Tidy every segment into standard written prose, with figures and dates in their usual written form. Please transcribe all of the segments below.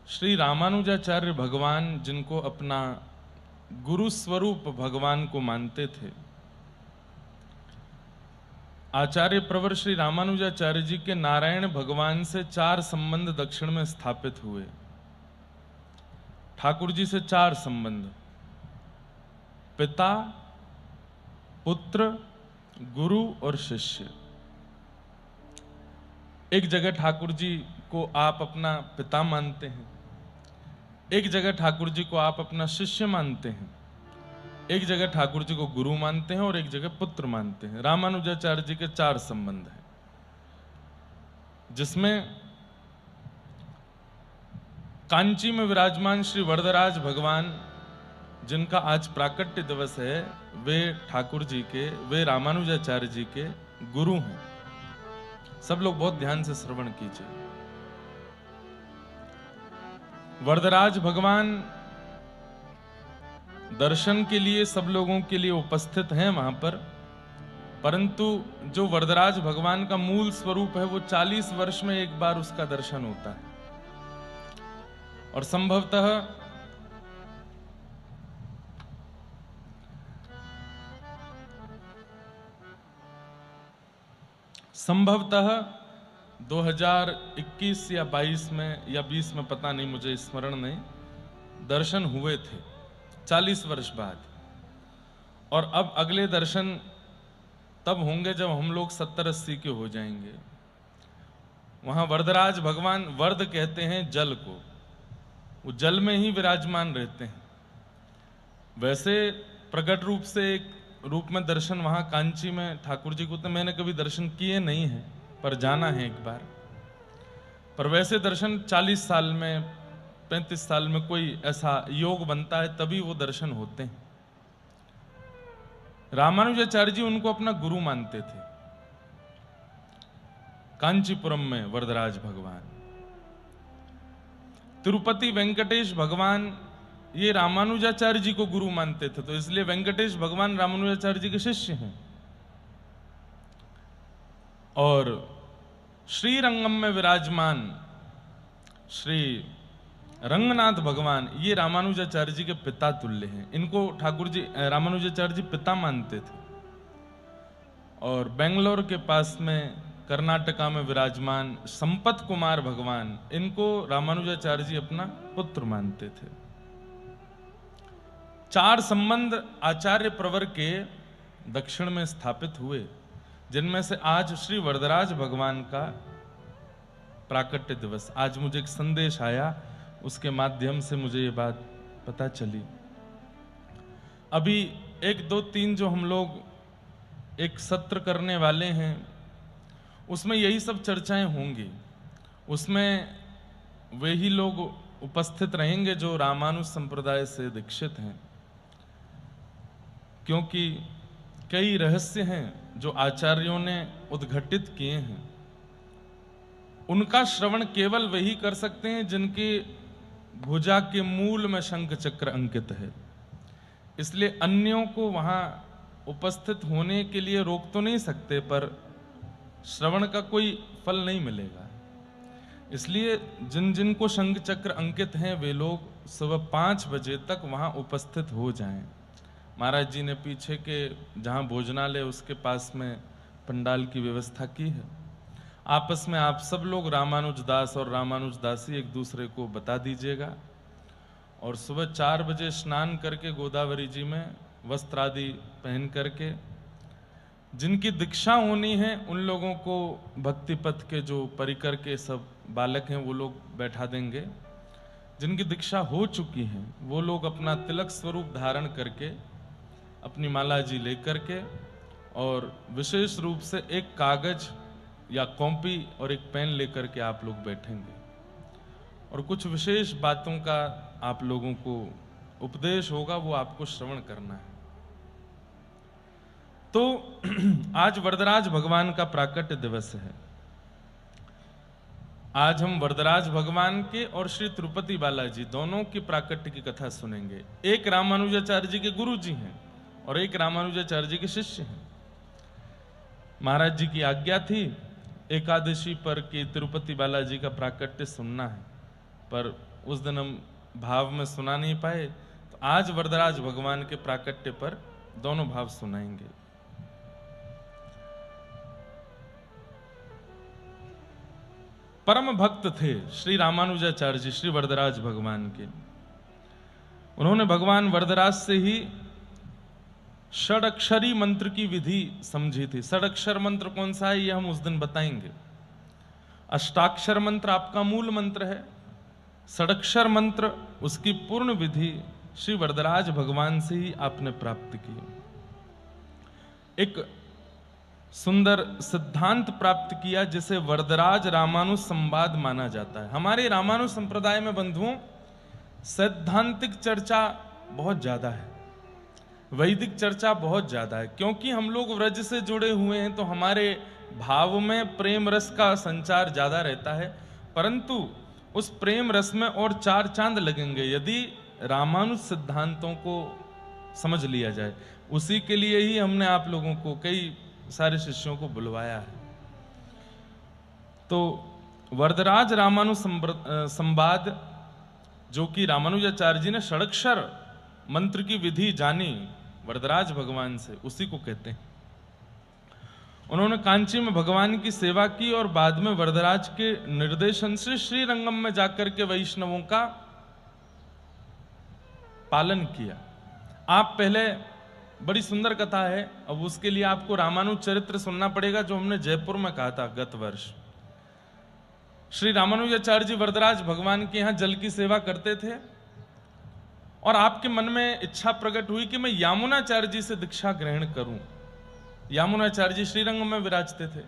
श्री रामानुजाचार्य भगवान, जिनको अपना गुरु स्वरूप भगवान को मानते थे, आचार्य प्रवर श्री रामानुजाचार्य जी के नारायण भगवान से 4 संबंध दक्षिण में स्थापित हुए। ठाकुर जी से 4 संबंध, पिता, पुत्र, गुरु और शिष्य। एक जगह ठाकुर जी को आप अपना पिता मानते हैं, एक जगह ठाकुर जी को आप अपना शिष्य मानते हैं, एक जगह ठाकुर जी को गुरु मानते हैं और एक जगह पुत्र मानते हैं। रामानुजाचार्य जी के 4 संबंध हैं, जिसमें कांची में विराजमान श्री वरदराज भगवान, जिनका आज प्राकट्य दिवस है, वे ठाकुर जी के, वे रामानुजाचार्य जी के गुरु हैं। सब लोग बहुत ध्यान से श्रवण कीजिए। वरदराज भगवान दर्शन के लिए सब लोगों के लिए उपस्थित हैं वहां पर, परंतु जो वरदराज भगवान का मूल स्वरूप है वो 40 वर्ष में एक बार उसका दर्शन होता है। और संभवतः 2021 या 22 में या 20 में, पता नहीं, मुझे स्मरण नहीं, दर्शन हुए थे 40 वर्ष बाद। और अब अगले दर्शन तब होंगे जब हम लोग 70-80 के हो जाएंगे। वहां वरदराज भगवान, वर्द कहते हैं जल को, वो जल में ही विराजमान रहते हैं। वैसे प्रकट रूप से एक रूप में दर्शन वहां कांची में ठाकुर जी को तो मैंने कभी दर्शन किए नहीं है, पर जाना है एक बार। पर वैसे दर्शन 40 साल में, 35 साल में कोई ऐसा योग बनता है तभी वो दर्शन होते हैं। रामानुजाचार्य जी उनको अपना गुरु मानते थे, कांचीपुरम में वरदराज भगवान। तिरुपति वेंकटेश भगवान, ये रामानुजाचार्य जी को गुरु मानते थे, तो इसलिए वेंकटेश भगवान रामानुजाचार्य जी के शिष्य हैं। और श्रीरंगम में विराजमान श्री रंगनाथ भगवान, ये रामानुजाचार्य जी के पिता तुल्य हैं। इनको ठाकुर जी, रामानुजाचार्य जी पिता मानते थे। और बेंगलोर के पास में कर्नाटका में विराजमान संपत कुमार भगवान, इनको रामानुजाचार्य जी अपना पुत्र मानते थे। 4 संबंध आचार्य प्रवर के दक्षिण में स्थापित हुए, जिनमें से आज श्री वरदराज भगवान का प्राकट्य दिवस। आज मुझे एक संदेश आया, उसके माध्यम से मुझे ये बात पता चली। अभी 1, 2, 3 जो हम लोग एक सत्र करने वाले हैं, उसमें यही सब चर्चाएं होंगी। उसमें वे ही लोग उपस्थित रहेंगे जो रामानुज संप्रदाय से दीक्षित हैं, क्योंकि कई रहस्य हैं जो आचार्यों ने उद्घटित किए हैं। उनका श्रवण केवल वही कर सकते हैं जिनके भुजा के मूल में शंख चक्र अंकित है। इसलिए अन्यों को वहां उपस्थित होने के लिए रोक तो नहीं सकते, पर श्रवण का कोई फल नहीं मिलेगा। इसलिए जिन जिन को शंख चक्र अंकित हैं, वे लोग सुबह 5 बजे तक वहां उपस्थित हो जाएं। महाराज जी ने पीछे के जहां भोजनालय, उसके पास में पंडाल की व्यवस्था की है। आपस में आप सब लोग रामानुजदास और रामानुजदासी एक दूसरे को बता दीजिएगा। और सुबह 4 बजे स्नान करके गोदावरी जी में वस्त्र आदि पहन करके, जिनकी दीक्षा होनी है उन लोगों को भक्ति पथ के जो परिकर के सब बालक हैं वो लोग बैठा देंगे। जिनकी दीक्षा हो चुकी है वो लोग अपना तिलक स्वरूप धारण करके, अपनी माला जी लेकर के, और विशेष रूप से एक कागज या कॉपी और एक पेन लेकर के आप लोग बैठेंगे। और कुछ विशेष बातों का आप लोगों को उपदेश होगा, वो आपको श्रवण करना है। तो आज वरदराज भगवान का प्राकट्य दिवस है। आज हम वरदराज भगवान के और श्री तिरुपति बालाजी दोनों की प्राकट्य की कथा सुनेंगे। एक रामानुजाचार्य जी के गुरु जी हैं और एक रामानुजाचार्य जी के शिष्य हैं। महाराज जी की आज्ञा थी एकादशी पर कि तिरुपति बालाजी का प्राकट्य सुनना है, पर उस दिन हम भाव में सुना नहीं पाए, तो आज वरदराज भगवान के प्राकट्य पर दोनों भाव सुनाएंगे। परम भक्त थे श्री रामानुजाचार्य जी श्री वरदराज भगवान के। उन्होंने भगवान वरदराज से ही षडक्षरी मंत्र की विधि समझी थी। षडक्षर मंत्र कौन सा है ये हम उस दिन बताएंगे। अष्टाक्षर मंत्र आपका मूल मंत्र है, षडक्षर मंत्र उसकी पूर्ण विधि श्री वरदराज भगवान से ही आपने प्राप्त की। एक सुंदर सिद्धांत प्राप्त किया जिसे वरदराज रामानुज संवाद माना जाता है। हमारे रामानुज संप्रदाय में बंधुओं सैद्धांतिक चर्चा बहुत ज्यादा है, वैदिक चर्चा बहुत ज्यादा है, क्योंकि हम लोग व्रज से जुड़े हुए हैं तो हमारे भाव में प्रेम रस का संचार ज्यादा रहता है। परंतु उस प्रेम रस में और चार चांद लगेंगे यदि रामानुज सिद्धांतों को समझ लिया जाए। उसी के लिए ही हमने आप लोगों को, कई सारे शिष्यों को बुलवाया है। तो वरदराज रामानुज संवाद जो कि रामानुजाचार्य जी ने षडक्षर मंत्र की विधि जानी वरदराज भगवान से, उसी को कहते हैं। उन्होंने कांची में भगवान की सेवा की और बाद में वरदराज के निर्देशन से श्रीरंगम में जाकर के वैष्णवों का पालन किया। आप पहले, बड़ी सुंदर कथा है, अब उसके लिए आपको रामानुज चरित्र सुनना पड़ेगा जो हमने जयपुर में कहा था गत वर्ष। श्री रामानुजाचार्य जी वरदराज भगवान के यहां जल की सेवा करते थे और आपके मन में इच्छा प्रकट हुई कि मैं यामुनाचार्य जी से दीक्षा ग्रहण करूं। यामुनाचार्य जी श्रीरंगम में विराजते थे,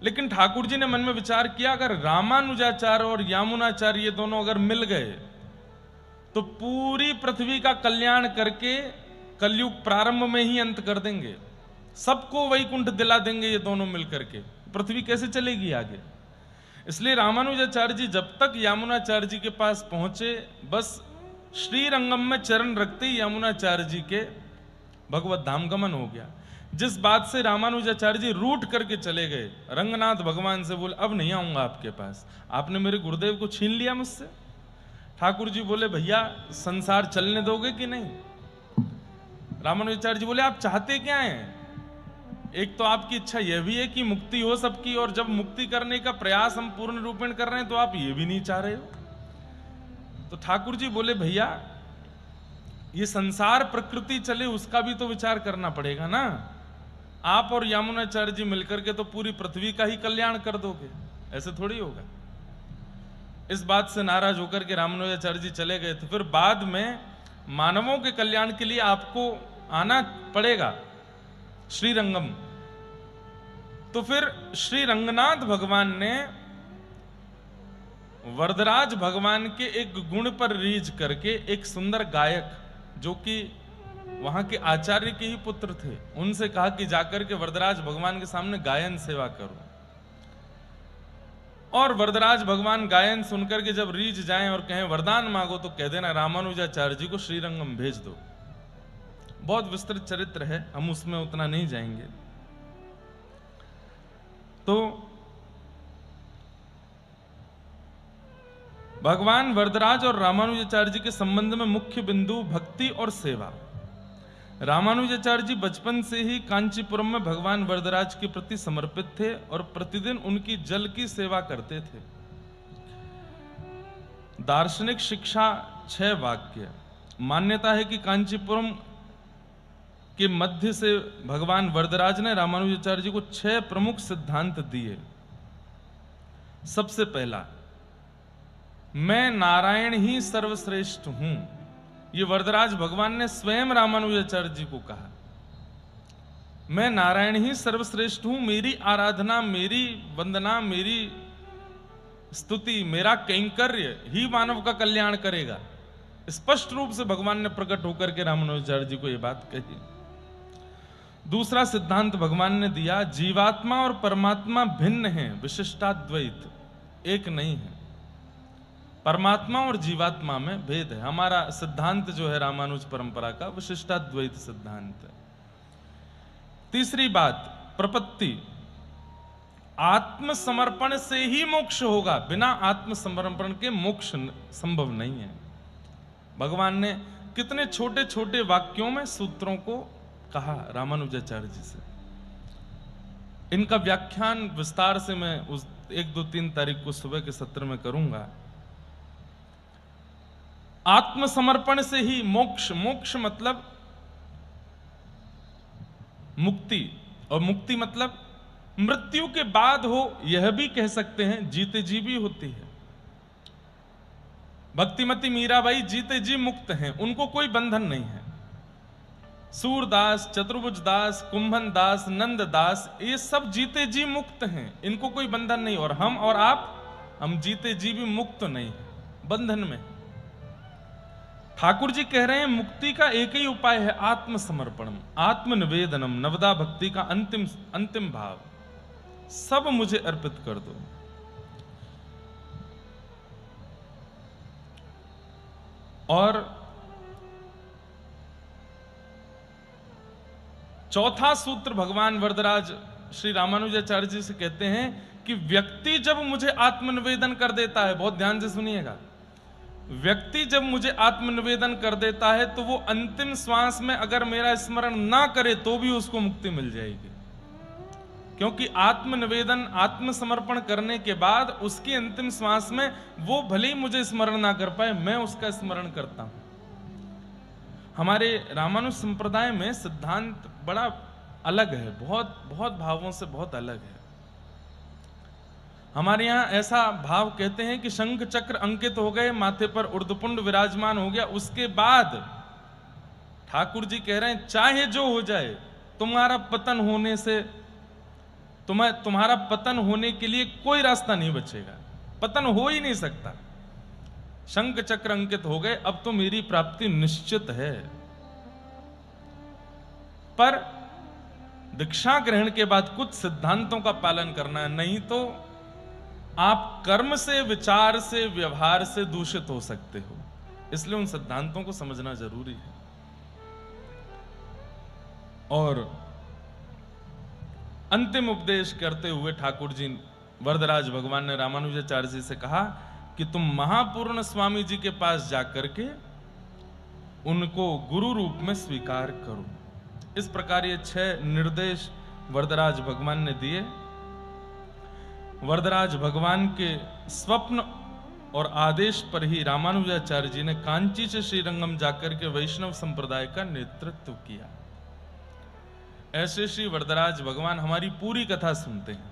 लेकिन ठाकुर जी ने मन में विचार किया अगर रामानुजाचार्य और यामुनाचार्य ये दोनों अगर मिल गए तो पूरी पृथ्वी का कल्याण करके कलयुग प्रारंभ में ही अंत कर देंगे, सबको वैकुंठ दिला देंगे ये दोनों मिलकर के। पृथ्वी कैसे चलेगी आगे? इसलिए रामानुजाचार्य जी जब तक यामुनाचार्य जी के पास पहुंचे, बस श्रीरंगम में चरण रखते ही यामुनाचार्य जी के भगवत धाम गमन हो गया। जिस बात से रामानुजाचार्य जी रूठ करके चले गए, रंगनाथ भगवान से बोले अब नहीं आऊंगा आपके पास, आपने मेरे गुरुदेव को छीन लिया मुझसे। ठाकुर जी बोले भैया संसार चलने दोगे कि नहीं? रामानुजाचार्य जी बोले आप चाहते क्या हैं? एक तो आपकी इच्छा यह भी है कि मुक्ति हो सबकी, और जब मुक्ति करने का प्रयास हम पूर्ण रूपेण कर रहे हैं तो आप ये भी नहीं चाह रहे हो। तो ठाकुर जी बोले भैया ये संसार प्रकृति चले उसका भी तो विचार करना पड़ेगा ना। आप और यामुनाचार्य जी मिलकर के तो पूरी पृथ्वी का ही कल्याण कर दोगे, ऐसे थोड़ी होगा। इस बात से नाराज होकर के रामानुजाचार्य जी चले गए थे। फिर बाद में मानवों के कल्याण के लिए आपको आना पड़ेगा श्रीरंगम। तो फिर श्री रंगनाथ भगवान ने वरदराज भगवान के एक गुण पर रीझ करके एक सुंदर गायक जो कि वहां के आचार्य के ही पुत्र थे, उनसे कहा कि जाकर के वरदराज भगवान के सामने गायन सेवा करो। और वरदराज भगवान गायन सुनकर के जब रीझ जाएं और कहें वरदान मांगो तो कह देना रामानुजाचार्य जी को श्रीरंगम भेज दो। बहुत विस्तृत चरित्र है, हम उसमें उतना नहीं जाएंगे। तो भगवान वरदराज और रामानुजाचार्य जी के संबंध में मुख्य बिंदु भक्ति और सेवा। रामानुजाचार्य जी बचपन से ही कांचीपुरम में भगवान वरदराज के प्रति समर्पित थे और प्रतिदिन उनकी जल की सेवा करते थे। दार्शनिक शिक्षा 6 वाक्य। मान्यता है कि कांचीपुरम के मध्य से भगवान वरदराज ने रामानुजाचार्य जी को 6 प्रमुख सिद्धांत दिए। सबसे पहला, मैं नारायण ही सर्वश्रेष्ठ हूं। ये वरदराज भगवान ने स्वयं रामानुजाचार्य जी को कहा, मैं नारायण ही सर्वश्रेष्ठ हूं, मेरी आराधना, मेरी वंदना, मेरी स्तुति, मेरा कैंकर्य ही मानव का कल्याण करेगा। स्पष्ट रूप से भगवान ने प्रकट होकर के रामानुजाचार्य जी को यह बात कही। दूसरा सिद्धांत भगवान ने दिया, जीवात्मा और परमात्मा भिन्न हैं, विशिष्टाद्वैत, एक नहीं है। परमात्मा और जीवात्मा में भेद है। हमारा सिद्धांत जो है रामानुज परंपरा का विशिष्टाद्वैत सिद्धांत है। तीसरी बात, प्रपत्ति, आत्मसमर्पण से ही मोक्ष होगा, बिना आत्मसमर्पण के मोक्ष संभव नहीं है। भगवान ने कितने छोटे छोटे वाक्यों में सूत्रों को कहा रामानुजाचार्य जी से। इनका व्याख्यान विस्तार से मैं उस 1, 2, 3 तारीख को सुबह के सत्र में करूंगा। आत्मसमर्पण से ही मोक्ष, मोक्ष मतलब मुक्ति, और मुक्ति मतलब मृत्यु के बाद हो, यह भी कह सकते हैं, जीते जी भी होती है। भक्तिमती मीराबाई जीते जी मुक्त हैं, उनको कोई बंधन नहीं है। सूरदास, चतुर्भुज दास, कुंभन दास, नंद दास, ये सब जीते जी मुक्त हैं, इनको कोई बंधन नहीं। और हम और आप, हम जीते जी भी मुक्त नहीं है, बंधन में। ठाकुर जी कह रहे हैं मुक्ति का एक ही उपाय है, आत्मसमर्पणम, आत्मनिवेदनम, नवदा भक्ति का अंतिम भाव। सब मुझे अर्पित कर दो। और चौथा सूत्र भगवान वरदराज श्री रामानुजाचार्य जी से कहते हैं कि व्यक्ति जब मुझे आत्मनिवेदन कर देता है, बहुत ध्यान से सुनिएगा, व्यक्ति जब मुझे आत्मनिवेदन कर देता है तो वो अंतिम श्वास में अगर मेरा स्मरण ना करे तो भी उसको मुक्ति मिल जाएगी। क्योंकि आत्मनिवेदन, आत्मसमर्पण करने के बाद उसकी अंतिम श्वास में वो भले ही मुझे स्मरण ना कर पाए, मैं उसका स्मरण करता हूं। हमारे रामानुज संप्रदाय में सिद्धांत बड़ा अलग है, बहुत बहुत भावों से बहुत अलग है। हमारे यहां ऐसा भाव कहते हैं कि शंख चक्र अंकित हो गए, माथे पर उर्ध्वपुंड विराजमान हो गया, उसके बाद ठाकुर जी कह रहे हैं चाहे जो हो जाए, तुम्हारा पतन होने से, तुम्हारा पतन होने के लिए कोई रास्ता नहीं बचेगा, पतन हो ही नहीं सकता। शंख चक्र अंकित हो गए, अब तो मेरी प्राप्ति निश्चित है। पर दीक्षा ग्रहण के बाद कुछ सिद्धांतों का पालन करना है, नहीं तो आप कर्म से, विचार से, व्यवहार से दूषित हो सकते हो। इसलिए उन सिद्धांतों को समझना जरूरी है। और अंतिम उपदेश करते हुए ठाकुर जी, वरदराज भगवान ने रामानुजाचार्य जी से कहा कि तुम महापूर्ण स्वामी जी के पास जाकर के उनको गुरु रूप में स्वीकार करो। इस प्रकार ये 6 निर्देश वरदराज भगवान ने दिए। वरदराज भगवान के स्वप्न और आदेश पर ही रामानुजाचार्य जी ने कांची से श्रीरंगम जाकर के वैष्णव संप्रदाय का नेतृत्व किया। ऐसे श्री वरदराज भगवान हमारी पूरी कथा सुनते हैं।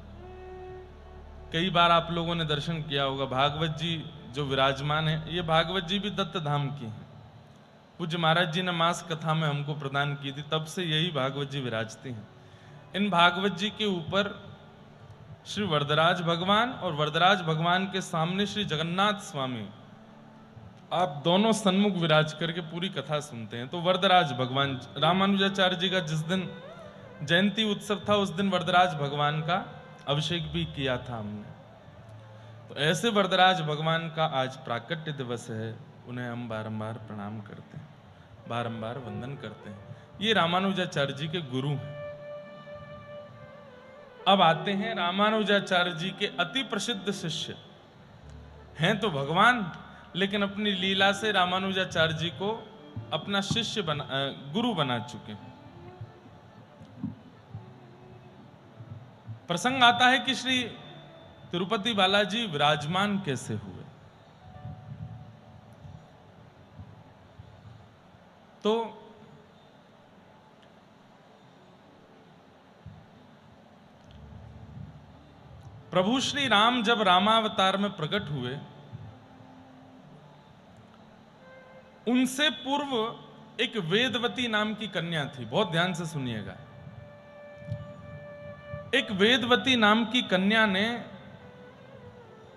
कई बार आप लोगों ने दर्शन किया होगा, भागवत जी जो विराजमान है, ये भागवत जी भी दत्त धाम की हैं। पूज्य महाराज जी ने मास कथा में हमको प्रदान की थी, तब से यही भागवत जी विराजती हैं। इन भागवत जी के ऊपर श्री वरदराज भगवान और वरदराज भगवान के सामने श्री जगन्नाथ स्वामी, आप दोनों सन्मुख विराज करके पूरी कथा सुनते हैं। तो वरदराज भगवान, रामानुजाचार्य जी का जिस दिन जयंती उत्सव था उस दिन वरदराज भगवान का अभिषेक भी किया था हमने। तो ऐसे वरदराज भगवान का आज प्राकट्य दिवस है, उन्हें हम बारंबार प्रणाम करते हैं, बारंबार वंदन करते हैं। ये रामानुजाचार्य जी के गुरु हैं। अब आते हैं रामानुजाचार्य जी के अति प्रसिद्ध शिष्य हैं तो भगवान, लेकिन अपनी लीला से रामानुजाचार्य जी को अपना शिष्य गुरु बना चुके हैं। प्रसंग आता है कि श्री तिरुपति बालाजी विराजमान कैसे हुए। तो प्रभु श्री राम जब रामावतार में प्रकट हुए, उनसे पूर्व एक वेदवती नाम की कन्या थी। बहुत ध्यान से सुनिएगा। एक वेदवती नाम की कन्या ने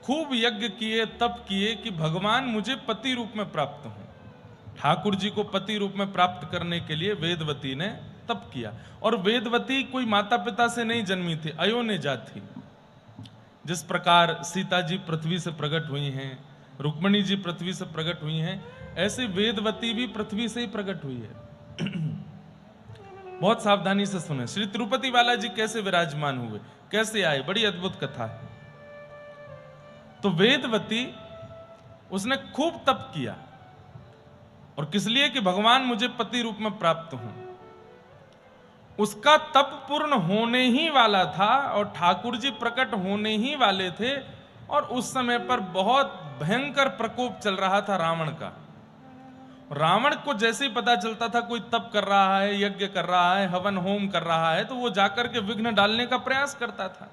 खूब यज्ञ किए, तप किए कि भगवान मुझे पति रूप में प्राप्त हो। ठाकुर जी को पति रूप में प्राप्त करने के लिए वेदवती ने तप किया। और वेदवती कोई माता पिता से नहीं जन्मी थी, अयोनिजा थी। जिस प्रकार सीता जी पृथ्वी से प्रकट हुई हैं, रुक्मिणी जी पृथ्वी से प्रकट हुई हैं, ऐसे वेदवती भी पृथ्वी से ही प्रकट हुई है। बहुत सावधानी से सुने। श्री तिरुपति बालाजी कैसे विराजमान हुए, कैसे आए, बड़ी अद्भुत कथा है। तो वेदवती उसने खूब तप किया, और किस लिए कि भगवान मुझे पति रूप में प्राप्त हों। उसका तप पूर्ण होने ही वाला था और ठाकुर जी प्रकट होने ही वाले थे, और उस समय पर बहुत भयंकर प्रकोप चल रहा था रावण का। रावण को जैसे ही पता चलता था कोई तप कर रहा है, यज्ञ कर रहा है, हवन होम कर रहा है, तो वो जाकर के विघ्न डालने का प्रयास करता था।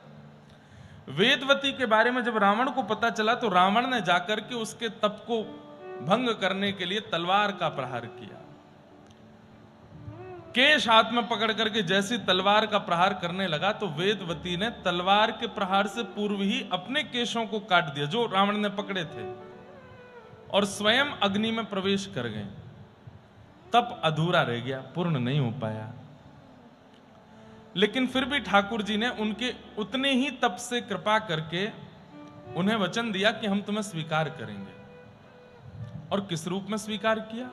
वेदवती के बारे में जब रावण को पता चला तो रावण ने जाकर के उसके तप को भंग करने के लिए तलवार का प्रहार किया। केश हाथ में पकड़ करके जैसी तलवार का प्रहार करने लगा तो वेदवती ने तलवार के प्रहार से पूर्व ही अपने केशों को काट दिया जो रावण ने पकड़े थे, और स्वयं अग्नि में प्रवेश कर गए। तप अधूरा रह गया, पूर्ण नहीं हो पाया। लेकिन फिर भी ठाकुर जी ने उनके उतने ही तप से कृपा करके उन्हें वचन दिया कि हम तुम्हें स्वीकार करेंगे। और किस रूप में स्वीकार किया?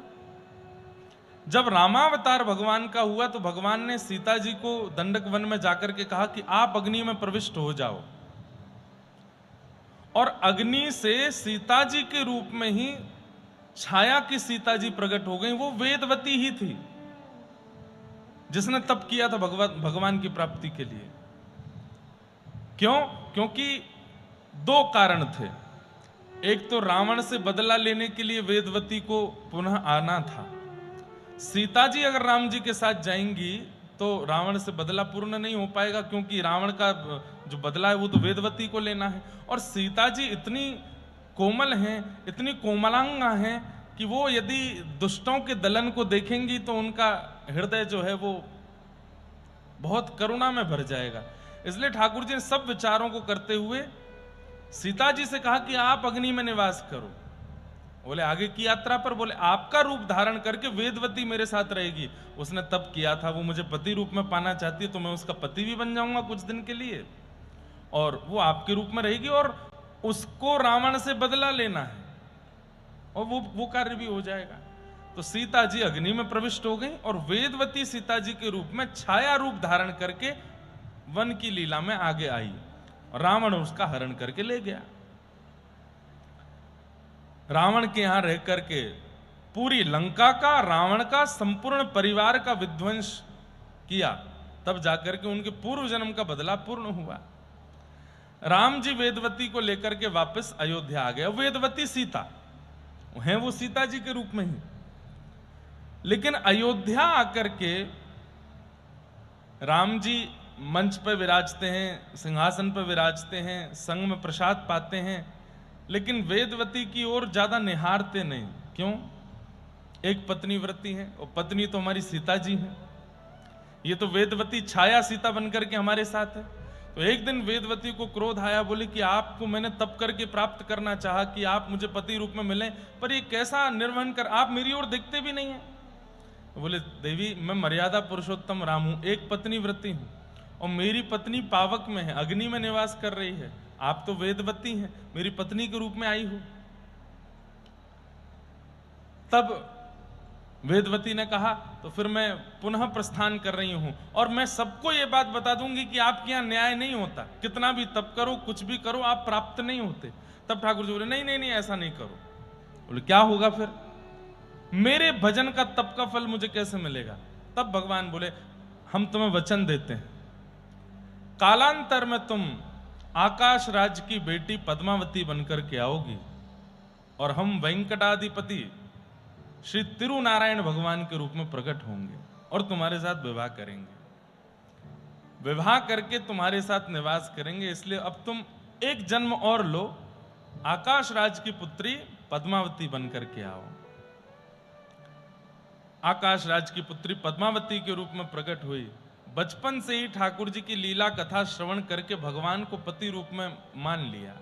जब रामावतार भगवान का हुआ तो भगवान ने सीता जी को दंडक वन में जाकर के कहा कि आप अग्नि में प्रविष्ट हो जाओ, और अग्नि से सीता जी के रूप में ही छाया की सीता जी प्रकट हो गई। वो वेदवती ही थी जिसने तप किया था भगवान की प्राप्ति के लिए। क्यों? क्योंकि दो कारण थे। एक तो रावण से बदला लेने के लिए वेदवती को पुनः आना था। सीता जी अगर राम जी के साथ जाएंगी तो रावण से बदला पूर्ण नहीं हो पाएगा, क्योंकि रावण का जो बदला है वो तो वेदवती को लेना है। और सीता जी इतनी कोमल हैं, इतनी कोमलांगा हैं कि वो यदि दुष्टों के दलन को देखेंगी तो उनका हृदय जो है वो बहुत करुणा में भर जाएगा। इसलिए ठाकुर जी ने सब विचारों को करते हुए सीता जी से कहा कि आप अग्नि में निवास करो। बोले आगे की यात्रा पर बोले आपका रूप धारण करके वेदवती मेरे साथ रहेगी। उसने तप किया था, वो मुझे पति रूप में पाना चाहती है, तो मैं उसका पति भी बन जाऊंगा कुछ दिन के लिए, और वो आपके रूप में रहेगी, और उसको रावण से बदला लेना है, और वो कार्य भी हो जाएगा। तो सीता जी अग्नि में प्रविष्ट हो गई, और वेदवती सीता जी के रूप में छाया रूप धारण करके वन की लीला में आगे आई, और रावण उसका हरण करके ले गया। रावण के यहां रह करके पूरी लंका का, रावण का संपूर्ण परिवार का विध्वंस किया, तब जाकर के उनके पूर्व जन्म का बदला पूर्ण हुआ। राम जी वेदवती को लेकर के वापस अयोध्या आ गए। वेदवती सीता हैं, वो सीता जी के रूप में ही, लेकिन अयोध्या आकर के राम जी मंच पर विराजते हैं, सिंहासन पर विराजते हैं, संग में प्रसाद पाते हैं, लेकिन वेदवती की ओर ज्यादा निहारते नहीं। क्यों? एक पत्नी व्रती है, और पत्नी तो हमारी सीता जी हैं। ये तो वेदवती छाया सीता बनकर के हमारे साथ है। तो एक दिन वेदवती को क्रोध आया, बोले कि आपको मैंने तप करके प्राप्त करना चाहा कि आप मुझे पति रूप में मिलें, पर ये कैसा निर्वहन कर, आप मेरी ओर देखते भी नहीं है। बोले देवी मैं मर्यादा पुरुषोत्तम राम हूं, एक पत्नी व्रती हूं, और मेरी पत्नी पावक में है, अग्नि में निवास कर रही है। आप तो वेदवती हैं, मेरी पत्नी के रूप में आई हो। तब वेदवती ने कहा तो फिर मैं पुनः प्रस्थान कर रही हूं, और मैं सबको यह बात बता दूंगी कि आपके यहां न्याय नहीं होता, कितना भी तप करो, कुछ भी करो, आप प्राप्त नहीं होते। तब ठाकुर जी बोले नहीं नहीं नहीं, ऐसा नहीं करो। बोले क्या होगा फिर? मेरे भजन का तप का फल मुझे कैसे मिलेगा? तब भगवान बोले हम तुम्हें वचन देते हैं, कालांतर में तुम आकाश राज की बेटी पद्मावती बनकर के आओगी, और हम वेंकटाधिपति श्री तिरुनारायण भगवान के रूप में प्रकट होंगे, और तुम्हारे साथ विवाह करेंगे, विवाह करके तुम्हारे साथ निवास करेंगे। इसलिए अब तुम एक जन्म और लो, आकाश राज की पुत्री पद्मावती बनकर के आओ। आकाश राज की पुत्री पद्मावती के रूप में प्रकट हुई। बचपन से ही ठाकुर जी की लीला कथा श्रवण करके भगवान को पति रूप में मान लिया।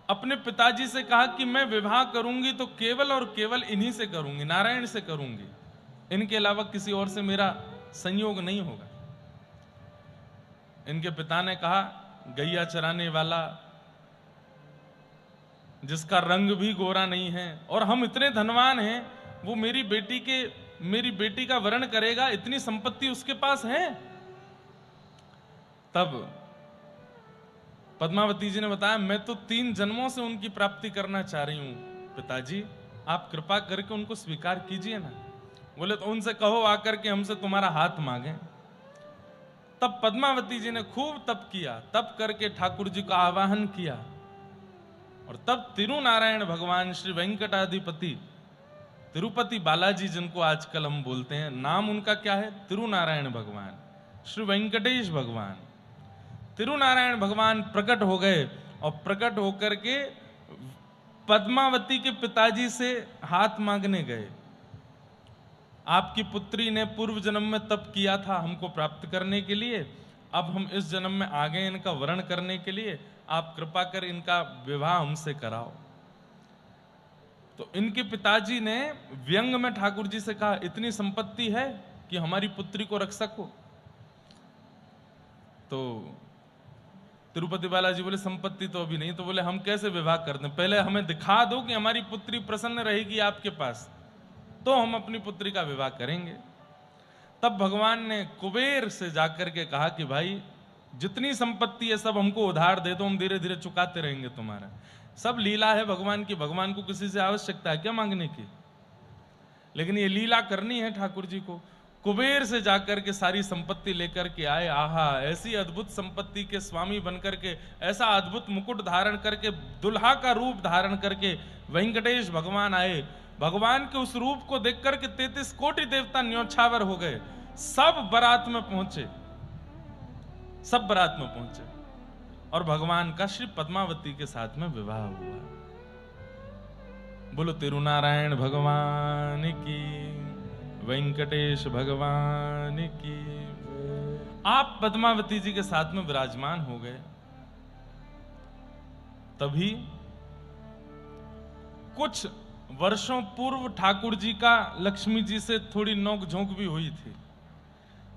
अपने पिताजी से कहा कि मैं विवाह करूंगी तो केवल और केवल इन्हीं से करूंगी, नारायण से करूंगी, इनके अलावा किसी और से मेरा संयोग नहीं होगा। इनके पिता ने कहा गैया चराने वाला जिसका रंग भी गोरा नहीं है, और हम इतने धनवान हैं, वो मेरी बेटी के मेरी बेटी का वरण करेगा, इतनी संपत्ति उसके पास है। तब पद्मावती जी ने बताया, मैं तो 3 जन्मों से उनकी प्राप्ति करना चाह रही हूं पिताजी, आप कृपा करके उनको स्वीकार कीजिए ना। बोले तो उनसे कहो आकर के हमसे तुम्हारा हाथ मांगे। तब पद्मावती जी ने खूब तप किया, तप करके ठाकुर जी का आवाहन किया, और तब तिरुनारायण भगवान श्री वेंकटाधिपति तिरुपति बालाजी, जिनको आजकल हम बोलते हैं, नाम उनका क्या है? तिरुनारायण भगवान, श्री वेंकटेश भगवान। तिरुनारायण भगवान प्रकट हो गए और प्रकट होकर के पद्मावती के पिताजी से हाथ मांगने गए। आपकी पुत्री ने पूर्व जन्म में तप किया था हमको प्राप्त करने के लिए, अब हम इस जन्म में आ गए इनका वरण करने के लिए, आप कृपा कर इनका विवाह हमसे कराओ। तो इनके पिताजी ने व्यंग में ठाकुर जी से कहा, इतनी संपत्ति है कि हमारी पुत्री को रख सको? तो तिरुपति बालाजी बोले, संपत्ति तो अभी नहीं। तो बोले, हम कैसे विवाह कर दें? पहले हमें दिखा दो कि हमारी पुत्री प्रसन्न रहेगी आपके पास, तो हम अपनी पुत्री का विवाह करेंगे। तब भगवान ने कुबेर से जाकर के कहा कि भाई जितनी संपत्ति है सब हमको उधार दे दो, हम धीरे धीरे चुकाते रहेंगे तुम्हारा। सब लीला है भगवान की, भगवान को किसी से आवश्यकता है क्या मांगने की? लेकिन ये लीला करनी है ठाकुर जी को। कुबेर से जाकर के सारी संपत्ति लेकर के आए। आहा, ऐसी अद्भुत संपत्ति के स्वामी बनकर के, ऐसा अद्भुत मुकुट धारण करके, दुल्हा का रूप धारण करके वेंकटेश भगवान आए। भगवान के उस रूप को देख करके 33 कोटि देवता न्योछावर हो गए। सब बारात में पहुंचे, सब बारात में पहुंचे, और भगवान का श्री पद्मावती के साथ में विवाह हुआ। बोलो तिरुनारायण भगवान की, वेंकटेश भगवान की। आप पद्मावती जी के साथ में विराजमान हो गए। तभी कुछ वर्षों पूर्व ठाकुर जी का लक्ष्मी जी से थोड़ी नोक-झोंक भी हुई थी।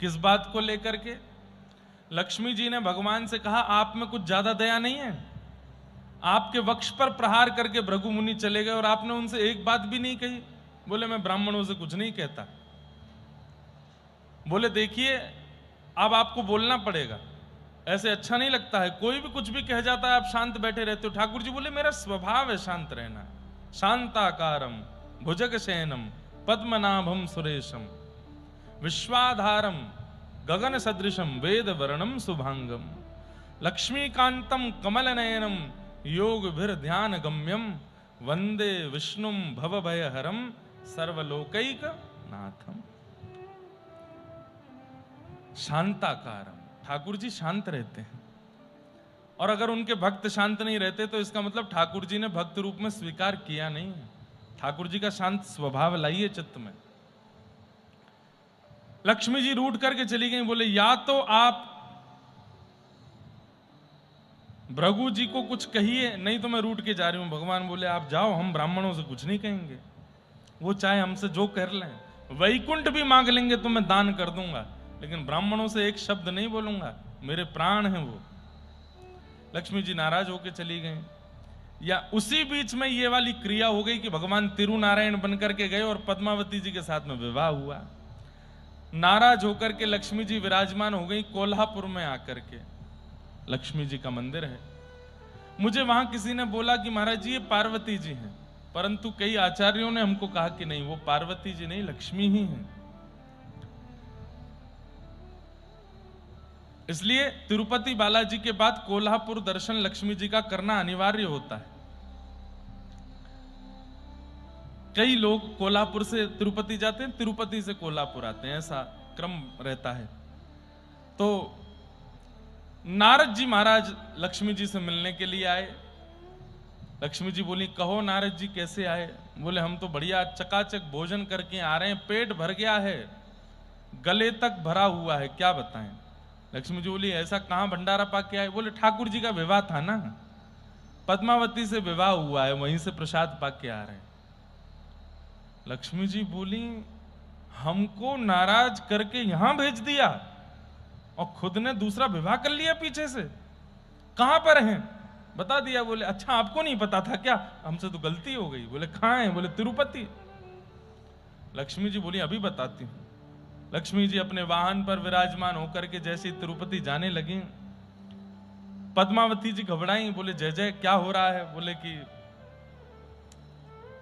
किस बात को लेकर के? लक्ष्मी जी ने भगवान से कहा, आप में कुछ ज्यादा दया नहीं है? आपके वक्ष पर प्रहार करके भृगु मुनि चले गए और आपने उनसे एक बात भी नहीं कही। बोले, मैं ब्राह्मणों से कुछ नहीं कहता। बोले, देखिए अब आपको बोलना पड़ेगा, ऐसे अच्छा नहीं लगता है, कोई भी कुछ भी कह जाता है आप शांत बैठे रहते हो। ठाकुर जी बोले, मेरा स्वभाव है शांत रहना। शांताकारम भुजग शयनम पद्मनाभम सुरेशम विश्वाधारम गगन सदृशम वेद वर्णम शुभांगम लक्ष्मीकांतम कमल नयनम योग भीर ध्यान गम्यम वंदे विष्णुम भवभयहरम सर्वलोकैक नाथम। शांताकारम, ठाकुर जी शांत रहते हैं। और अगर उनके भक्त शांत नहीं रहते तो इसका मतलब ठाकुर जी ने भक्त रूप में स्वीकार किया नहीं है। ठाकुर जी का शांत स्वभाव लाइए चित्त में। लक्ष्मी जी रूठ करके चली गई। बोले, या तो आप भृगु जी को कुछ कहिए, नहीं तो मैं रूठ के जा रही हूं। भगवान बोले, आप जाओ, हम ब्राह्मणों से कुछ नहीं कहेंगे, वो चाहे हमसे जो कर लें, वैकुंठ भी मांग लेंगे तो मैं दान कर दूंगा, लेकिन ब्राह्मणों से एक शब्द नहीं बोलूंगा, मेरे प्राण हैं वो। लक्ष्मी जी नाराज होकर चली गई। या उसी बीच में ये वाली क्रिया हो गई कि भगवान तिरुनारायण बनकर के गए और पद्मावती जी के साथ में विवाह हुआ। नाराज होकर के लक्ष्मी जी विराजमान हो गई कोल्हापुर में आकर के। लक्ष्मी जी का मंदिर है। मुझे वहां किसी ने बोला कि महाराज जी ये पार्वती जी हैं, परंतु कई आचार्यों ने हमको कहा कि नहीं, वो पार्वती जी नहीं, लक्ष्मी ही हैं। इसलिए तिरुपति बालाजी के बाद कोल्हापुर दर्शन लक्ष्मी जी का करना अनिवार्य होता है। कई लोग कोल्हापुर से तिरुपति जाते हैं, तिरुपति से कोल्हापुर आते हैं, ऐसा क्रम रहता है। तो नारद जी महाराज लक्ष्मी जी से मिलने के लिए आए। लक्ष्मी जी बोली, कहो नारद जी कैसे आए? बोले, हम तो बढ़िया चकाचक भोजन करके आ रहे हैं, पेट भर गया है, गले तक भरा हुआ है, क्या बताएं। लक्ष्मी जी बोली, ऐसा कहां भंडारा पाके आए? बोले, ठाकुर जी का विवाह था ना, पद्मावती से विवाह हुआ है, वहीं से प्रसाद पाके आ रहे हैं। लक्ष्मी जी बोली, हमको नाराज करके यहां भेज दिया और खुद ने दूसरा विवाह कर लिया पीछे से, कहां पर हैं? बता दिया। बोले, अच्छा आपको नहीं पता था क्या? हमसे तो गलती हो गई। बोले, कहां है? बोले, तिरुपति। लक्ष्मी जी बोली अभी बताती हूं। लक्ष्मी जी अपने वाहन पर विराजमान होकर के जैसे ही तिरुपति जाने लगी, पद्मावती जी घबराई, बोले जय जय क्या हो रहा है? बोले कि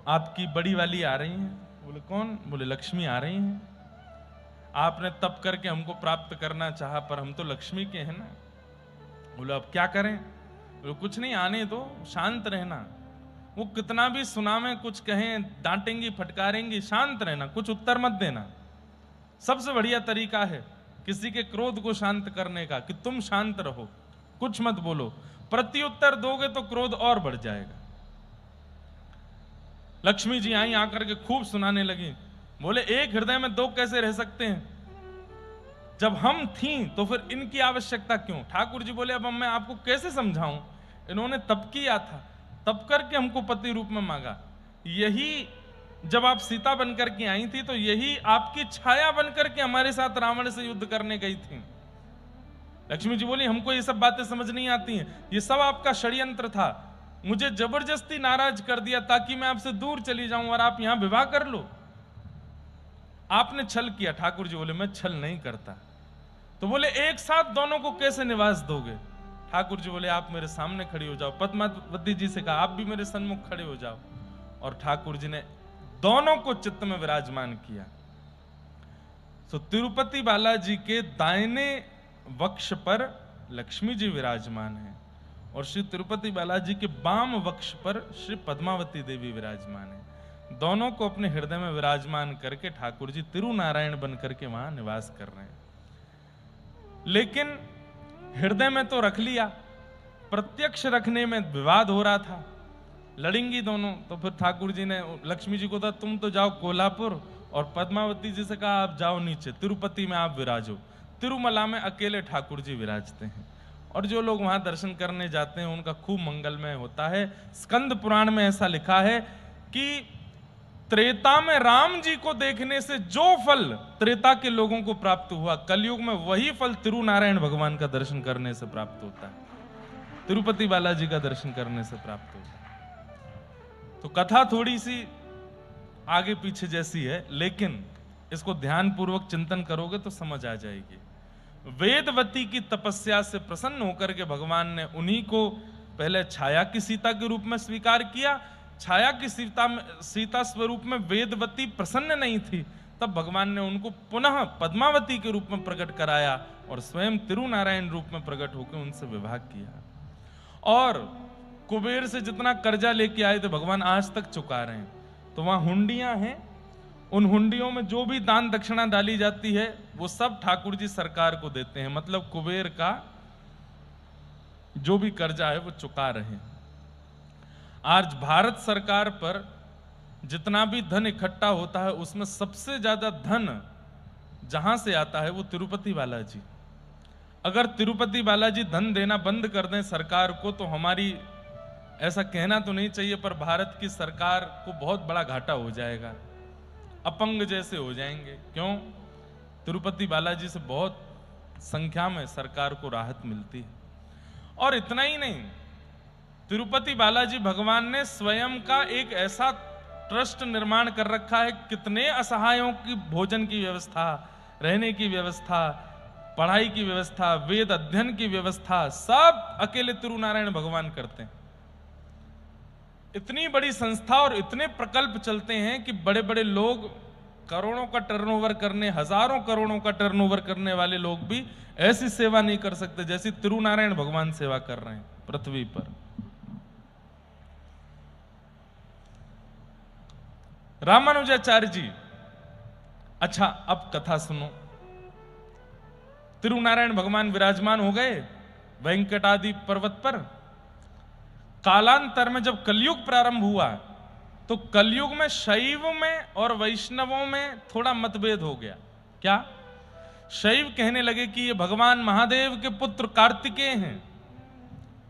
आपकी बड़ी वाली आ रही हैं। बोले कौन? बोले लक्ष्मी आ रही हैं। आपने तप करके हमको प्राप्त करना चाहा, पर हम तो लक्ष्मी के हैं ना। बोले अब क्या करें? बोले कुछ नहीं, आने दो, शांत रहना। वो कितना भी सुनावे, कुछ कहें, डांटेंगी, फटकारेंगी, शांत रहना, कुछ उत्तर मत देना। सबसे बढ़िया तरीका है किसी के क्रोध को शांत करने का कि तुम शांत रहो, कुछ मत बोलो। प्रत्युत्तर दोगे तो क्रोध और बढ़ जाएगा। लक्ष्मी जी आई, आकर के खूब सुनाने लगी। बोले एक हृदय में दो कैसे रह सकते हैं? जब हम थीं तो फिर इनकी आवश्यकता क्यों? ठाकुर जी बोले अब मैं आपको कैसे समझाऊं, इन्होंने तप किया था, तप करके हमको पति रूप में मांगा। यही जब आप सीता बनकर के आई थी तो यही आपकी छाया बनकर के हमारे साथ रावण से युद्ध करने गई थी। लक्ष्मी जी बोली हमको ये सब बातें समझ नहीं आती हैं, ये सब आपका षड्यंत्र था, मुझे जबरदस्ती नाराज कर दिया ताकि मैं आपसे दूर चली जाऊं और आप यहां विवाह कर लो। आपने छल किया। ठाकुर जी बोले मैं छल नहीं करता। तो बोले एक साथ दोनों को कैसे निवास दोगे? ठाकुर जी बोले आप मेरे सामने खड़ी हो जाओ। पद्मावती जी से कहा आप भी मेरे सन्मुख खड़े हो जाओ। और ठाकुर जी ने दोनों को चित्त में विराजमान किया। तो तिरुपति बालाजी के दाहिने वक्ष पर लक्ष्मी जी विराजमान हैं और श्री तिरुपति बालाजी के बाम वक्ष पर श्री पद्मावती देवी विराजमान हैं। दोनों को अपने हृदय में विराजमान करके ठाकुर जी तिरुनारायण बन करके वहां निवास कर रहे हैं। लेकिन हृदय में तो रख लिया, प्रत्यक्ष रखने में विवाद हो रहा था, लड़ेंगी दोनों। तो फिर ठाकुर जी ने लक्ष्मी जी को कहा तुम तो जाओ कोल्हापुर, और पद्मावती जी से कहा आप जाओ नीचे तिरुपति में, आप विराजो। तिरुमला में अकेले ठाकुर जी विराजते हैं और जो लोग वहां दर्शन करने जाते हैं उनका खूब मंगलमय होता है। स्कंद पुराण में ऐसा लिखा है कि त्रेता में राम जी को देखने से जो फल त्रेता के लोगों को प्राप्त हुआ, कलयुग में वही फल तिरुनारायण भगवान का दर्शन करने से प्राप्त होता है, तिरुपति बालाजी का दर्शन करने से प्राप्त होता है। तो कथा थोड़ी सी आगे पीछे जैसी है, लेकिन इसको ध्यान पूर्वक चिंतन करोगे तो समझ आ जाएगी। वेदवती की तपस्या से प्रसन्न होकर के भगवान ने उन्हीं को पहले छाया की सीता के रूप में स्वीकार किया। छाया की सीता स्वरूप में वेदवती प्रसन्न नहीं थी, तब भगवान ने उनको पुनः पद्मावती के रूप में प्रकट कराया और स्वयं तिरुनारायण रूप में प्रकट होकर उनसे विवाह किया। और कुबेर से जितना कर्जा लेके आए थे भगवान आज तक चुका रहे हैं। तो वहां हुंडियां हैं, उन हुंडियों में जो भी दान दक्षिणा डाली जाती है वो सब ठाकुर जी सरकार को देते हैं। मतलब कुबेर का जो भी कर्जा है वो चुका रहे हैं। आज भारत सरकार पर जितना भी धन इकट्ठा होता है उसमें सबसे ज्यादा धन जहां से आता है वो तिरुपति बालाजी। अगर तिरुपति बालाजी धन देना बंद कर दें सरकार को तो हमारी, ऐसा कहना तो नहीं चाहिए, पर भारत की सरकार को बहुत बड़ा घाटा हो जाएगा, अपंग जैसे हो जाएंगे। क्यों? तिरुपति बालाजी से बहुत संख्या में सरकार को राहत मिलती है। और इतना ही नहीं, तिरुपति बालाजी भगवान ने स्वयं का एक ऐसा ट्रस्ट निर्माण कर रखा है, कितने असहायों की भोजन की व्यवस्था, रहने की व्यवस्था, पढ़ाई की व्यवस्था, वेद अध्ययन की व्यवस्था, सब अकेले तिरुनारायण भगवान करते हैं। इतनी बड़ी संस्था और इतने प्रकल्प चलते हैं कि बड़े बड़े लोग, करोड़ों का टर्नओवर करने, हजारों करोड़ों का टर्नओवर करने वाले लोग भी ऐसी सेवा नहीं कर सकते जैसी तिरुनारायण भगवान सेवा कर रहे हैं पृथ्वी पर। रामानुजाचार्य जी, अच्छा अब कथा सुनो। तिरुनारायण भगवान विराजमान हो गए वेंकटादि पर्वत पर। कालांतर में जब कलयुग प्रारंभ हुआ तो कलयुग में शैव में और वैष्णवों में थोड़ा मतभेद हो गया। क्या? शैव कहने लगे कि ये भगवान महादेव के पुत्र कार्तिकेय हैं,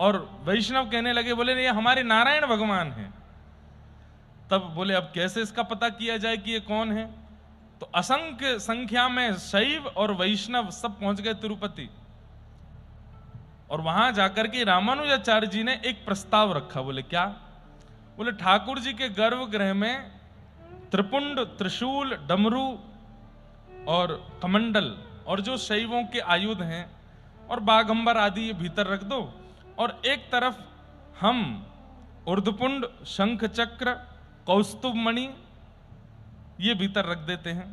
और वैष्णव कहने लगे, बोले ये हमारे नारायण भगवान हैं। तब बोले अब कैसे इसका पता किया जाए कि ये कौन है? तो असंख्य संख्या में शैव और वैष्णव सब पहुंच गए तिरुपति, और वहां जाकर के रामानुजाचार्य जी ने एक प्रस्ताव रखा। बोले क्या? बोले ठाकुर जी के गर्भगृह में त्रिपुंड, त्रिशूल, डमरू और कमंडल और जो शैवों के आयुध हैं और बागंबर आदि ये भीतर रख दो। और एक तरफ हम ऊर्ध्वपुंड, शंख चक्र, कौस्तुभ मणि ये भीतर रख देते हैं।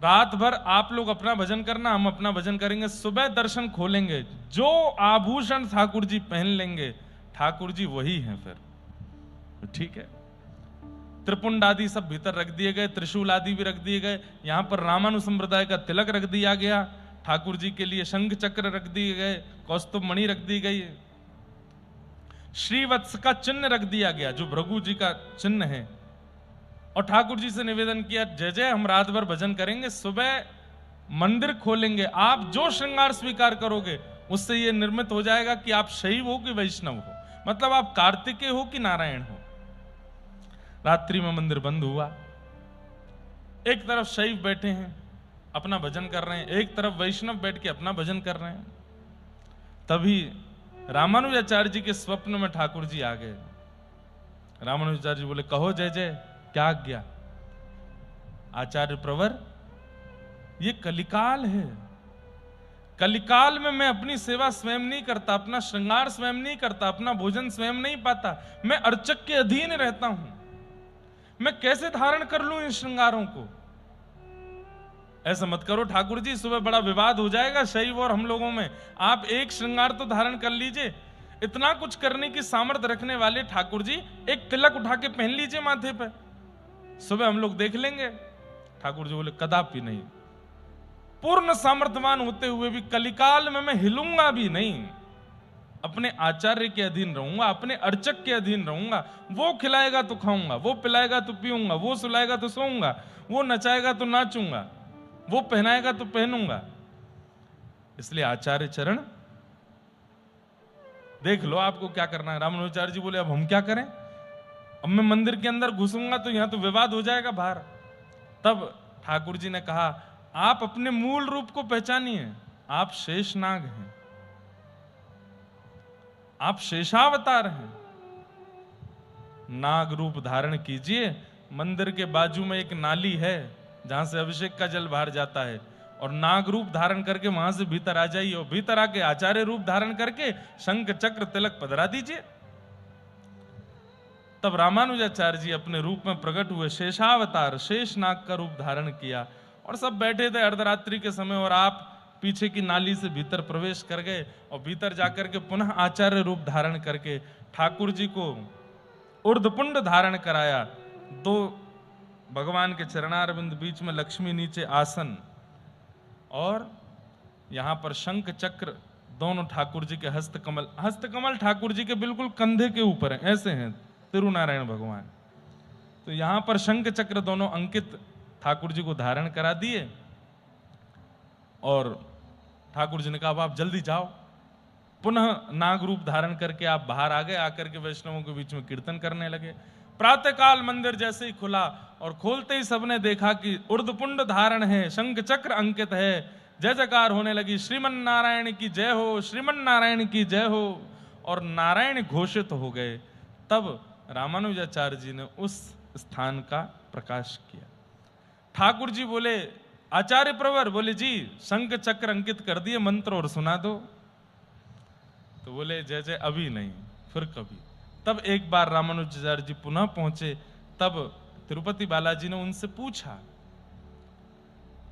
रात भर आप लोग अपना भजन करना, हम अपना भजन करेंगे। सुबह दर्शन खोलेंगे, जो आभूषण ठाकुर जी पहन लेंगे ठाकुर जी वही हैं फिर। ठीक है, त्रिपुंड आदि सब भीतर रख दिए गए, त्रिशूल आदि भी रख दिए गए। यहां पर रामानु संप्रदाय का तिलक रख दिया गया, ठाकुर जी के लिए शंख चक्र रख दिए गए, कौस्तुभ मणि रख दी गई, श्रीवत्स का चिन्ह रख दिया गया जो भृगु जी का चिन्ह है। और ठाकुर जी से निवेदन किया, जय जय हम रात भर भजन करेंगे, सुबह मंदिर खोलेंगे, आप जो श्रृंगार स्वीकार करोगे उससे यह निर्मित हो जाएगा कि आप शैव हो कि वैष्णव हो, मतलब आप कार्तिकेय हो कि नारायण हो। रात्रि में मंदिर बंद हुआ, एक तरफ शैव बैठे हैं अपना भजन कर रहे हैं, एक तरफ वैष्णव बैठ के अपना भजन कर रहे हैं। तभी रामानुजाचार्य जी के स्वप्न में ठाकुर जी आ गए। रामानुजाचार्य जी बोले, कहो जय जय, क्या आज्ञा। आचार्य प्रवर, ये कलिकाल है, कलिकाल में मैं अपनी सेवा स्वयं नहीं करता, अपना श्रृंगार स्वयं नहीं करता, अपना भोजन स्वयं नहीं पाता, मैं अर्चक के अधीन रहता हूं, मैं कैसे धारण कर लूं इन श्रृंगारों को। ऐसा मत करो ठाकुर जी, सुबह बड़ा विवाद हो जाएगा शैव और हम लोगों में, आप एक श्रृंगार तो धारण कर लीजिए। इतना कुछ करने की सामर्थ्य रखने वाले ठाकुर जी, एक तिलक उठा के पहन लीजिए माथे पे, सुबह हम लोग देख लेंगे। ठाकुर जी बोले, कदापि नहीं, पूर्ण सामर्थ्यवान होते हुए भी कलिकाल में मैं हिलूंगा भी नहीं, अपने आचार्य के अधीन रहूंगा, अपने अर्चक के अधीन रहूंगा। वो खिलाएगा तो खाऊंगा, वो पिलाएगा तो पीऊंगा, वो सुलाएगा तो सोऊंगा, वो नचाएगा तो नाचूंगा, वो पहनाएगा तो पहनूंगा। इसलिए आचार्य चरण देख लो आपको क्या करना है। रामानुजाचार्य जी बोले, अब हम क्या करें, अब मैं मंदिर के अंदर घुसूंगा तो यहां तो विवाद हो जाएगा बाहर। तब ठाकुर जी ने कहा, आप अपने मूल रूप को पहचानिए, आप शेषनाग हैं, आप शेषावतार हैं, नाग रूप धारण कीजिए। मंदिर के बाजू में एक नाली है जहां से अभिषेक का जल बाहर जाता है, और नाग रूप धारण करके वहां से भीतर आ जाइए, और भीतर आके आचार्य रूप धारण करके शंख चक्र तिलक पधरा दीजिए। तब रामानुजाचार्य जी अपने रूप में प्रकट हुए, शेषावतार, शेष नाग का रूप धारण किया, और सब बैठे थे अर्धरात्रि के समय, और आप पीछे की नाली से भीतर प्रवेश कर गए, और भीतर जाकर के पुनः आचार्य रूप धारण करके ठाकुर जी को ऊर्ध्वपुंड धारण कराया। दो भगवान के चरणारविंद, बीच में लक्ष्मी, नीचे आसन, और यहां पर शंख चक्र दोनों ठाकुर जी के हस्तकमल, हस्तकमल ठाकुर जी के बिल्कुल कंधे के ऊपर हैं, ऐसे हैं तिरुनारायण भगवान। तो यहां पर शंख चक्र दोनों अंकित ठाकुर जी को धारण करा दिए, और ठाकुर जी ने कहा, अब आप जल्दी जाओ। पुनः नाग रूप धारण करके आप बाहर आ गए, आकर के वैष्णवों के बीच में कीर्तन करने लगे। प्रातःकाल मंदिर जैसे ही खुला, और खोलते ही सबने देखा कि ऊर्ध्वपुंड धारण है, शंख चक्र अंकित है, जय जयकार होने लगी, श्रीमन नारायण की जय हो, श्रीमन नारायण की जय हो, और नारायण घोषित हो गए। तब रामानुजाचार्य जी ने उस स्थान का प्रकाश किया। ठाकुर जी बोले, आचार्य प्रवर, बोले जी शंख चक्र अंकित कर दिए, मंत्र और सुना दो। तो बोले, जय जय अभी नहीं, फिर कभी। तब एक बार रामानुजाचार्य जी पुनः पहुंचे, तब तिरुपति बालाजी ने उनसे पूछा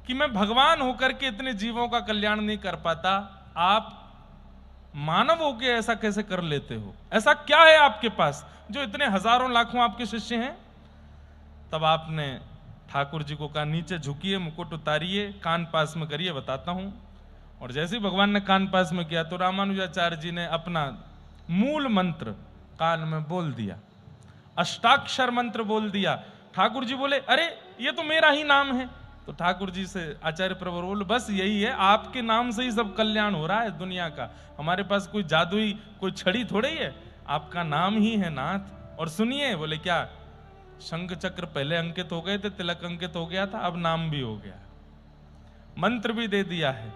कि मैं भगवान होकर के इतने जीवों का कल्याण नहीं कर पाता, आप मानव होके ऐसा कैसे कर लेते हो, ऐसा क्या है आपके पास जो इतने हजारों लाखों आपके शिष्य हैं। तब आपने ठाकुर जी को कहा, नीचे झुकिए, मुकुट उतारिए, कान पास में करिए, बताता हूं। और जैसे ही भगवान ने कान पास में किया तो रामानुजाचार्य जी ने अपना मूल मंत्र कान में बोल दिया, अष्टाक्षर मंत्र बोल दिया। ठाकुर जी बोले, अरे ये तो मेरा ही नाम है। तो ठाकुर जी से आचार्य प्रवर बोले, बस यही है, आपके नाम से ही सब कल्याण हो रहा है दुनिया का, हमारे पास कोई जादुई कोई छड़ी थोड़ी है, आपका नाम ही है नाथ। और सुनिए, बोले क्या, शंख चक्र पहले अंकित हो गए थे, तिलक अंकित हो गया था, अब नाम भी हो गया, मंत्र भी दे दिया है।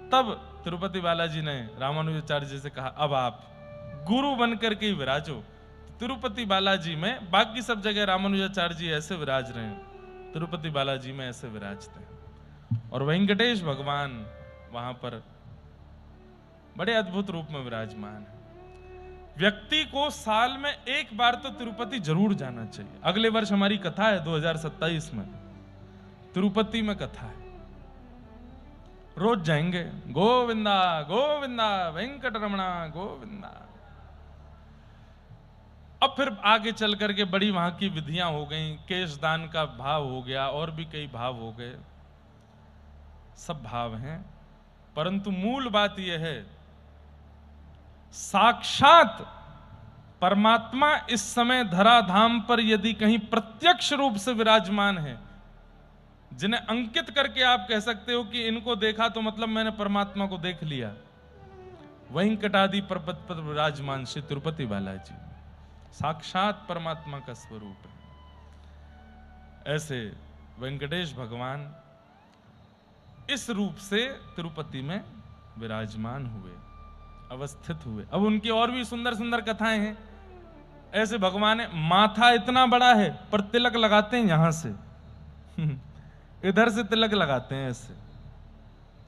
तब तिरुपति बालाजी ने रामानुजाचार्य जी से कहा, अब आप गुरु बनकर के ही विराजो। तिरुपति बालाजी में बाकी सब जगह रामानुजाचार्य जी ऐसे विराज रहे हैं, तिरुपति बालाजी में ऐसे विराजते हैं। और वेंकटेश भगवान वहां पर बड़े अद्भुत रूप में विराजमान है। व्यक्ति को साल में एक बार तो तिरुपति जरूर जाना चाहिए। अगले वर्ष हमारी कथा है 2027 में, तिरुपति में कथा है, रोज जाएंगे। गोविंदा गोविंदा वेंकटरमणा गोविंदा। अब फिर आगे चल करके बड़ी वहां की विधियां हो गई, केशदान का भाव हो गया और भी कई भाव हो गए। सब भाव हैं, परंतु मूल बात यह है, साक्षात परमात्मा इस समय धराधाम पर यदि कहीं प्रत्यक्ष रूप से विराजमान है, जिन्हें अंकित करके आप कह सकते हो कि इनको देखा तो मतलब मैंने परमात्मा को देख लिया, वेंकटादि पर्वत पर विराजमान श्री तिरुपति बालाजी साक्षात परमात्मा का स्वरूप है। ऐसे वेंकटेश भगवान इस रूप से तिरुपति में विराजमान हुए, अवस्थित हुए। अब उनकी और भी सुंदर सुंदर कथाएं हैं। ऐसे भगवान है, माथा इतना बड़ा है पर तिलक लगाते हैं यहां से इधर से तिलक लगाते हैं ऐसे।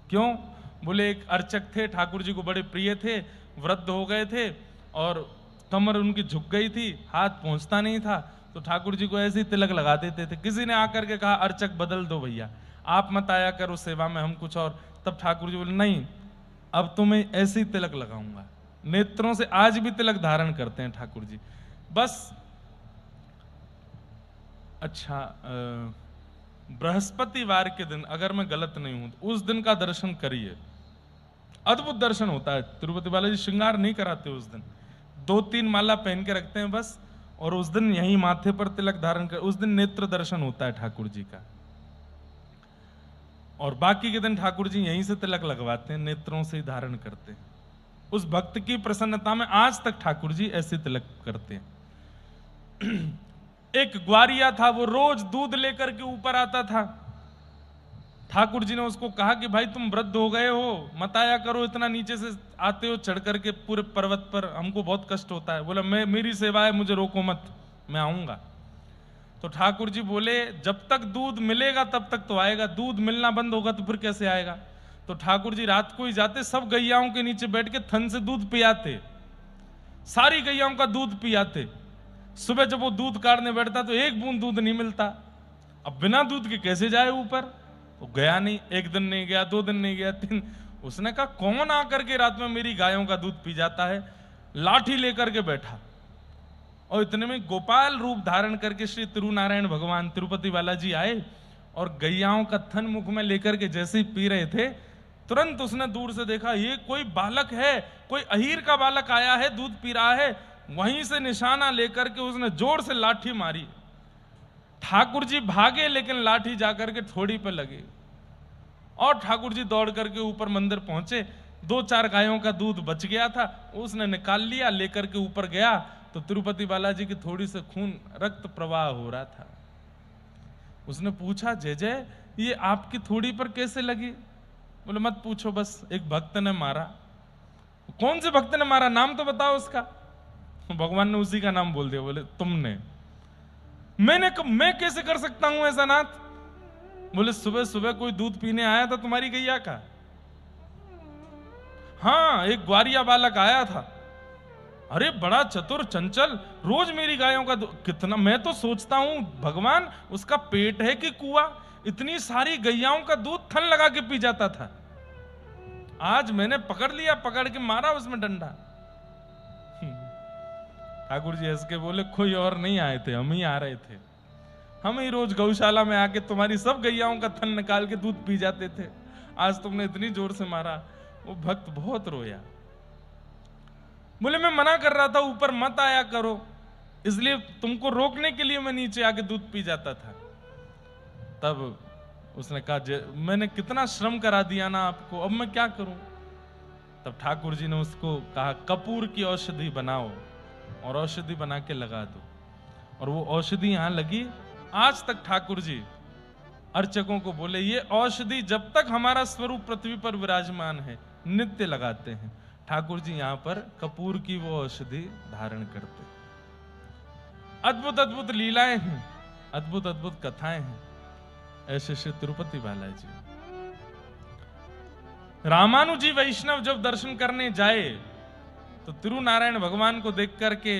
क्यों? बोले एक अर्चक थे, ठाकुर जी को बड़े प्रिय थे, वृद्ध हो गए थे और कमर उनकी झुक गई थी, हाथ पहुंचता नहीं था, तो ठाकुर जी को ऐसे ही तिलक लगा देते थे। किसी ने आकर के कहा अर्चक बदल दो भैया, आप मत आया करो सेवा में, हम कुछ और। तब ठाकुर जी बोले नहीं, अब तो मैं ऐसे ही तिलक लगाऊंगा। नेत्रों से आज भी तिलक धारण करते हैं ठाकुर जी। बस अच्छा, बृहस्पतिवार के दिन अगर मैं गलत नहीं हूं तो उस दिन का दर्शन करिए, अद्भुत दर्शन होता है। तिरुपति बालाजी श्रृंगार नहीं कराते उस दिन, 2-3 माला पहन के रखते हैं बस, और उस दिन यहीं माथे पर तिलक धारण कर, उस दिन नेत्र दर्शन होता है ठाकुर जी का। और बाकी के दिन ठाकुर जी यहीं से तिलक लगवाते हैं, नेत्रों से ही धारण करते हैं। उस भक्त की प्रसन्नता में आज तक ठाकुर जी ऐसे तिलक करते हैं। एक ग्वारिया था, वो रोज दूध लेकर के ऊपर आता था। ठाकुर जी ने उसको कहा कि भाई तुम वृद्ध हो गए हो, मत आया करो, इतना नीचे से आते हो चढ़ करके पूरे पर्वत पर, हमको बहुत कष्ट होता है। बोला मैं, मेरी सेवा है, मुझे रोको मत, मैं आऊंगा। तो ठाकुर जी बोले जब तक दूध मिलेगा तब तक तो आएगा, दूध मिलना बंद होगा तो फिर कैसे आएगा। तो ठाकुर जी रात को ही जाते, सब गैयाओं के नीचे बैठ के थन से दूध पियाते, सारी गैयाओं का दूध पियाते। सुबह जब वो दूध काटने बैठता तो एक बूंद दूध नहीं मिलता। अब बिना दूध के कैसे जाए ऊपर? तो गया नहीं, एक दिन नहीं गया, 2 दिन नहीं गया, 3। उसने कहा कौन आकर के रात में मेरी गायों का दूध पी जाता है। लाठी लेकर के बैठा, और इतने में गोपाल रूप धारण करके श्री तिरुनारायण भगवान तिरुपति बालाजी आए, और गैयाओं का थन मुख में लेकर के जैसे ही पी रहे थे, तुरंत उसने दूर से देखा ये कोई बालक है, कोई अहीर का बालक आया है, दूध पी रहा है। वहीं से निशाना लेकर के उसने जोर से लाठी मारी। ठाकुर जी भागे, लेकिन लाठी जाकर के ठोड़ी पे लगी, और ठाकुर जी दौड़ करके ऊपर मंदिर पहुंचे। 2-4 गायों का दूध बच गया था, उसने निकाल लिया, लेकर के ऊपर गया तो तिरुपति बालाजी की थोड़ी से खून रक्त प्रवाह हो रहा था। उसने पूछा जय जय ये आपकी थोड़ी पर कैसे लगी? बोले मत पूछो, बस एक भक्त ने मारा। कौन से भक्त ने मारा, नाम तो बताओ उसका। भगवान ने उसी का नाम बोल दिया। बोले तुमने? मैं कैसे कर सकता हूं ऐसा नाथ? बोले सुबह सुबह कोई दूध पीने आया था तुम्हारी गैया का? हाँ, एक ग्वारिया बालक आया था। अरे बड़ा चतुर चंचल, रोज मेरी गायों का कितना, मैं तो सोचता हूं भगवान उसका पेट है कि कुआं, इतनी सारी गैयाओं का दूध थन लगा के पी जाता था। आज मैंने पकड़ लिया, पकड़ के मारा उसमें डंडा। ठाकुर जी हंस के बोले कोई और नहीं आए थे, हम ही आ रहे थे। हम ही रोज गौशाला में आके तुम्हारी सब गैयाओं का थन निकाल के दूध पी जाते थे, आज तुमने इतनी जोर से मारा। वो भक्त बहुत रोया। बोले मैं मना कर रहा था ऊपर मत आया करो, इसलिए तुमको रोकने के लिए मैं नीचे आके दूध पी जाता था। तब उसने कहा मैंने कितना श्रम करा दिया ना आपको, अब मैं क्या करूं? तब ठाकुर जी ने उसको कहा कपूर की औषधि बनाओ और औषधि बना के लगा दो। और वो औषधि यहां लगी। आज तक ठाकुर जी अर्चकों को बोले ये औषधि जब तक हमारा स्वरूप पृथ्वी पर विराजमान है नित्य लगाते हैं। ठाकुर जी यहां पर कपूर की वो औषधि धारण करते। अद्भुत अद्भुत लीलाएं हैं, अद्भुत अद्भुत कथाएं हैं। ऐसे श्री तिरुपति बालाजी। रामानुजी वैष्णव जब दर्शन करने जाए तो तिरुनारायण भगवान को देख करके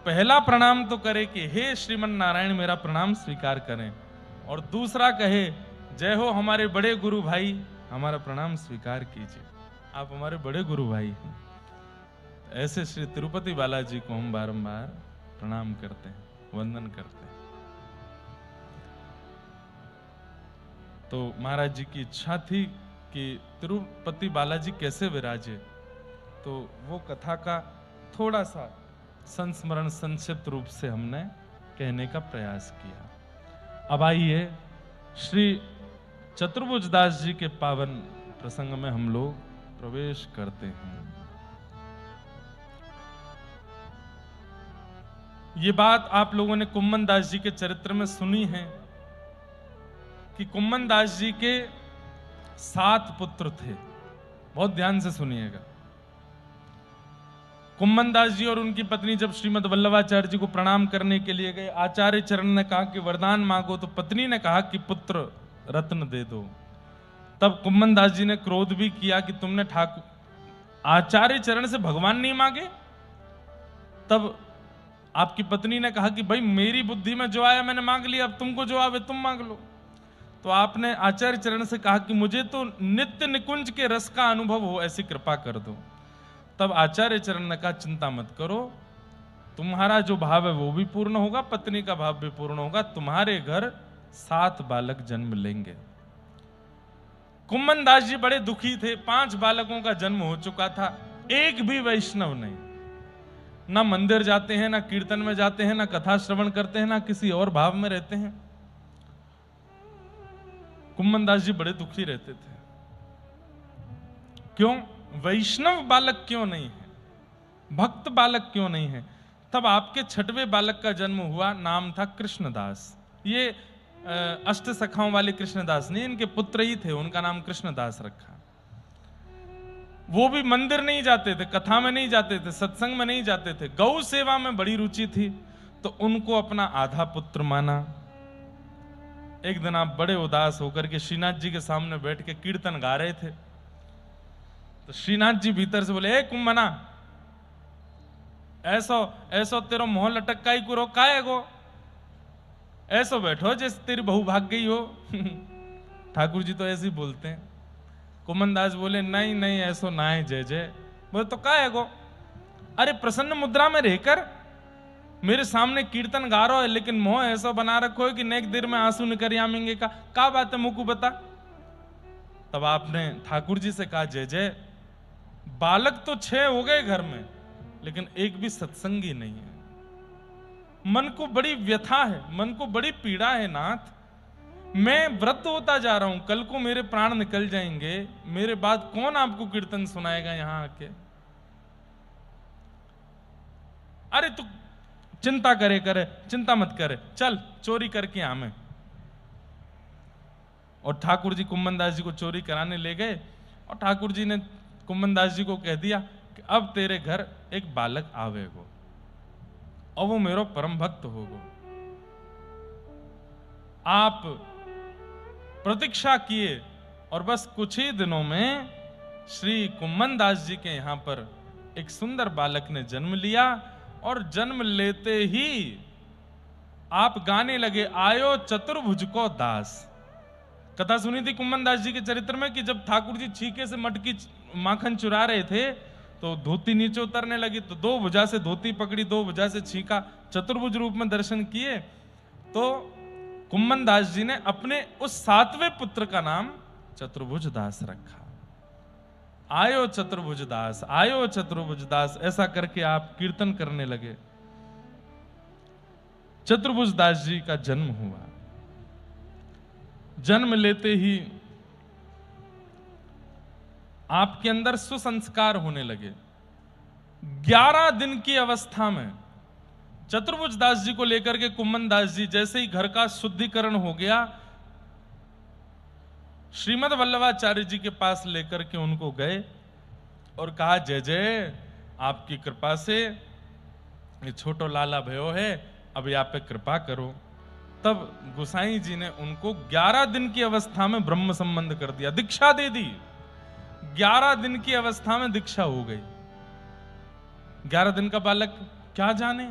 पहला प्रणाम तो करे कि हे श्रीमन नारायण मेरा प्रणाम स्वीकार करें, और दूसरा कहे जय हो हमारे बड़े गुरु भाई, हमारा प्रणाम स्वीकार कीजिए, आप हमारे बड़े गुरु भाई हैं। ऐसे श्री तिरुपति बालाजी को हम बारंबार प्रणाम करते हैं, वंदन करते हैं। तो महाराज जी की इच्छा थी कि तिरुपति बालाजी कैसे विराजे, तो वो कथा का थोड़ा सा संस्मरण संक्षिप्त रूप से हमने कहने का प्रयास किया। अब आइए श्री चतुर्भुज दास जी के पावन प्रसंग में हम लोग प्रवेश करते हैं। ये बात आप लोगों ने कुम्मन दास जी के चरित्र में सुनी है कि कुम्मन दास जी के 7 पुत्र थे। बहुत ध्यान से सुनिएगा। कुम्मन दास जी और उनकी पत्नी जब श्रीमद वल्लभाचार्य जी को प्रणाम करने के लिए गए, आचार्य चरण ने कहा कि वरदान मांगो, तो पत्नी ने कहा कि पुत्र रत्न दे दो। तब कुम्मन दास जी ने क्रोध भी किया कि तुमने ठाकुर आचार्य चरण से भगवान नहीं मांगे। तब आपकी पत्नी ने कहा कि भाई मेरी बुद्धि में जो आया मैंने मांग लिया, अब तुमको जो आवे तुम मांग लो। तो आपने आचार्य चरण से कहा कि मुझे तो नित्य निकुंज के रस का अनुभव हो, ऐसी कृपा कर दो। तब आचार्य चरण ने कहा चिंता मत करो, तुम्हारा जो भाव है वो भी पूर्ण होगा, पत्नी का भाव भी पूर्ण होगा, तुम्हारे घर 7 बालक जन्म लेंगे। कुम्मन दास जी बड़े दुखी थे, 5 बालकों का जन्म हो चुका था, एक भी वैष्णव नहीं, ना मंदिर जाते हैं, ना कीर्तन में जाते हैं, ना कथा श्रवण करते हैं, ना किसी और भाव में रहते हैं। कुम्मन दास जी बड़े दुखी रहते थे। क्यों? वैष्णव बालक क्यों नहीं है, भक्त बालक क्यों नहीं है। तब आपके 6वें बालक का जन्म हुआ, नाम था कृष्णदास। ये अष्ट सखाओं वाले कृष्णदास नहीं, इनके पुत्र ही थे, उनका नाम कृष्णदास रखा। वो भी मंदिर नहीं जाते थे, कथा में नहीं जाते थे, सत्संग में नहीं जाते थे, गौ सेवा में बड़ी रुचि थी, तो उनको अपना आधा पुत्र माना। एक दिन आप बड़े उदास होकर के श्रीनाथ जी के सामने बैठ के कीर्तन गा रहे थे, तो श्रीनाथ जी भीतर से बोले, ए कुम्मना, ऐसो ऐसो तेरो मोह लटका ही कुरो काहे गो, ऐसो बैठो जैसे तेरी बहू भाग गई हो। ठाकुर जी तो ऐसे ही बोलते हैं। कुम्मन दास बोले, नहीं नहीं ऐसो ना है जय जय। बोले तो काहे गो, अरे प्रसन्न मुद्रा में रहकर मेरे सामने कीर्तन गा रहा है, लेकिन मोह ऐसा बना रखो है कि नेक देर में आंसू निकर आमेंगे का बात है मुकु बता। तब आपने ठाकुर जी से कहा, जय जय, बालक तो 6 हो गए घर में, लेकिन एक भी सत्संगी नहीं है। मन को बड़ी व्यथा है, मन को बड़ी पीड़ा है नाथ, मैं व्रत होता जा रहा हूं, कल को मेरे प्राण निकल जाएंगे, मेरे बाद कौन आपको कीर्तन सुनाएगा यहां आके। अरे तू चिंता करे, चिंता मत करे, चल चोरी करके आमे। और ठाकुर जी कुम्मन दास जी को चोरी कराने ले गए, और ठाकुर जी ने कुम्मन दास जी को कह दिया कि अब तेरे घर एक बालक आवेगो और वो मेरो परम भक्त होगो। आप प्रतीक्षा किए और बस कुछ ही दिनों में श्री कुम्मन दास जी के यहां पर एक सुंदर बालक ने जन्म लिया, और जन्म लेते ही आप गाने लगे, आयो चतुर्भुज को दास। कथा सुनी थी कुम्मन दास जी के चरित्र में कि जब ठाकुर जी छीके से मटकी माखन चुरा रहे थे, तो धोती नीचे उतरने लगी, तो 2 भुजा से धोती पकड़ी, 2 भुजा से छीका, चतुर्भुज रूप में दर्शन किए। तो कुम्मन दास जी ने अपने उस 7वें पुत्र का नाम चतुर्भुज दास रखा। आयो चतुर्भुज दास, आयो चतुर्भुज दास, ऐसा करके आप कीर्तन करने लगे। चतुर्भुज दास जी का जन्म हुआ। जन्म लेते ही आपके अंदर सुसंस्कार होने लगे। 11 दिन की अवस्था में चतुर्भुज दास जी को लेकर के कुम्मन दास जी जैसे ही घर का शुद्धिकरण हो गया, श्रीमद वल्लभाचार्य जी के पास लेकर के उनको गए और कहा, जय जय, आपकी कृपा से ये छोटो लाला भयो है, अब आप पे कृपा करो। तब गोसाई जी ने उनको 11 दिन की अवस्था में ब्रह्म संबंध कर दिया, दीक्षा दे दी। 11 दिन की अवस्था में दीक्षा हो गई। 11 दिन का बालक क्या जाने।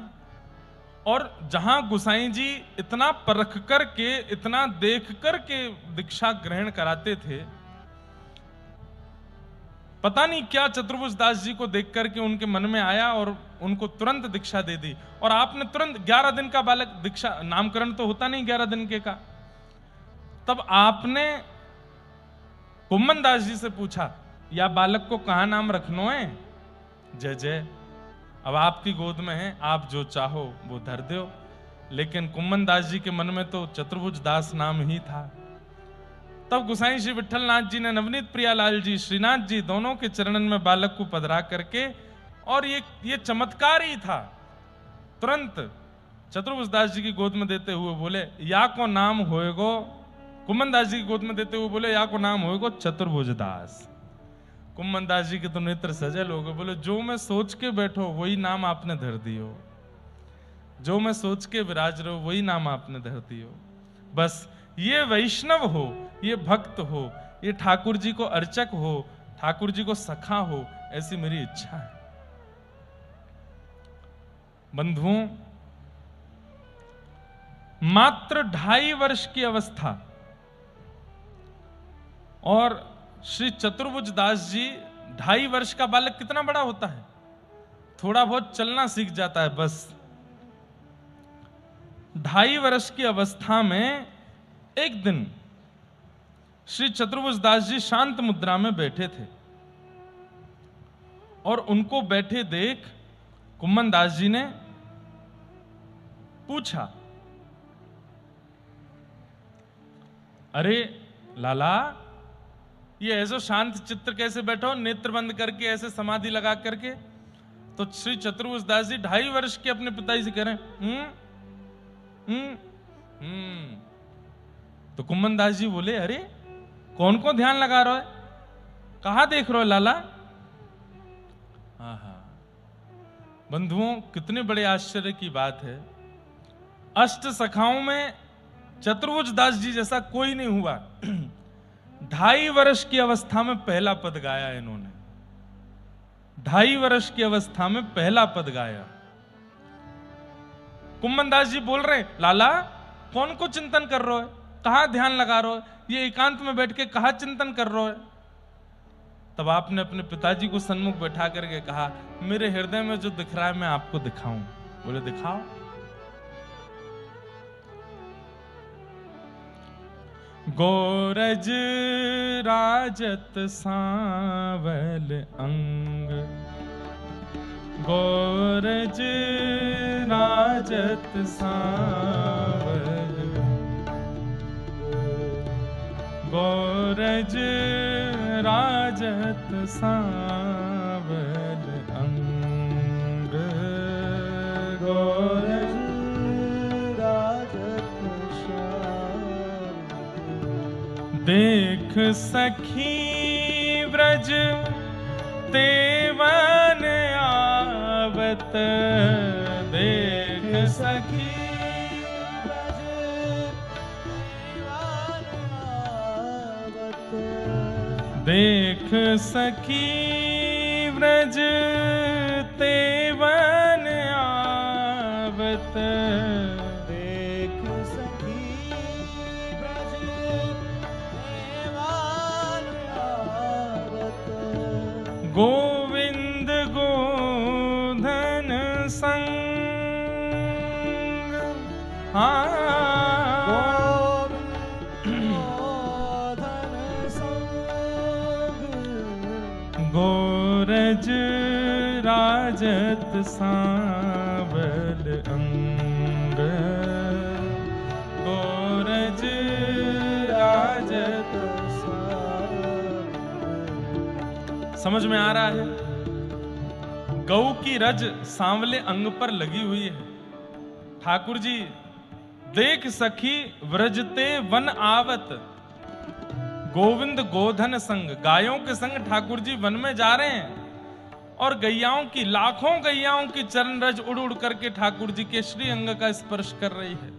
और जहां गोसाई जी इतना परख करके, इतना देख करके दीक्षा ग्रहण कराते थे, पता नहीं क्या चतुर्भुज दास जी को देख करके उनके मन में आया और उनको तुरंत दीक्षा दे दी। और आपने तुरंत 11 दिन का बालक, दीक्षा नामकरण तो होता नहीं 11 दिन के का, तब आपने कुम्मन दास जी से पूछा, या बालक को कहां नाम रखनो है? जय जय, अब आपकी गोद में है, आप जो चाहो वो धर दो। लेकिन कुम्मन दास जी के मन में तो चतुर्भुज दास नाम ही था। तब गोसाई श्री विठल नाथ जी ने नवनीत प्रियालाल जी, श्रीनाथ जी दोनों के चरणन में बालक को पधरा करके, और ये चमत्कार ही था, तुरंत चतुर्भुज दास जी की गोद में देते हुए बोले, या को नाम होएगो, कुम्मन दास जी की गोद में देते हुए बोले, या को नाम होएगो चतुर्भुज दास। कुम्मन दास जी के तो नेत्र सजल हो गए, बोले जो मैं सोच के बैठो वही नाम आपने धर दियो, जो मैं सोच के विराज रहो वही नाम आपने धर दियो। बस ये वैष्णव हो, ये भक्त हो, ये ठाकुर जी को अर्चक हो, ठाकुर जी को सखा हो, ऐसी मेरी इच्छा है। बंधुओं, मात्र 2.5 वर्ष की अवस्था और श्री चतुर्भुज दास जी, 2.5 वर्ष का बालक कितना बड़ा होता है, थोड़ा बहुत चलना सीख जाता है बस। 2.5 वर्ष की अवस्था में एक दिन श्री चतुर्भुज दास जी शांत मुद्रा में बैठे थे, और उनको बैठे देख कुम्मन दास जी ने पूछा, अरे लाला, ये ऐसा शांत चित्त कैसे बैठो, नेत्र बंद करके, ऐसे समाधि लगा करके? तो श्री चतुर्भुज दास जी 2.5 वर्ष के अपने पिताजी से कह रहे हैं, तो कुम्मन दास जी बोले, अरे कौन को ध्यान लगा रहे हो, कहां देख रहे हो लाला? बंधुओं, कितने बड़े आश्चर्य की बात है, अष्ट सखाओं में चतुर्भुज दास जी जैसा कोई नहीं हुआ। 2.5 वर्ष की अवस्था में पहला पद गाया इन्होंने, 2.5 वर्ष की अवस्था में पहला पद गाया। कुम्मन दास जी बोल रहे, लाला कौन को चिंतन कर रहे हो, कहां ध्यान लगा रहे हो, ये एकांत में बैठ के कहां चिंतन कर रहे हो? तब आपने अपने पिताजी को सन्मुख बैठा करके कहा, मेरे हृदय में जो दिख रहा है मैं आपको दिखाऊं। बोले दिखाओ। गोरज राजत सांवल अंग, गोरज राजत सांवल, गोरज राजत सांवल अंग, गोरज देख सखी व्रज तेवन आवत, देख सखी व्रज तेवन आवत, देख सखी व्रज तेवन आवत, गोविंद गोधन संग, गोधन संग, गोरज राजत सांवल अंग, गोरज राजत। समझ में आ रहा है? गौ की रज सांवले अंग पर लगी हुई है। ठाकुर जी देख सखी व्रजते वन आवत, गोविंद गोधन संग, गायों के संग ठाकुर जी वन में जा रहे हैं, और गैयाओं की, लाखों गैयाओं की चरण रज उड़ उड़ करके ठाकुर जी के श्री अंग का स्पर्श कर रही है।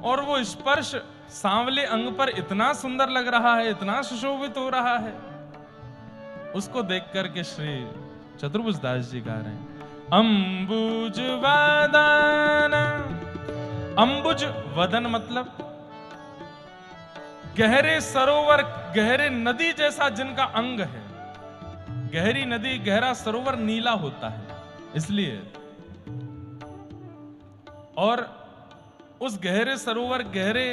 और वो स्पर्श सांवले अंग पर इतना सुंदर लग रहा है, इतना सुशोभित हो रहा है, उसको देख करके श्री चतुर्भुज दास जी गा रहे हैं, अंबुज वदन। अंबुज वदन मतलब गहरे सरोवर, गहरे नदी जैसा जिनका अंग है। गहरी नदी, गहरा सरोवर नीला होता है इसलिए। और उस गहरे सरोवर, गहरे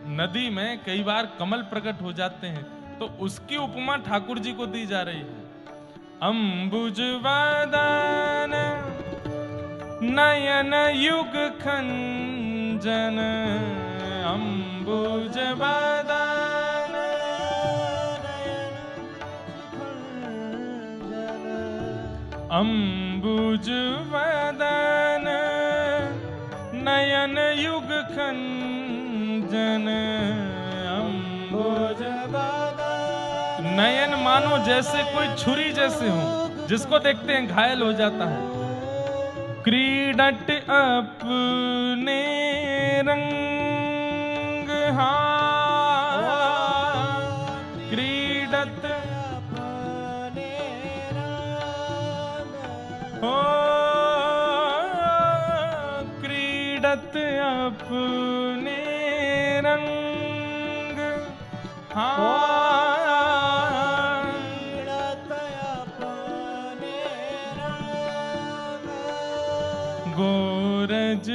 नदी में कई बार कमल प्रकट हो जाते हैं, तो उसकी उपमा ठाकुर जी को दी जा रही है। अंबुज वदन नयन युग खंजन, अंबुज वदन अंबुज वदन नयन युग खंजन, अंबुज वदन। नयन मानो जैसे कोई छुरी जैसे हो, जिसको देखते हैं घायल हो जाता है। क्रीडट अपने रंग, क्रीडत हो, क्रीडत अपने रंग, गोरज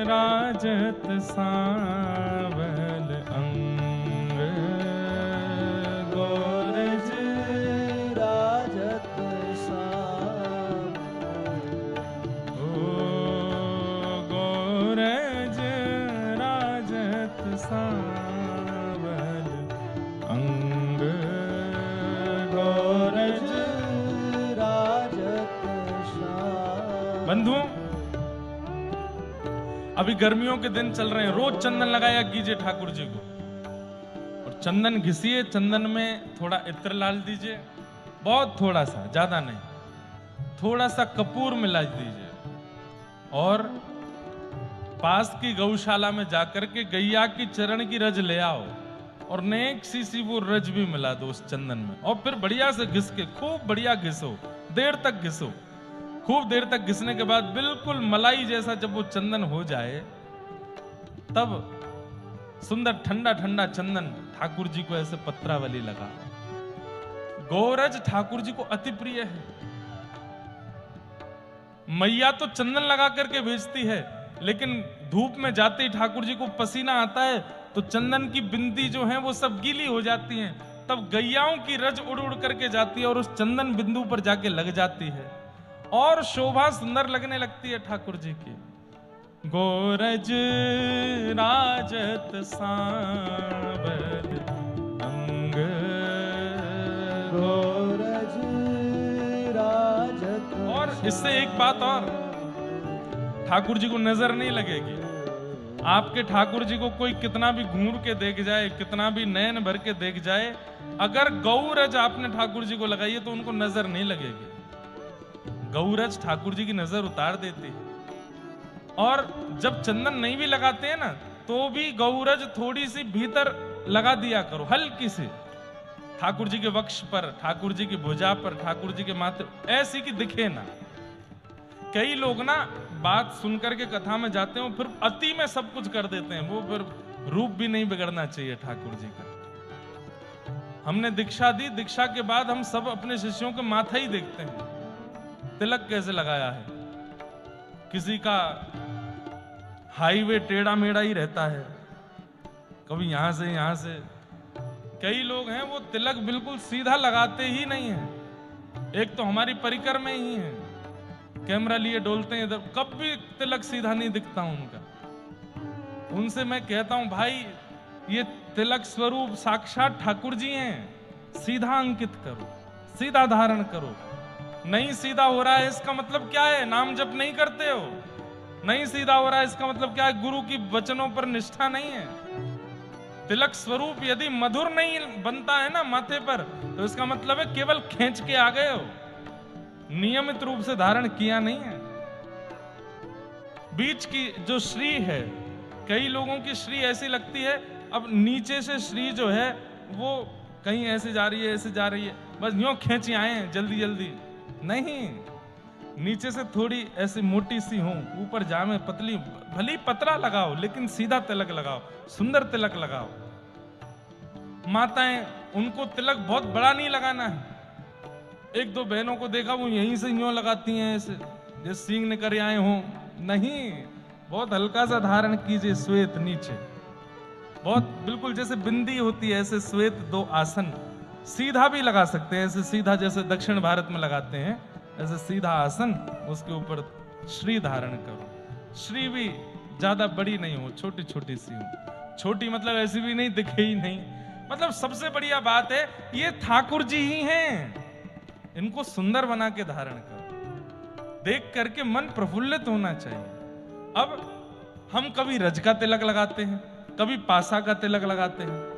राजत सांवल अंग, गोरज राजत सांवल, ओ गोरज राजत सांवल अंग, गोरज राजत सांवल। बंधुओं, अभी गर्मियों के दिन चल रहे हैं, रोज चंदन लगाया कीजिए ठाकुर जी को, और चंदन घिसिए, चंदन में थोड़ा इत्र डाल दीजिए, बहुत थोड़ा सा, ज्यादा नहीं, थोड़ा सा कपूर मिला दीजिए, और पास की गौशाला में जाकर के गैया की चरण की रज ले आओ, और नेक सी वो रज भी मिला दो उस चंदन में, और फिर बढ़िया से घिस के खूब बढ़िया घिसो, देर तक घिसो। खूब देर तक घिसने के बाद बिल्कुल मलाई जैसा जब वो चंदन हो जाए, तब सुंदर ठंडा ठंडा चंदन ठाकुर जी को ऐसे पत्रावली लगा। गोरज ठाकुर जी को अति प्रिय है। मैया तो चंदन लगा करके भेजती है, लेकिन धूप में जाते ही ठाकुर जी को पसीना आता है, तो चंदन की बिंदी जो है वो सब गीली हो जाती हैं, तब गैयाओं की रज उड़ उड़ करके जाती है और उस चंदन बिंदु पर जाके लग जाती है, और शोभा सुंदर लगने लगती है ठाकुर जी की। गोरज राजत सांवल अंग, गोरज राजत। और इससे एक बात और, ठाकुर जी को नजर नहीं लगेगी। आपके ठाकुर जी को कोई कितना भी घूर के देख जाए, कितना भी नयन भर के देख जाए, अगर गौरज आपने ठाकुर जी को लगाई है तो उनको नजर नहीं लगेगी। गौरज ठाकुर जी की नजर उतार देती है। और जब चंदन नहीं भी लगाते हैं ना, तो भी गौरज थोड़ी सी भीतर लगा दिया करो, हल्की सी, ठाकुर जी के वक्ष पर, ठाकुर जी की भुजा पर, ठाकुर जी के माथे, ऐसी कि दिखे ना। कई लोग ना बात सुनकर के कथा में जाते हैं, फिर अति में सब कुछ कर देते हैं, वो फिर रूप भी नहीं बिगड़ना चाहिए ठाकुर जी का। हमने दीक्षा दी, दीक्षा के बाद हम सब अपने शिष्यों के माथा ही देखते हैं, तिलक कैसे लगाया है। किसी का हाईवे टेढ़ा मेढ़ा ही रहता है, कभी यहां से। कई लोग हैं वो तिलक बिल्कुल सीधा लगाते ही नहीं है। एक तो हमारी परिकर में ही है, कैमरा लिए डोलते हैं इधर, कभी तिलक सीधा नहीं दिखता उनका। उनसे मैं कहता हूं, भाई ये तिलक स्वरूप साक्षात ठाकुर जी हैं, सीधा अंकित करो, सीधा धारण करो। नहीं सीधा हो रहा है इसका मतलब क्या है? नाम जप नहीं करते हो। नहीं सीधा हो रहा है इसका मतलब क्या है? गुरु की वचनों पर निष्ठा नहीं है। तिलक स्वरूप यदि मधुर नहीं बनता है ना माथे पर, तो इसका मतलब है केवल खींच के आ गए हो, नियमित रूप से धारण किया नहीं है। बीच की जो श्री है कई लोगों की श्री ऐसी लगती है, अब नीचे से श्री जो है वो कहीं ऐसे जा रही है, ऐसे जा रही है, बस यूं खींची आए जल्दी जल्दी, नहीं, नीचे से थोड़ी ऐसी मोटी सी हो, ऊपर जामे पतली, भली पतला लगाओ लेकिन सीधा तिलक लगाओ, सुंदर तिलक लगाओ। माताएं, उनको तिलक बहुत बड़ा नहीं लगाना है। एक दो बहनों को देखा वो यहीं से यूं लगाती हैं ऐसे, जैसे सींग निकल आए हों, नहीं, बहुत हल्का सा धारण कीजिए, श्वेत नीचे, बहुत बिल्कुल जैसे बिंदी होती है ऐसे श्वेत 2 आसन, सीधा भी लगा सकते हैं, ऐसे सीधा जैसे दक्षिण भारत में लगाते हैं, ऐसे सीधा आसन, उसके ऊपर श्री धारण करो। श्री भी ज्यादा बड़ी नहीं हो, छोटी छोटी सी हो, छोटी मतलब ऐसी भी नहीं दिखे ही नहीं, मतलब सबसे बढ़िया बात है ये ठाकुर जी ही हैं, इनको सुंदर बना के धारण करो, देख करके मन प्रफुल्लित होना चाहिए। अब हम कभी रज का तिलक लगाते हैं, कभी पासा का तिलक लगाते हैं।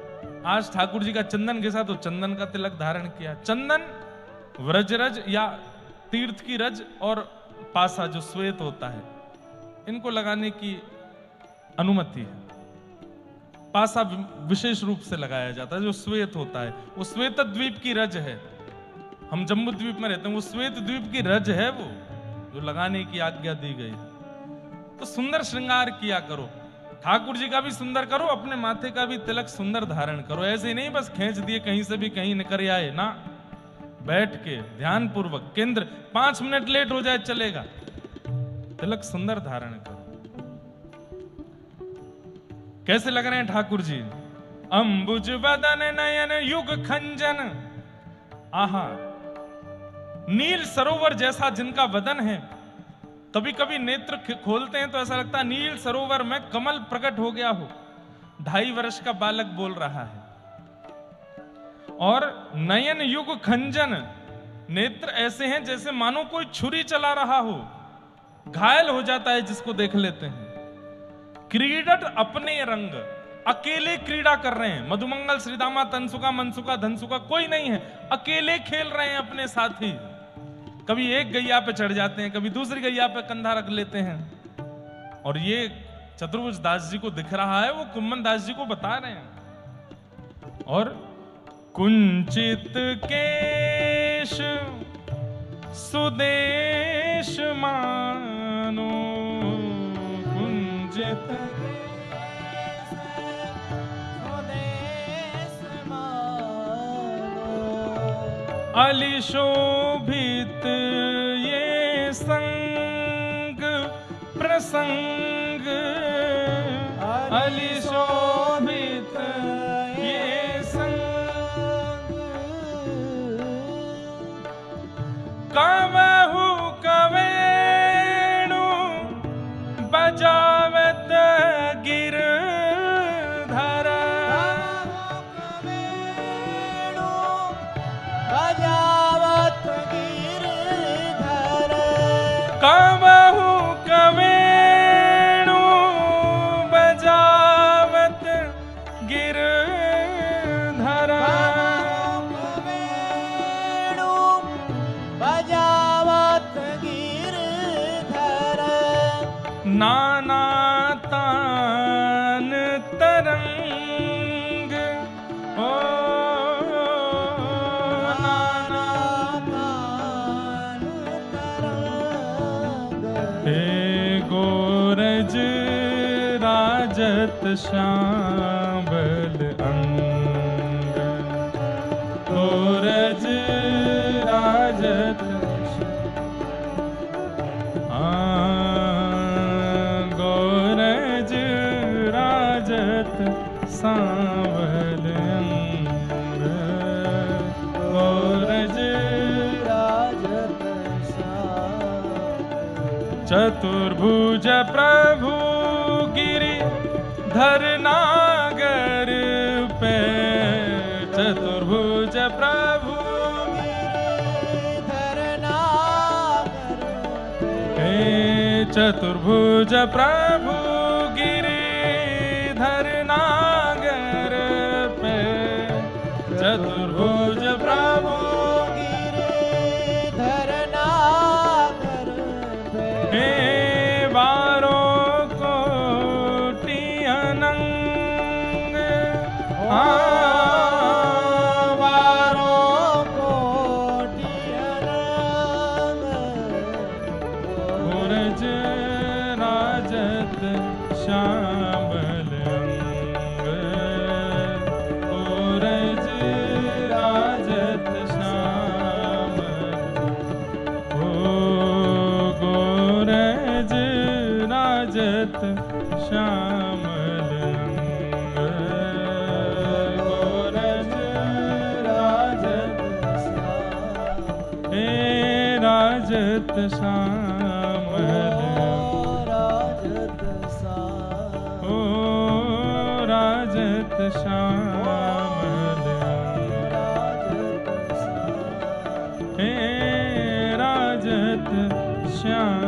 आज ठाकुर जी का चंदन घिसा तो चंदन का तिलक धारण किया। चंदन, व्रजरज या तीर्थ की रज और पासा जो श्वेत होता है, इनको लगाने की अनुमति है। पासा विशेष रूप से लगाया जाता है, जो श्वेत होता है वो श्वेत द्वीप की रज है, हम जम्बू द्वीप में रहते हैं, वो श्वेत द्वीप की रज है वो, जो लगाने की आज्ञा दी गई। तो सुंदर श्रृंगार किया करो, ठाकुर जी का भी सुंदर करो, अपने माथे का भी तिलक सुंदर धारण करो। ऐसे नहीं बस खींच दिए कहीं से भी कहीं निकल आए ना, बैठ के ध्यान पूर्वक केंद्र, 5 मिनट लेट हो जाए चलेगा, तिलक सुंदर धारण करो। कैसे लग रहे हैं ठाकुर जी? अंबुज वदन नयन युग खंजन, आहा, नील सरोवर जैसा जिनका वदन है, कभी कभी नेत्र खोलते हैं तो ऐसा लगता है नील सरोवर में कमल प्रकट हो गया हो, 2.5 वर्ष का बालक बोल रहा है। और नयन युग खंजन, नेत्र ऐसे हैं जैसे मानो कोई छुरी चला रहा हो, घायल हो जाता है जिसको देख लेते हैं। क्रीडट अपने रंग, अकेले क्रीड़ा कर रहे हैं, मधुमंगल, श्रीदामा, तनसुका, मनसुका, धनसुका कोई नहीं है, अकेले खेल रहे हैं अपने साथी। कभी एक गैया पे चढ़ जाते हैं, कभी दूसरी गैया पे कंधा रख लेते हैं। और ये चतुर्भुज दास जी को दिख रहा है, वो कुम्मन दास जी को बता रहे हैं। और कुंचित केश सुदेश मानो, कुंचित अलिशोभित ये संग प्रसंग, अलिशोभित ये संग, कवहु कवेणु बजावत गिरधर, कवहु कवेणु बजावत गिरधर, बजावत गिरधर, नाना तान तरंग, ओ गोरज राजत श्यामल अंग, गोरज राजत, गोरज राजत सांवल अंग, गोरज राजत चतुर्भुज प्रभु गिरि धर नागर पे, चतुर्भुज प्रभु धर नागर पे, चतुर्भुज प्रभु गिरि धर नागर पे, चतुर्भुज प्रभु धर नागर पे, बारों कोटि राजत श्यामल अंग गोरज राजत श्याम हे राजत श्यामल राजत श्याम ओ राजत श्यामल राजत श्याम हे राजत श्यामल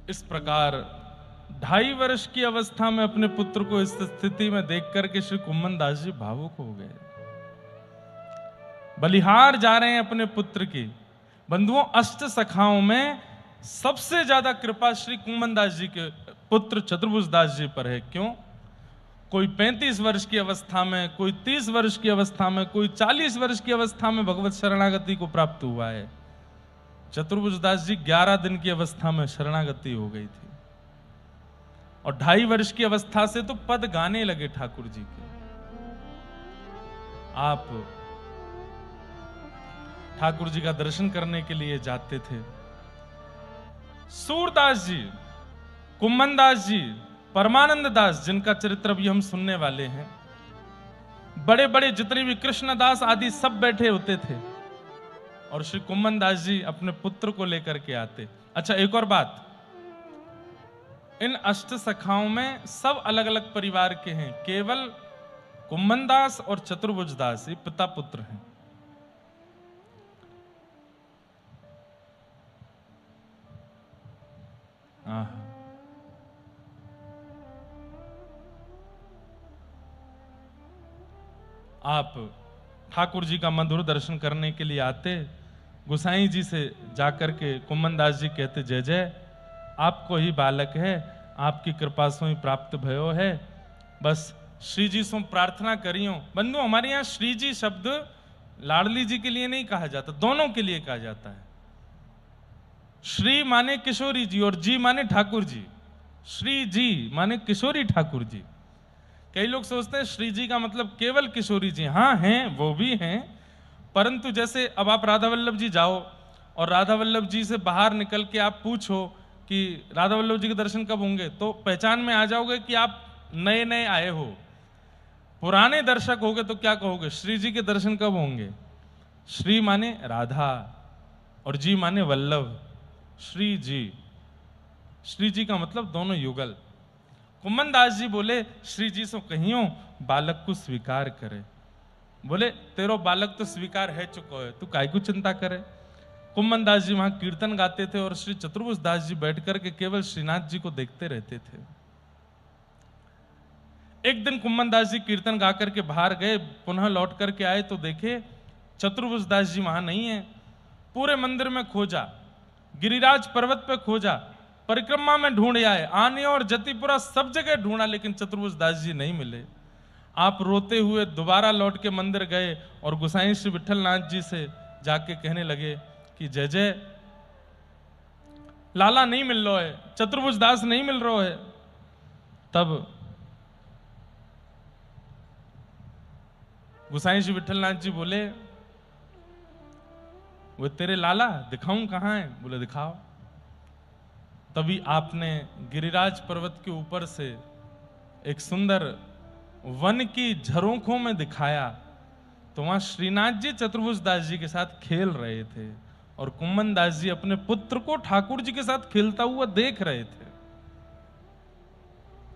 इस प्रकार 2.5 वर्ष की अवस्था में अपने पुत्र को इस स्थिति में देख करके श्री कुम्मन दास जी भावुक हो गए। बलिहार जा रहे हैं अपने पुत्र की। बंधुओं, अष्ट सखाओं में सबसे ज्यादा कृपा श्री कुम्मन दास जी के पुत्र चतुर्भुज दास जी पर है। क्यों? कोई 35 वर्ष की अवस्था में, कोई 30 वर्ष की अवस्था में, कोई 40 वर्ष की अवस्था में भगवत शरणागति को प्राप्त हुआ है। चतुर्भुज दास जी 11 दिन की अवस्था में शरणागति हो गई थी और 2.5 वर्ष की अवस्था से तो पद गाने लगे ठाकुर जी के। आप ठाकुर जी का दर्शन करने के लिए जाते थे। सूरदास जी, कुम्मन दास जी, परमानंद दास, जिनका चरित्र अभी हम सुनने वाले हैं, बड़े बड़े जितने भी कृष्णदास आदि सब बैठे होते थे और श्री कुम्मन दास जी अपने पुत्र को लेकर के आते। अच्छा, एक और बात, इन अष्ट सखाओं में सब अलग अलग परिवार के हैं। केवल कुम्मन दास और चतुर्भुज दास ये पिता पुत्र हैं। आप ठाकुर जी का मधुर दर्शन करने के लिए आते, गुसाई जी से जाकर के कुम्मन दास जी कहते, जय जय, आपको ही बालक है, आपकी कृपा से ही प्राप्त भयो है, बस श्री जी से प्रार्थना करियो। बंधु, हमारे यहाँ श्री जी शब्द लाडली जी के लिए नहीं कहा जाता, दोनों के लिए कहा जाता है। श्री माने किशोरी जी और जी माने ठाकुर जी। श्री जी माने किशोरी ठाकुर जी। कई लोग सोचते हैं श्री जी का मतलब केवल किशोरी जी। हाँ हैं, वो भी हैं, परंतु जैसे अब आप राधा वल्लभ जी जाओ और राधा वल्लभ जी से बाहर निकल के आप पूछो कि राधा वल्लभ जी के दर्शन कब होंगे, तो पहचान में आ जाओगे कि आप नए नए आए हो। पुराने दर्शक होगे तो क्या कहोगे, श्री जी के दर्शन कब होंगे? श्री माने राधा और जी माने वल्लभ। श्री जी, श्री जी का मतलब दोनों युगल। कुम्मन दास जी बोले, श्री जी से कहियो बालक को स्वीकार करे। बोले, तेरो बालक तो स्वीकार है चुको है, तू काय को चिंता करे। कुम्मन दास जी वहां कीर्तन गाते थे और श्री चतुर्भुज दास जी बैठ करके केवल श्रीनाथ जी को देखते रहते थे। एक दिन कुम्मन दास जी कीर्तन गा करके बाहर गए, पुनः लौट करके आए तो देखे चतुर्भुज दास जी वहां नहीं है। पूरे मंदिर में खोजा, गिरिराज पर्वत पे खोजा, परिक्रमा में ढूंढ आए, आने और जतिपुरा सब जगह ढूंढा, लेकिन चतुर्भुज दास जी नहीं मिले। आप रोते हुए दोबारा लौट के मंदिर गए और गोसाई श्री विठलनाथ जी से जाके कहने लगे कि जय जय, लाला नहीं मिल रहा है, चतुर्भुज दास नहीं मिल रहा है। तब गोसाई श्री विठलनाथ जी बोले, वो तेरे लाला दिखाऊं कहां है? बोले दिखाओ। तभी आपने गिरिराज पर्वत के ऊपर से एक सुंदर वन की झरोखों में दिखाया, तो वहां श्रीनाथ जी चतुर्भुज दास जी के साथ खेल रहे थे और कुम्मन दास जी अपने पुत्र को ठाकुर जी के साथ खेलता हुआ देख रहे थे।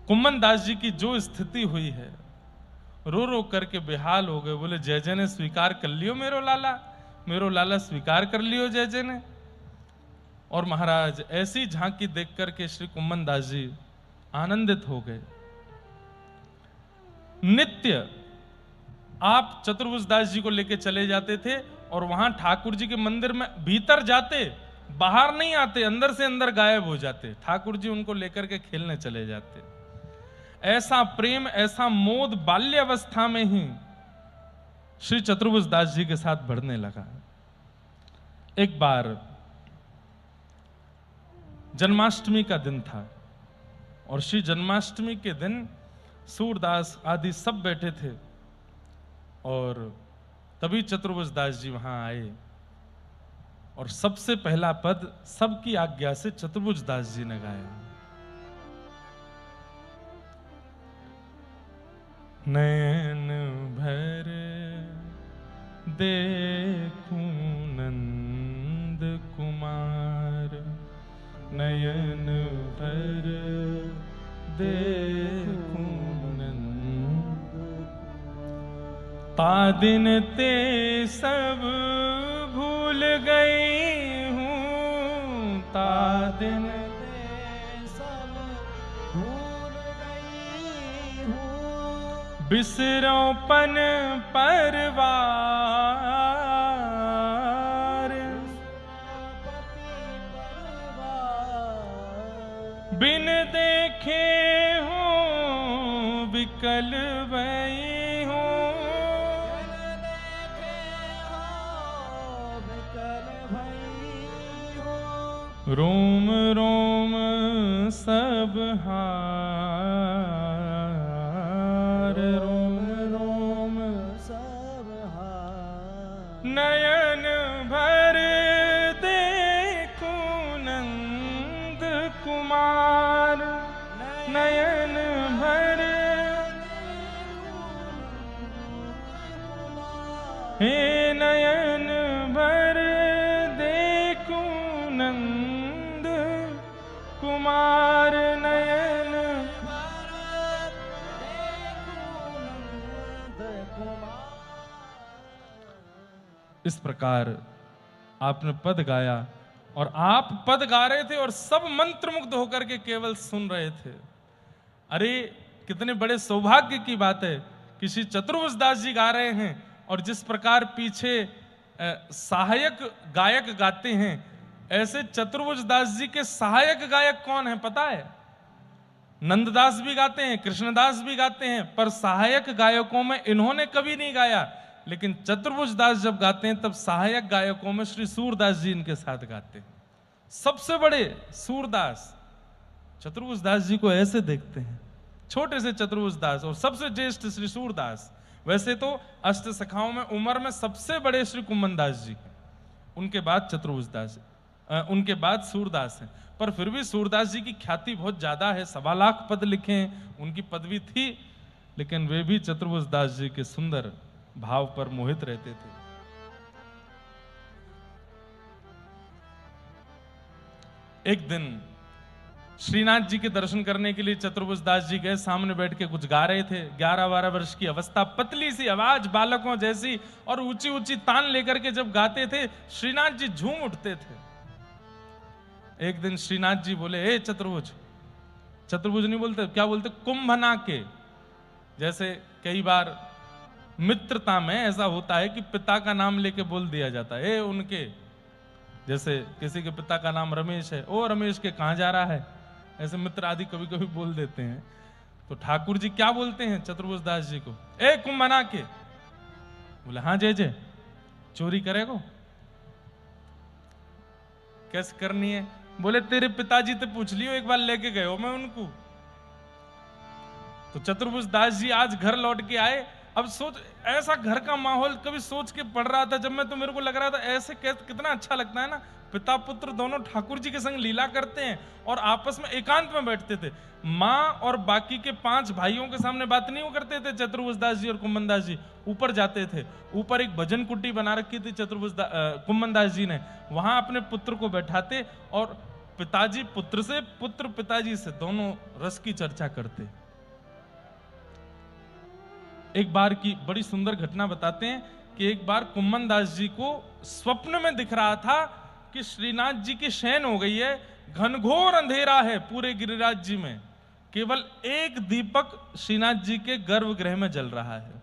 कुम्मन दास जी की जो स्थिति हुई है, रो रो करके बेहाल हो गए। बोले, जय जय ने स्वीकार कर लियो मेरो लाला, मेरो लाला स्वीकार कर लियो जय जय ने। और महाराज ऐसी झांकी देख करके श्री कुम्मन दास जी आनंदित हो गए। नित्य आप चतुर्भुज दास जी को लेके चले जाते थे और वहां ठाकुर जी के मंदिर में भीतर जाते, बाहर नहीं आते, अंदर से अंदर गायब हो जाते। ठाकुर जी उनको लेकर के खेलने चले जाते। ऐसा प्रेम, ऐसा मोद बाल्यावस्था में ही श्री चतुर्भुज दास जी के साथ बढ़ने लगा। एक बार जन्माष्टमी का दिन था और श्री जन्माष्टमी के दिन सूरदास आदि सब बैठे थे। और तभी चतुर्भुज दास जी वहां आए और सबसे पहला पद सबकी आज्ञा से चतुर्भुज दास जी ने गाया। नयन भर देखूं नंद कुमार, नयन भर देखूं नंद, तादिन ते सब भूल गई हूँ, तादिन बिसरोपन परवार, बिन देखे हूँ विकल भई हूँ, रोम रोम सब हार, रोम रोम सब हार, नयन भर देखूं नंद कुमार, नयन भर हे नयन भर देखूं नंद कुमार, नयन इस प्रकार आपने पद गाया और आप पद गा रहे थे और सब मंत्रमुग्ध होकर के केवल सुन रहे थे। अरे कितने बड़े सौभाग्य की बात है कि श्री चतुर्भुज दास जी गा रहे हैं और जिस प्रकार पीछे सहायक गायक गाते हैं, ऐसे चतुर्भुज दास जी के सहायक गायक कौन है पता है? नंददास भी गाते हैं, कृष्णदास भी गाते हैं, पर सहायक गायकों में इन्होंने कभी नहीं गाया। लेकिन चतुर्भुज दास जब गाते हैं तब सहायक गायकों में श्री सूरदास जी इनके साथ गाते हैं। सबसे बड़े सूरदास चतुर्भुज दास जी को ऐसे देखते हैं, छोटे से चतुर्भुज दास और सबसे ज्येष्ठ श्री सूरदास। वैसे तो अष्ट सखाओं में उम्र में सबसे बड़े श्री कुम्मन दास जी, उनके बाद चतुर्भुज दास, उनके बाद सूरदास है, पर फिर भी सूरदास जी की ख्याति बहुत ज्यादा है। 1.25 लाख पद लिखे हैं, उनकी पदवी थी, लेकिन वे भी चतुर्भुज दास जी के सुंदर भाव पर मोहित रहते थे। एक दिन श्रीनाथ जी के दर्शन करने के लिए चतुर्भुज दास जी गए, सामने बैठ के कुछ गा रहे थे। 11-12 वर्ष की अवस्था, पतली सी आवाज बालकों जैसी, और ऊंची ऊंची तान लेकर के जब गाते थे श्रीनाथ जी झूम उठते थे। एक दिन श्रीनाथ जी बोले, ए चतुर्भुज, चतुर्भुज नहीं बोलते, क्या बोलते, कुंभना के। जैसे कई बार मित्रता में ऐसा होता है कि पिता का नाम लेके बोल दिया जाता है, ए उनके, जैसे किसी के पिता का नाम रमेश है, ओ रमेश के कहां जा रहा है, ऐसे मित्र आदि कभी कभी बोल देते हैं। तो ठाकुर जी क्या बोलते हैं चतुर्भुज दास जी को, ए कुंभना के। बोले हाँ जय जय, चोरी करेगो, कैसे करनी है? बोले तेरे पिताजी तो पूछ लियो, एक बार लेके गए हो मैं उनको। तो चतुर्भुज दास जी आज घर लौट के आए। अब सोच, ऐसा घर का माहौल कभी सोच के पढ़ रहा था जब मैं, तो मेरे को लग रहा था ऐसे कितना अच्छा लगता है ना, पिता पुत्र दोनों ठाकुर जी के संग लीला करते हैं और आपस में एकांत में बैठते थे। माँ और बाकी के 5 भाइयों के सामने बात नहीं करते थे चतुर्भुज दास जी और कुम्मन दास जी। ऊपर जाते थे, ऊपर एक भजन कुटी बना रखी थी कुम्मन दास जी ने, वहां अपने पुत्र को बैठाते और पिताजी पुत्र से, पुत्र पिताजी से, दोनों रस की चर्चा करते। एक बार की बड़ी सुंदर घटना बताते हैं कि एक बार कुम्मन दास जी को स्वप्न में दिख रहा था कि श्रीनाथ जी की शयन हो गई है, घनघोर अंधेरा है पूरे गिरिराज जी में, केवल एक दीपक श्रीनाथ जी के गर्भगृह में जल रहा है।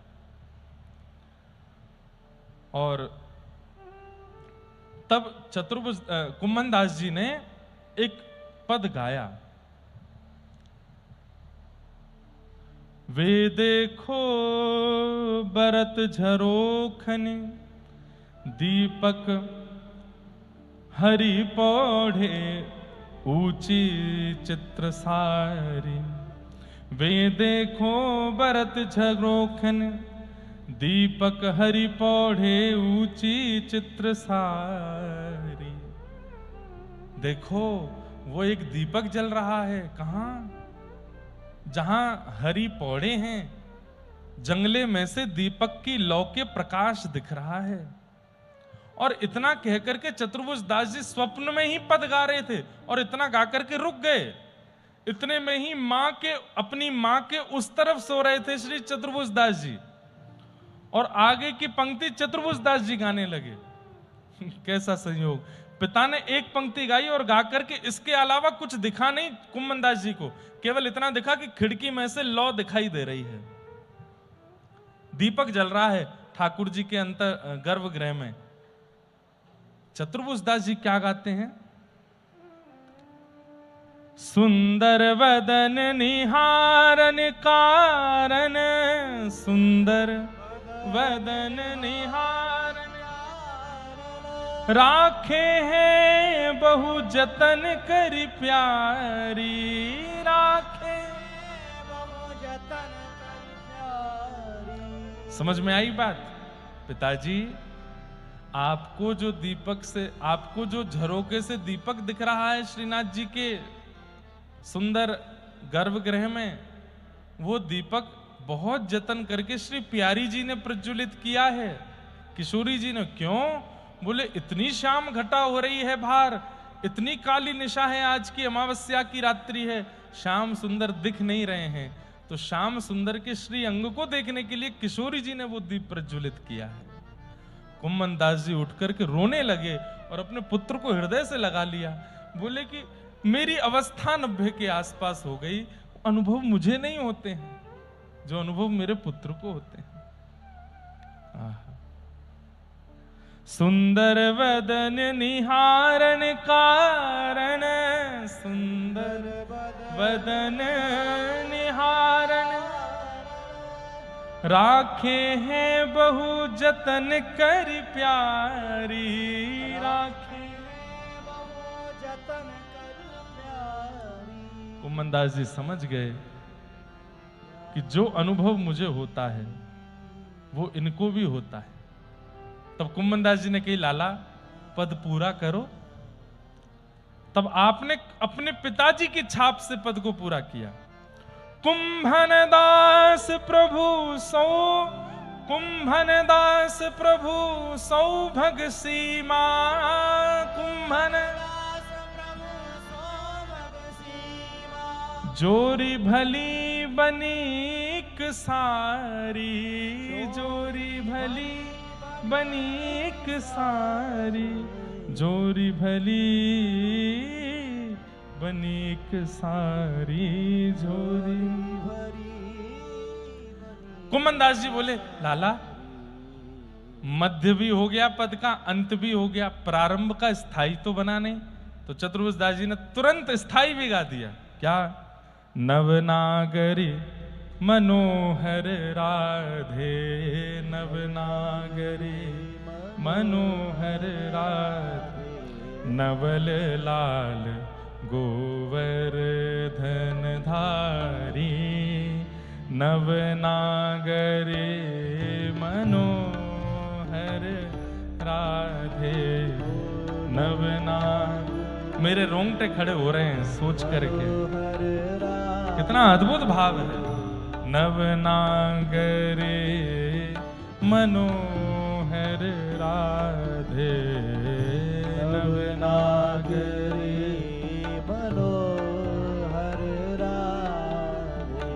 और तब चतुर्भुज कुम्मन दास जी ने एक पद गाया, वे देखो बरत झरोखन, दीपक हरि पौढ़े ऊंची चित्र सारी। वे देखो बरत झरोखन, दीपक हरि पौढ़े ऊंची चित्र सारी। देखो वो एक दीपक जल रहा है, कहां? जहां हरि पौड़े हैं, जंगले में से दीपक की लौ के प्रकाश दिख रहा है। और इतना कहकर के चतुर्भुज दास जी स्वप्न में ही पद गा रहे थे और इतना गा करके रुक गए। इतने में ही अपनी मां के उस तरफ सो रहे थे श्री चतुर्भुज दास जी, और आगे की पंक्ति चतुर्भुज दास जी गाने लगे। कैसा संयोग! पिता ने एक पंक्ति गाई और गा करके इसके अलावा कुछ दिखा नहीं कुम्मन दास जी को, केवल इतना दिखा कि खिड़की में से लौ दिखाई दे रही है, दीपक जल रहा है ठाकुर जी के अंतर गर्भगृह में। चतुर्भुज दास जी क्या गाते हैं? सुंदर वदन निहारन कारण, सुंदर वदन निहारन राखे हैं बहु जतन कर प्यारी, राखे बहु जतन कर प्यारी। समझ में आई बात? पिताजी, आपको जो दीपक से, आपको जो झरोके से दीपक दिख रहा है श्रीनाथ जी के सुंदर गर्भगृह में, वो दीपक बहुत जतन करके श्री प्यारी जी ने प्रज्वलित किया है, किशोरी जी ने। क्यों? बोले इतनी श्याम घटा हो रही है बाहर, इतनी काली निशा है, आज की अमावस्या की रात्रि है, श्याम सुंदर दिख नहीं रहे हैं, तो श्याम सुंदर के श्री अंग को देखने के लिए किशोरी जी ने वो दीप प्रज्वलित किया है। कुम्मन दास जी उठ करके रोने लगे और अपने पुत्र को हृदय से लगा लिया। बोले कि मेरी अवस्था 90 के आसपास हो गई, अनुभव मुझे नहीं होते हैं जो अनुभव मेरे पुत्र को होते हैं। सुंदर वदन निहारन कारण, सुंदर वदन निहारन राखे हैं बहु जतन कर प्यारी, राखे बहु जतन कर प्यारी। कुम्मन दास जी समझ गए कि जो अनुभव मुझे होता है वो इनको भी होता है। तब कुम्मन दास जी ने कही, लाला पद पूरा करो। तब आपने अपने पिताजी की छाप से पद को पूरा किया। कुंभन दास प्रभु सौ, कुंभन दास प्रभु सौभग सीमा, कुंभन दास प्रभु सौभग सीमा, जोरी भली बनीक सारी, जोरी भली बनीक सारी, जोरी भली बनीक सारी, जोरी भरी। कुम्मन दास जी बोले, लाला मध्य भी हो गया पद का, अंत भी हो गया, प्रारंभ का स्थाई तो बना नहीं। तो चतुर्भुज दास जी ने तुरंत स्थाई भी गा दिया। क्या? नवनागरी मनोहर राधे, नवनागरी मनोहर राधे, नवल लाल गोवर्धन धारी, नवनागरी मनोहर राधे, नवनाग। मेरे रोंगटे खड़े हो रहे हैं सोच करके, कितना अद्भुत भाव है। नवनागरी मनोहर राधे, नवनागरी मनोहर राधे,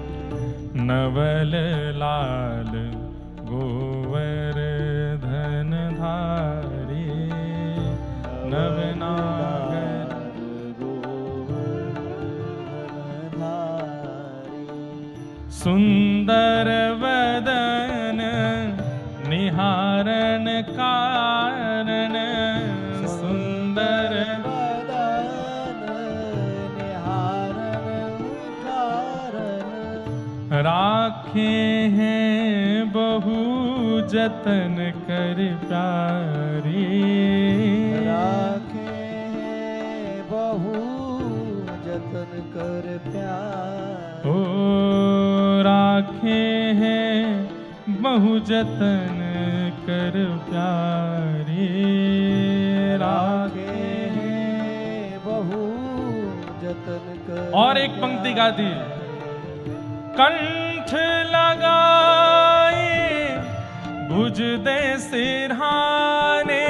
नवल लाल गोवर्धन धारी, नवनागर गोवर्धन धारी। सुंदर वदन निहारन कारण, सुंदर वदन निहारन कारण, राखे हैं बहु जतन कर प्यारी, राखे हैं बहु जतन कर प्यारी। ओ राखे हैं बहु बहु जतन कर प्यारे रागे बहु जतन कर। और एक पंक्ति गा दी, कंठ लगाए भुज दे सिरहाने,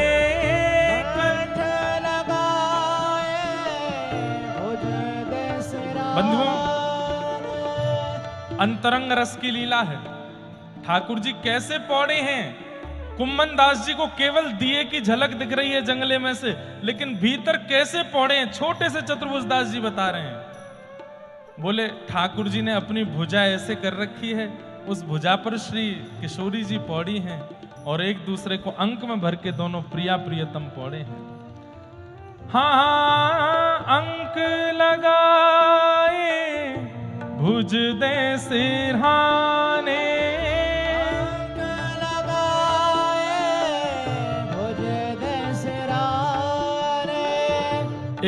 कंठ लगाए भुज दे सिरहाने। बंधुओं, अंतरंग रस की लीला है। ठाकुर जी कैसे पौड़े हैं। कुम्मन दास जी को केवल दिए की झलक दिख रही है जंगले में से, लेकिन भीतर कैसे पौड़े हैं छोटे से चतुर्भुज दास जी बता रहे हैं। बोले ठाकुर जी ने अपनी भुजा ऐसे कर रखी है, उस भुजा पर श्री किशोरी जी पौड़ी हैं और एक दूसरे को अंक में भर के दोनों प्रिया प्रियतम पौड़े हैं। हाँ, अंक लगाए भुज दे सिरहाने, अंक लगाए भुज दे सिरहाने।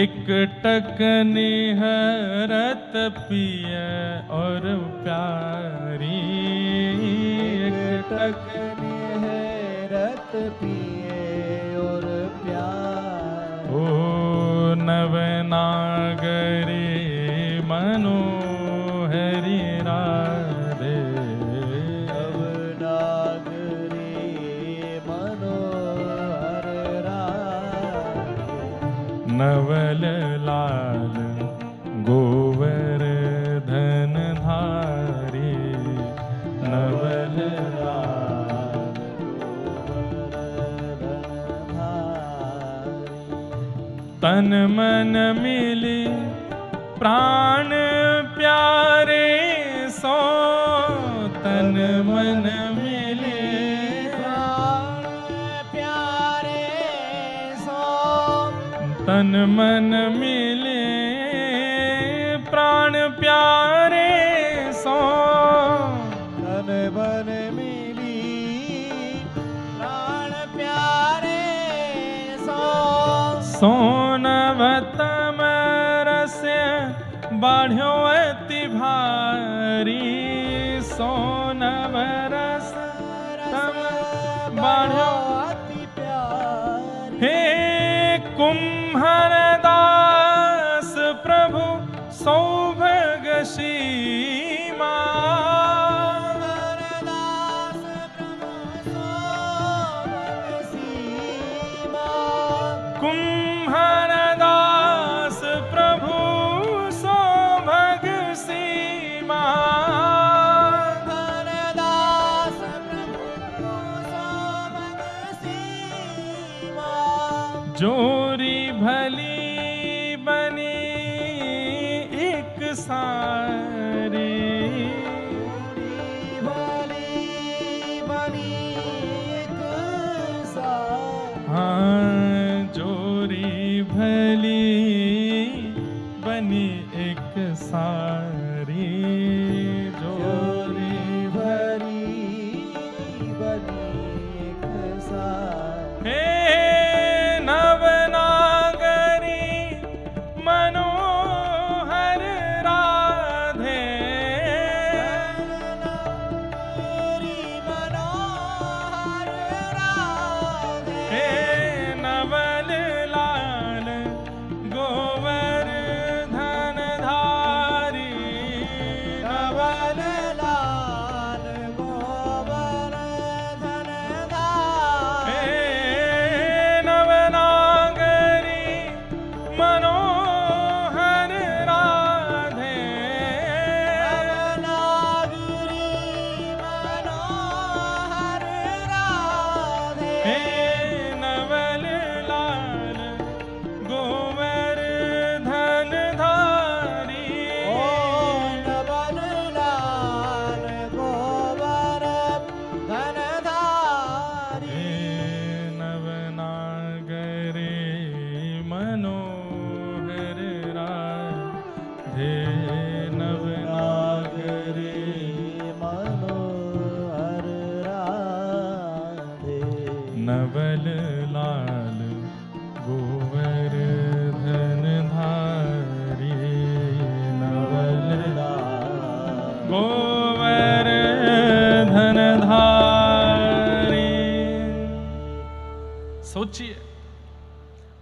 एक टक निहरत पिय और प्यारी, एक टक निहरत पिए और प्यार। ओ नवनागरी मनोहरी राधे, नवनागरी मनोहर राधे। नवल लाल गोवर्धन धारी, नवल लाल गोवर्धन धारी। तन मन मिली प्राण प्यारे सो, तन मन मिले प्राण प्यारे सो। तन मन मिले प्राण प्यारे सो, तन मन मिली प्राण प्यारे सो। सोनवतम रस बाढ़्यो अति भारी, सोनव रस तम बाढ़्यो अति प्यारी। हे कुम्हर दास प्रभु सौभग सीमा, दास प्रभु सौभग सीमा। कुम्हर दास प्रभु सौभग सीमा, दास प्रभु सौभग सीमा। जोरी भली बनी एक सारी, भली बनी एक सारी। हाँ जोरी भली बनी एक सारी, जोरी भली बनी एक सारी। हे नवनागरी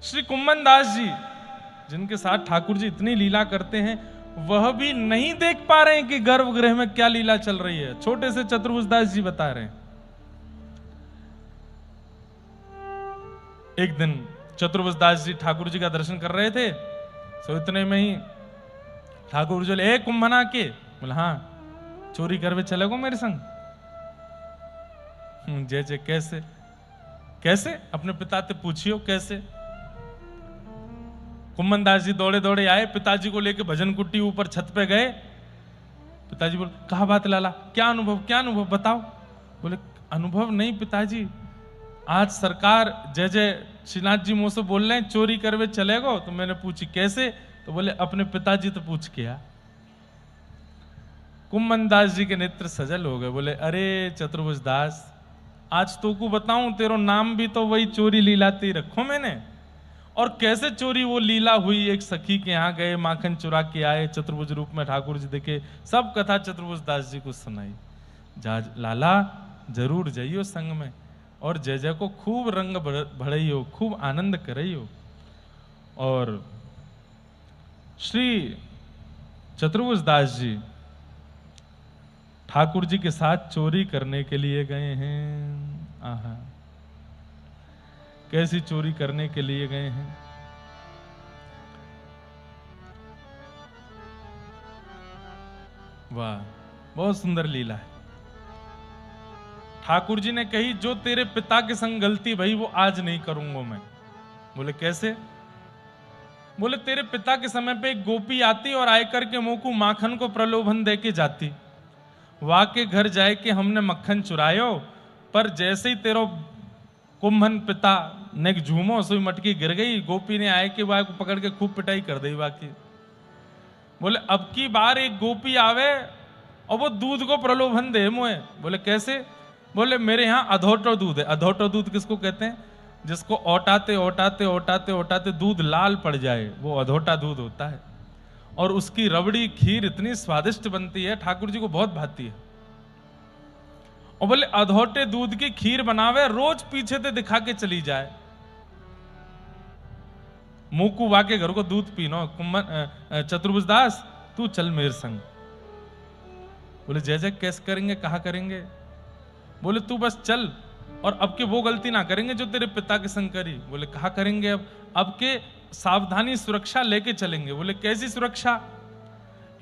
श्री कुम्भन दास जी जिनके साथ ठाकुर जी इतनी लीला करते हैं, वह भी नहीं देख पा रहे हैं कि गर्भगृह में क्या लीला चल रही है। छोटे से चतुर्भुज दास जी बता रहे हैं। एक दिन चतुर्भुज दास जी ठाकुर जी का दर्शन कर रहे थे, सो इतने में ही ठाकुर जी बोले, ए कुंभना के, बोले हाँ, चोरी करवे चलेगो मेरे संग? जय जय, कैसे कैसे? अपने पिता से पूछियो कैसे। कुम्भन दास जी दौड़े दौड़े आए, पिताजी को लेके भजन कुट्टी ऊपर छत पे गए। पिताजी बोले, कहा बात लाला, क्या अनुभव बताओ। बोले, अनुभव नहीं पिताजी, आज सरकार जय जय श्रीनाथ जी मुझसे बोल रहे हैं चोरी करवे चलेगो। तो मैंने पूछी कैसे, तो बोले अपने पिताजी तो पूछ के आ। कुम्भन दास जी के नेत्र सजल हो गए। बोले, अरे चतुर्भुज दास, आज तो को बताऊं, तेरो नाम भी तो वही चोरी लीलाती रखो मैंने। और कैसे चोरी वो लीला हुई, एक सखी के यहाँ गए, माखन चुरा के आए, चतुर्भुज रूप में ठाकुर जी देखे, सब कथा चतुर्भुज दास जी को सुनाई। लाला जरूर जाइयो संग में, और जय जय को खूब रंग भड़इयो, खूब आनंद करइयो। और श्री चतुर्भुज दास जी ठाकुर जी के साथ चोरी करने के लिए गए हैं। आहा, कैसी चोरी करने के लिए गए हैं? वाह, बहुत सुंदर लीला है। ठाकुर जी ने कही, जो तेरे पिता के संग गलती भई वो आज नहीं करूंगा मैं। बोले कैसे? बोले, तेरे पिता के समय पे एक गोपी आती और आयकर के मुंह को माखन को प्रलोभन दे के जाती। वहां के घर जाए के हमने मक्खन चुरायो, पर जैसे ही तेरो कुंभन पिता ने झूमो, सोई मटकी गिर गई। गोपी ने आए के वहां को पकड़ के खूब पिटाई कर दी बाकी। बोले, अब की बार एक गोपी आवे और वो दूध को प्रलोभन दे मुझे। बोले कैसे? बोले, मेरे यहाँ अधोटो दूध है। अधोटो दूध किसको कहते हैं? जिसको ओटाते ओटाते ओटाते ओटाते दूध लाल पड़ जाए, वो अधोटा दूध होता है। और उसकी रबड़ी खीर इतनी स्वादिष्ट बनती है, ठाकुर जी को बहुत भाती है। और बोले, अधोटे दूध की खीर बनावे, रोज पीछे से दिखा के चली जाए। मुकू वाके घर को दूध पीनो। कुम्भन चतुर्भुज दास, तू चल मेरे संग। बोले, जय जय कैसे करेंगे, कहा करेंगे? बोले, तू बस चल, और अब के वो गलती ना करेंगे जो तेरे पिता के संग करी। बोले, कहा करेंगे? अब के सावधानी सुरक्षा लेके चलेंगे। बोले, कैसी सुरक्षा?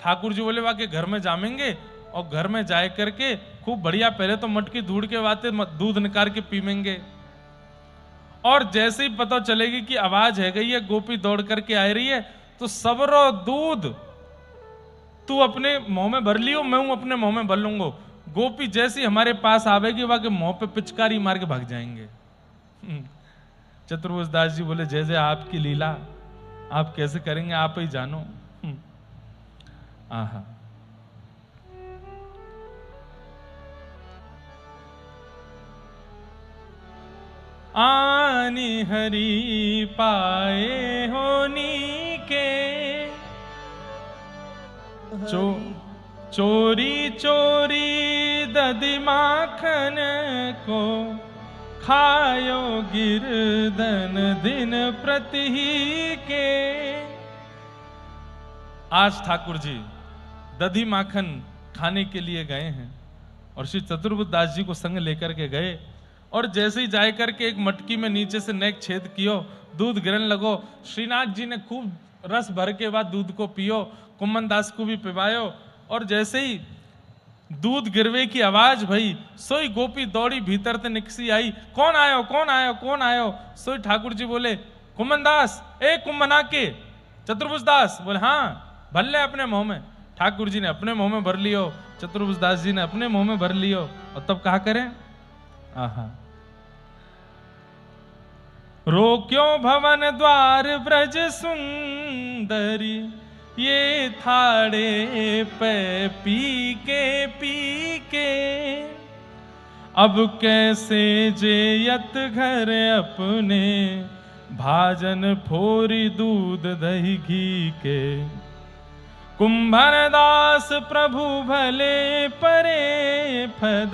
ठाकुर जी बोले, वाके घर में जामेंगे, और घर में जाए करके खूब बढ़िया, पहले तो मटकी धूड़ के वाते दूध निकाल के पीमेंगे। और जैसे ही पता चलेगी कि आवाज है गई है, गोपी दौड़ करके आ रही है, तो सबरो दूध तू अपने मुंह में भर लियो, मैं अपने मुंह में भर लूंगा। गोपी जैसी हमारे पास आवेगी, वहां के मुंह पे पिचकारी मार के भाग जाएंगे। चतुर्भुज दास जी बोले, जय जय आपकी लीला, आप कैसे करेंगे आप ही जानो। आहा, आनी हरि पाए होनी के, चोरी चोरी दधि माखन को, खायो गिरधन दिन प्रति के। आज ठाकुर जी दधि माखन खाने के लिए गए हैं, और श्री चतुर्भुज दास जी को संग लेकर के गए। और जैसे ही जाए करके एक मटकी में नीचे से नेक छेद कियो, दूध गिरन लगो। श्रीनाथ जी ने खूब रस भर के बाद दूध को पियो, कुम्भन दास को भी पिवायो। और जैसे ही दूध गिरवे की आवाज भई, सोई गोपी दौड़ी भीतर से निकसी आई। कौन आयो, कौन आयो, कौन आयो? सोई ठाकुर जी बोले, कुम्भन दास, ए कुम्भना के चतुर्भुज दास। बोले, हाँ, भर ले अपने मुंह में। ठाकुर जी ने अपने मुंह में भर लियो, चतुर्भुज दास जी ने अपने मुंह में भर लियो। और तब कहा करें, आहा, रोक्यो भवन द्वार ब्रज सुंदरी, ये थाड़े पे पी के। अब कैसे जेयत घर अपने, भाजन फोरी दूध दही घी के। कुंभन दास प्रभु भले परे फद,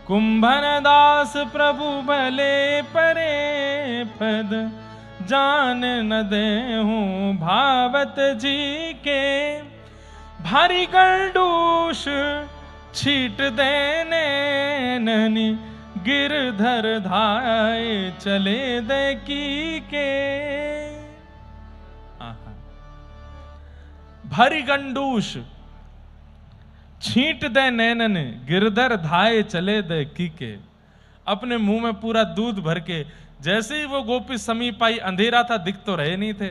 कुंभन दास प्रभु भले परे पद। जान न देहूं भावत जी के, भारी गंडूष छीट देने नैनी, गिरधर धाये चले दे की के। भारी गंडूष छींट दे नैनन, गिरधर धाये चले दे की के। अपने मुंह में पूरा दूध भर के, जैसे ही वो गोपी समीप आई, अंधेरा था, दिख तो रहे नहीं थे,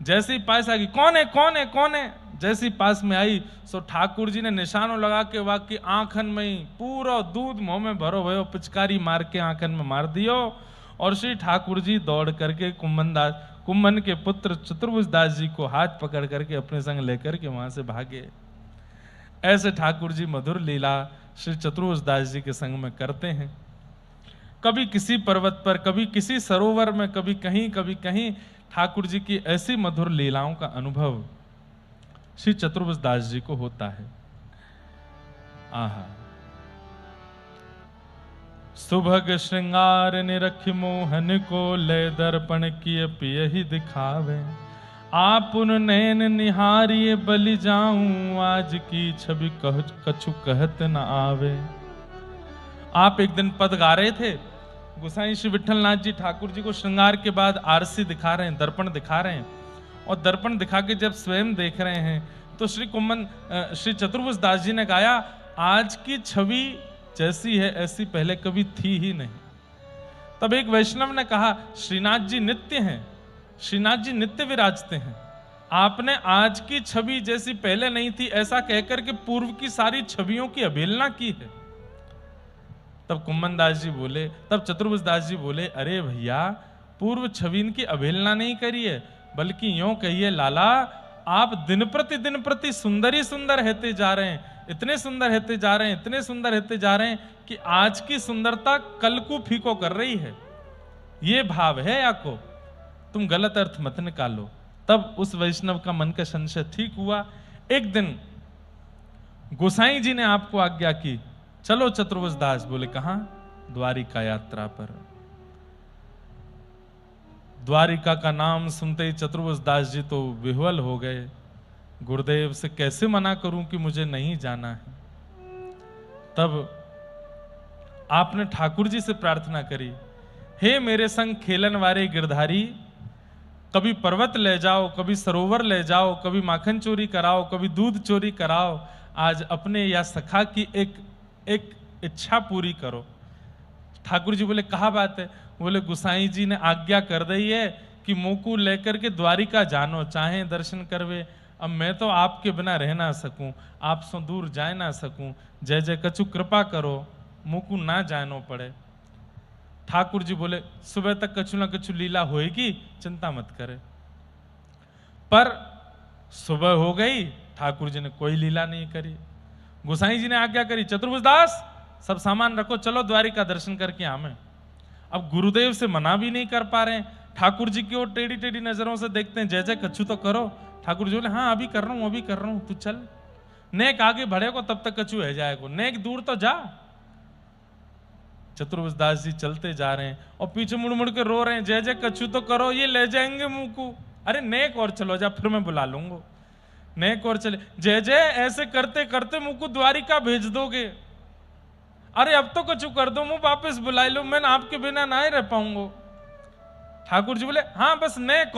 जैसे ही पास आ गई, कौन है कौन है कौन है, जैसी पास में आई सो ठाकुर जी ने निशानों लगा के वाकई आंखन में ही पूरा दूध मुंह में भरो भयो, पिचकारी मार के आंखन में मार दियो। और श्री ठाकुर जी दौड़ करके कुंभन के पुत्र चतुर्भुज दास जी को हाथ पकड़ करके अपने संग लेकर के वहां से भागे। ऐसे ठाकुर जी मधुर लीला श्री चतुर्भुज दास जी के संग में करते हैं। कभी किसी पर्वत पर, कभी किसी सरोवर में, कभी कहीं ठाकुर जी की ऐसी मधुर लीलाओं का अनुभव श्री चतुर्भुज दास जी को होता है। आहा। सुभग श्रृंगार निरख मोहन को, ले दर्पण किए पियहि दिखावे, आप उन नैन निहारिए बलि जाऊं, आज की छवि कछु कहत न आवे। आप एक दिन पद गा रहे थे, गोसाई श्री विठलनाथ जी ठाकुर जी को श्रृंगार के बाद आरसी दिखा रहे हैं, दर्पण दिखा रहे हैं, और दर्पण दिखा के जब स्वयं देख रहे हैं तो श्री चतुर्भुज दास जी ने गाया, आज की छवि जैसी है ऐसी पहले कभी थी ही नहीं। तब एक वैष्णव ने कहा, श्रीनाथ जी नित्य हैं, श्रीनाथ जी नित्य विराजते हैं, आपने आज की छवि जैसी पहले नहीं थी ऐसा कहकर के पूर्व की सारी छवियों की अवहेलना की है। तब कुंभन दास जी बोले, तब चतुर्भुज दास जी बोले, अरे भैया पूर्व छवि की अवहेलना नहीं करिए, बल्कि यूं कहिए लाला, आप दिन प्रति सुंदर ही सुंदर होते जा रहे हैं, इतने सुंदर होते जा रहे हैं, इतने सुंदर होते जा रहे हैं कि आज की सुंदरता कल को फीको कर रही है। ये भाव है आपको, तुम गलत अर्थ मत निकालो। तब उस वैष्णव का मन का संशय ठीक हुआ। एक दिन गोसाई जी ने आपको आज्ञा की, चलो चतुर्भुज दास। बोले कहां? द्वारिका यात्रा पर। द्वारिका का नाम सुनते ही चतुर्भुज दास जी तो विह्वल हो गए, गुरुदेव से कैसे मना करूं कि मुझे नहीं जाना है। तब आपने ठाकुर जी से प्रार्थना करी, हे मेरे संग खेलन वाले गिरधारी, कभी पर्वत ले जाओ, कभी सरोवर ले जाओ, कभी माखन चोरी कराओ, कभी दूध चोरी कराओ, आज अपने या सखा की एक इच्छा पूरी करो। ठाकुर जी बोले कहा बात है? बोले गुसाई जी ने आज्ञा कर दी है कि मुकु लेकर के द्वारिका जानो, चाहे दर्शन करवे। अब मैं तो आपके बिना रह ना सकूं, आप सो दूर जाए ना सकूं, जय जय कछु कृपा करो, मुकु ना जानो पड़े। ठाकुर जी बोले सुबह तक कछु ना कछु लीला होएगी, चिंता मत करे। पर सुबह हो गई, ठाकुर जी ने कोई लीला नहीं करी। गोसाई जी ने आज्ञा करी, चतुर्भुज दास सब सामान रखो, चलो द्वारिका दर्शन करके आवे। अब गुरुदेव से मना भी नहीं कर पा रहे हैं, ठाकुर जी की ओर टेढ़ी टेढ़ी नजरों से देखते हैं, जय जय कछु तो करो। ठाकुर जी बोले हाँ अभी कर रहा हूं, अभी कर रहा हूं, तू चल। नेक आगे बढ़ेगा तब तक कछु है जाएगा, नेक दूर तो जा। चतुर्भुज दास जी चलते जा रहे हैं और पीछे मुड़ मुड़ के रो रहे हैं, जय जय कछु तो करो, ये ले जाएंगे मुंह को। अरे नेक और चलो जा, फिर मैं बुला लूंगा। नेक और चले, जय जय ऐसे करते करते मुंह को द्वारिका भेज दोगे। अरे अब तो कछु कर दो, मुंह वापस बुला लो, मैं आपके बिना ना ही रह पाऊंगा। ठाकुर जी बोले हाँ बस नेक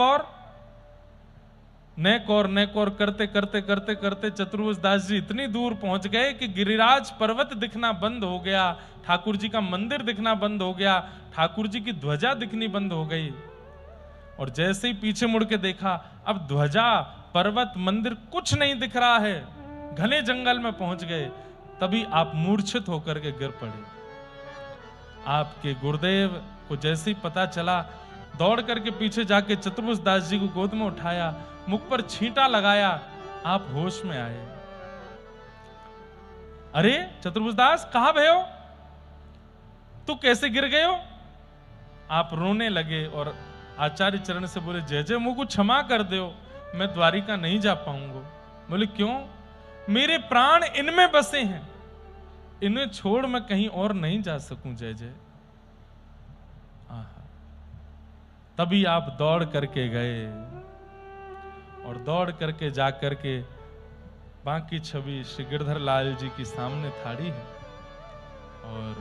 और करते करते करते करते चतुर्भुज दास जी इतनी दूर पहुंच गए कि गिरिराज पर्वत दिखना बंद हो गया, ठाकुर जी का मंदिर दिखना बंद हो गया, ठाकुर जी की ध्वजा दिखनी बंद हो गई। और जैसे ही पीछे मुड़ के देखा, अब ध्वजा पर्वत मंदिर कुछ नहीं दिख रहा है, घने जंगल में पहुंच गए। तभी आप मूर्छित होकर के गिर पड़े। आपके गुरुदेव को जैसे ही पता चला, दौड़ करके पीछे जाके चतुर्भुज दास जी को गोद में उठाया, मुख पर छींटा लगाया, आप होश में आए। अरे चतुर्भुज दास कहां भय हो, तू कैसे गिर गए हो? आप रोने लगे और आचार्य चरण से बोले, जय जय मुझको क्षमा कर दो, मैं द्वारिका नहीं जा पाऊंगा। बोले क्यों? मेरे प्राण इनमें बसे हैं, इन्हें छोड़ मैं कहीं और नहीं जा सकूं। जय जय। तभी आप दौड़ करके गए और दौड़ करके जा करके बाकी छवि श्री गिरधर लाल जी की सामने थाड़ी है और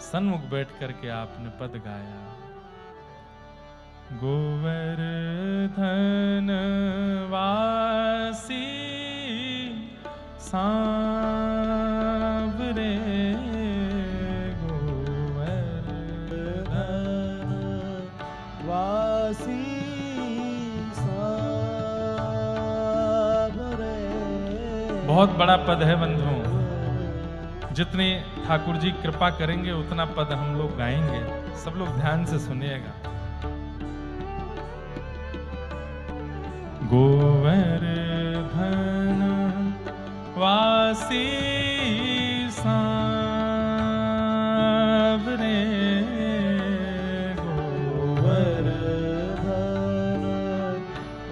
सन्मुख बैठ करके आपने पद गाया, गोवर्धन वासी सांवरे, गोवर्धन वासी सांवरे। बहुत बड़ा पद है बंधुओं, जितनी ठाकुर जी कृपा करेंगे उतना पद हम लोग गाएंगे। सब लोग ध्यान से सुनिएगा। गोवर्धन वासी सांवरे, गोवर्धन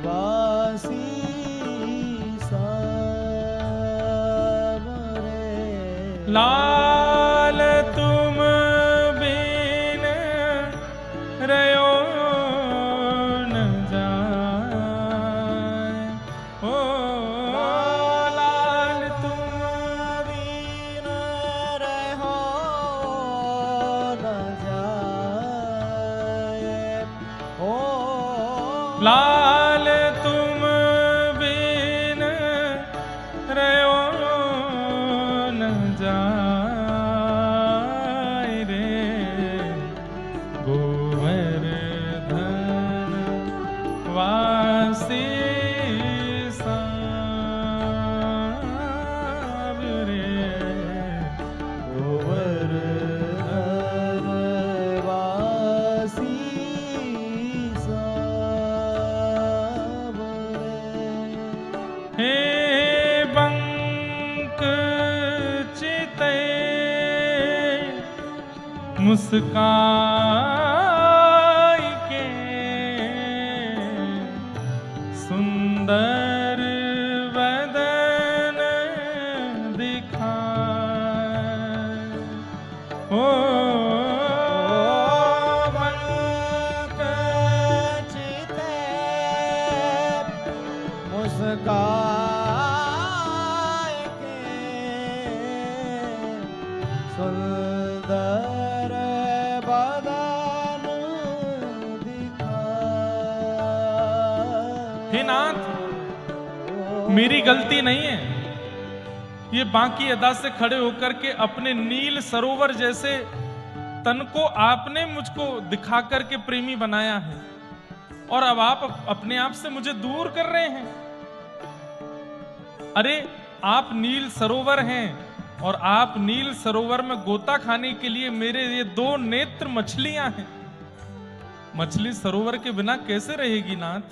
वासी सांवरे। लाल तुम बिन रयो न जाए, ओ लाल तुम बिन रहो न जाए, ओ लाल तुम बिन रयो न जाए रे, गोवर्धन वासी सांवरे, गोवर्धन वासी सांवरे। हे बंक चिते मुस्काई के, सुंदर वदन दिखाए, ओ बंक चिते मुस्काए के, सुंदर बदन दिखाए। हे नाथ, मेरी गलती नहीं है, ये बाकी अदा से खड़े होकर के अपने नील सरोवर जैसे तन को आपने मुझको दिखा करके प्रेमी बनाया है और अब आप अपने आप से मुझे दूर कर रहे हैं। अरे आप नील सरोवर हैं और आप नील सरोवर में गोता खाने के लिए मेरे ये दो नेत्र मछलियां हैं। मछली सरोवर के बिना कैसे रहेगी नाथ?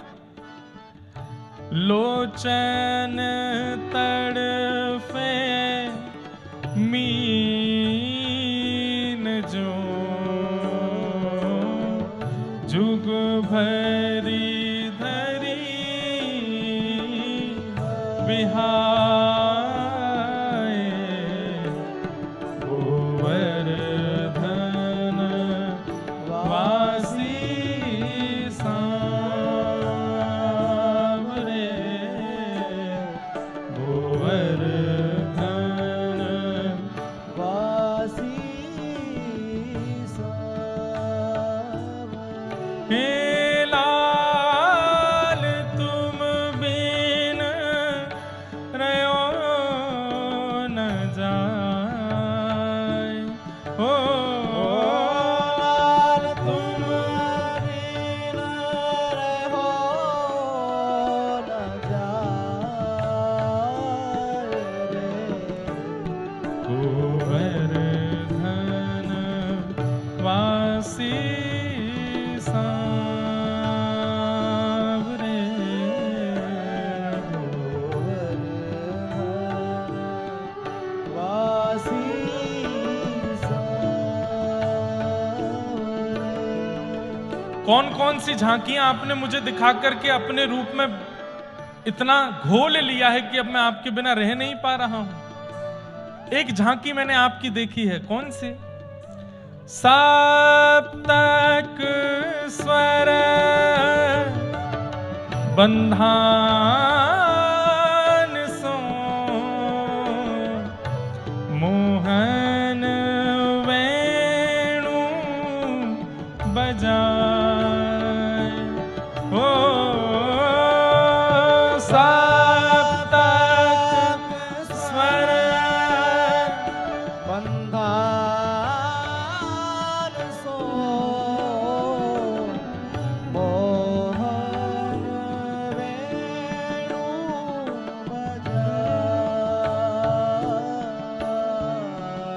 लोचन तड़फे मीन जो, जुग भरी धरी बिहाए, गोवर्धन वासी सांवरे, गोवर्धन वासी सांवरे। हे लाल तुम बिन रयो न जाए, ओ लाल तुम बिन रहो न जाए रे, गोवर्धन वासी सांवरे, वासी कौन कौन सी झांकियां आपने मुझे दिखा करके अपने रूप में इतना घोल लिया है कि अब मैं आपके बिना रह नहीं पा रहा हूं। एक झांकी मैंने आपकी देखी है, कौन सी? सप्तक स्वर बंधान सो मोहन वेणु बजाए हो सप्तक स्वर बंधान सो मोहन वेणु बजाए।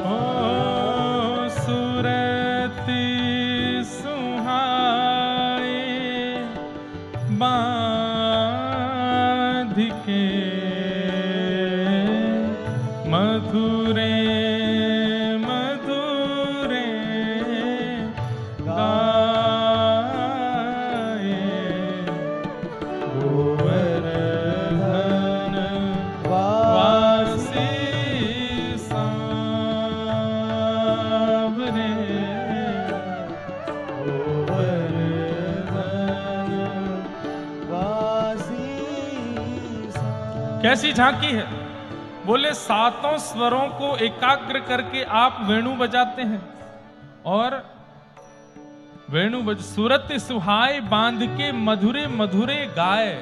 ओ सुरति सुहाए बाधिके मधुरे मधुरे गाए गोवर्धन वासी सांवरे कैसी झांकी है। बोले सातों स्वरों को एकाग्र करके आप वेणु बजाते हैं और वेणु बज सूरत सुहाए बांध के मधुरे मधुरे गाए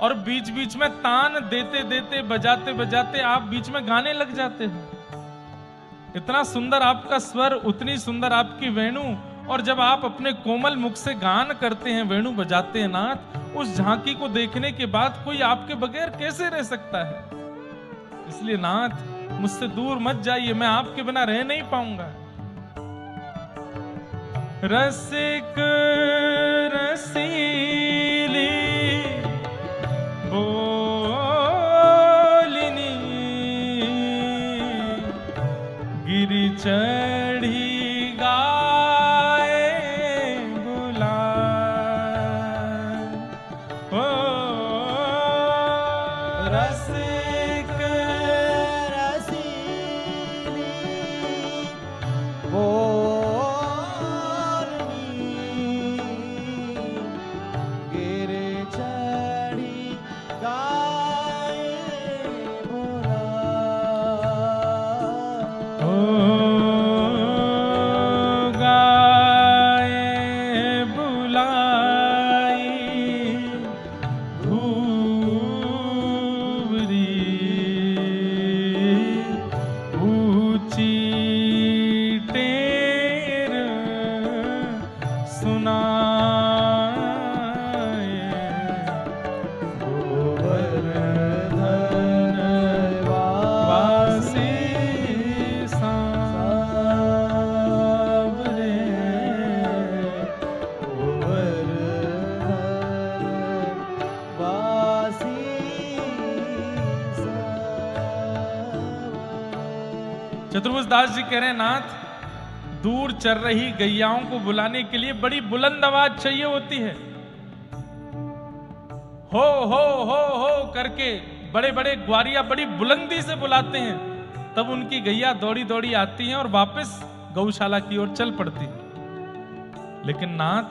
और बीच बीच में तान देते देते बजाते बजाते आप बीच में गाने लग जाते हो। इतना सुंदर आपका स्वर, उतनी सुंदर आपकी वेणु, और जब आप अपने कोमल मुख से गान करते हैं, वेणु बजाते हैं नाथ, उस झांकी को देखने के बाद कोई आपके बगैर कैसे रह सकता है। इसलिए नाथ मुझसे दूर मत जाइए, मैं आपके बिना रह नहीं पाऊंगा। रसिक रसीली बोलिनी गिरि चढ़ी गाए बुलाए ओ रसिक रसीली बोलनी गिर चढ़ी गाए बुलाए। ओ गाए बुलाई धूबरी ऊंची टेर सुनाए गोवर्धन वासी सांवरे चतुर्भुज दास जी कह रहे हैं नाथ, दूर चल रही गैयाओं को बुलाने के लिए बड़ी बुलंद आवाज चाहिए होती है। हो करके बड़े बड़े ग्वारिया बड़ी बुलंदी से बुलाते हैं, तब उनकी गैया दौड़ी दौड़ी आती हैं और वापस गौशाला की ओर चल पड़ती है। लेकिन नाथ,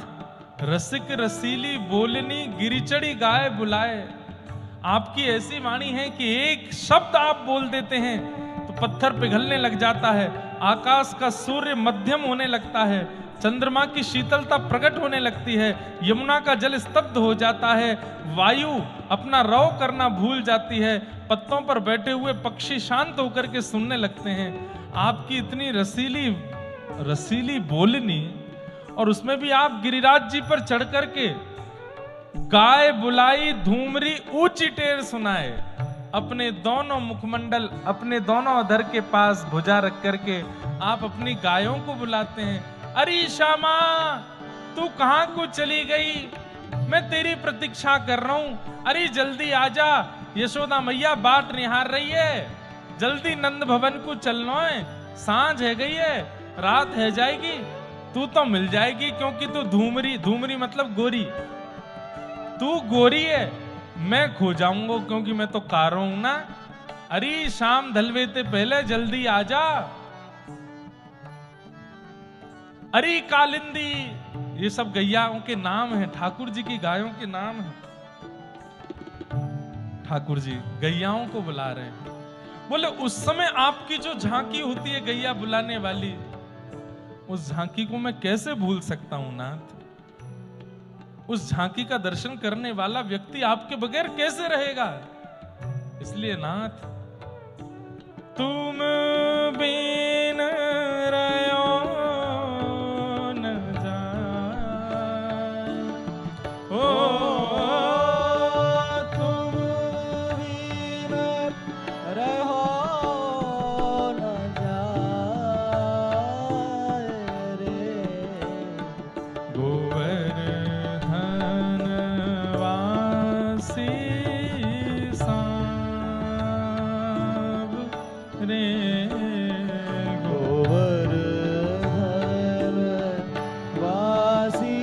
रसिक रसीली बोलनी गिरिचड़ी गाय बुलाए, आपकी ऐसी वाणी है कि एक शब्द आप बोल देते हैं तो पत्थर पिघलने लग जाता है, आकाश का सूर्य मध्यम होने लगता है, चंद्रमा की शीतलता प्रकट होने लगती है, यमुना का जल स्तब्ध हो जाता है, वायु अपना रव करना भूल जाती है, पत्तों पर बैठे हुए पक्षी शांत होकर के सुनने लगते हैं। आपकी इतनी रसीली बोलनी, और उसमें भी आप गिरिराज जी पर चढ़ करके गाय बुलाई धूमरी ऊंची टेर सुनाए, अपने दोनों मुखमंडल अपने दोनों अधर के पास भुजा रख करके आप अपनी गायों को बुलाते हैं। अरे श्यामा, तू कहां को चली गई, मैं तेरी प्रतीक्षा कर रहा हूं, अरे जल्दी आजा, यशोदा मैया बाट निहार रही है, जल्दी नंद भवन को चलना है, सांझ है गई है, रात है जाएगी, तू तो मिल जाएगी, क्योंकि तू धूमरी मतलब गोरी, तू गोरी है, मैं खो जाऊंगा क्योंकि मैं तो कारो हूं ना। अरे शाम ढलवेते पहले जल्दी आजा। अरे कालिंदी, ये सब गैयाओं के नाम हैं, ठाकुर जी की गायों के नाम हैं। ठाकुर जी गैयाओं को बुला रहे हैं। बोले उस समय आपकी जो झांकी होती है गैया बुलाने वाली, उस झांकी को मैं कैसे भूल सकता हूं नाथ? उस झांकी का दर्शन करने वाला व्यक्ति आपके बगैर कैसे रहेगा? इसलिए नाथ, तुम बिन रहो न जाए, तुम बिन रहो न जाए रे। गोवर्धन वासी सांब रे, गोवर्धन वासी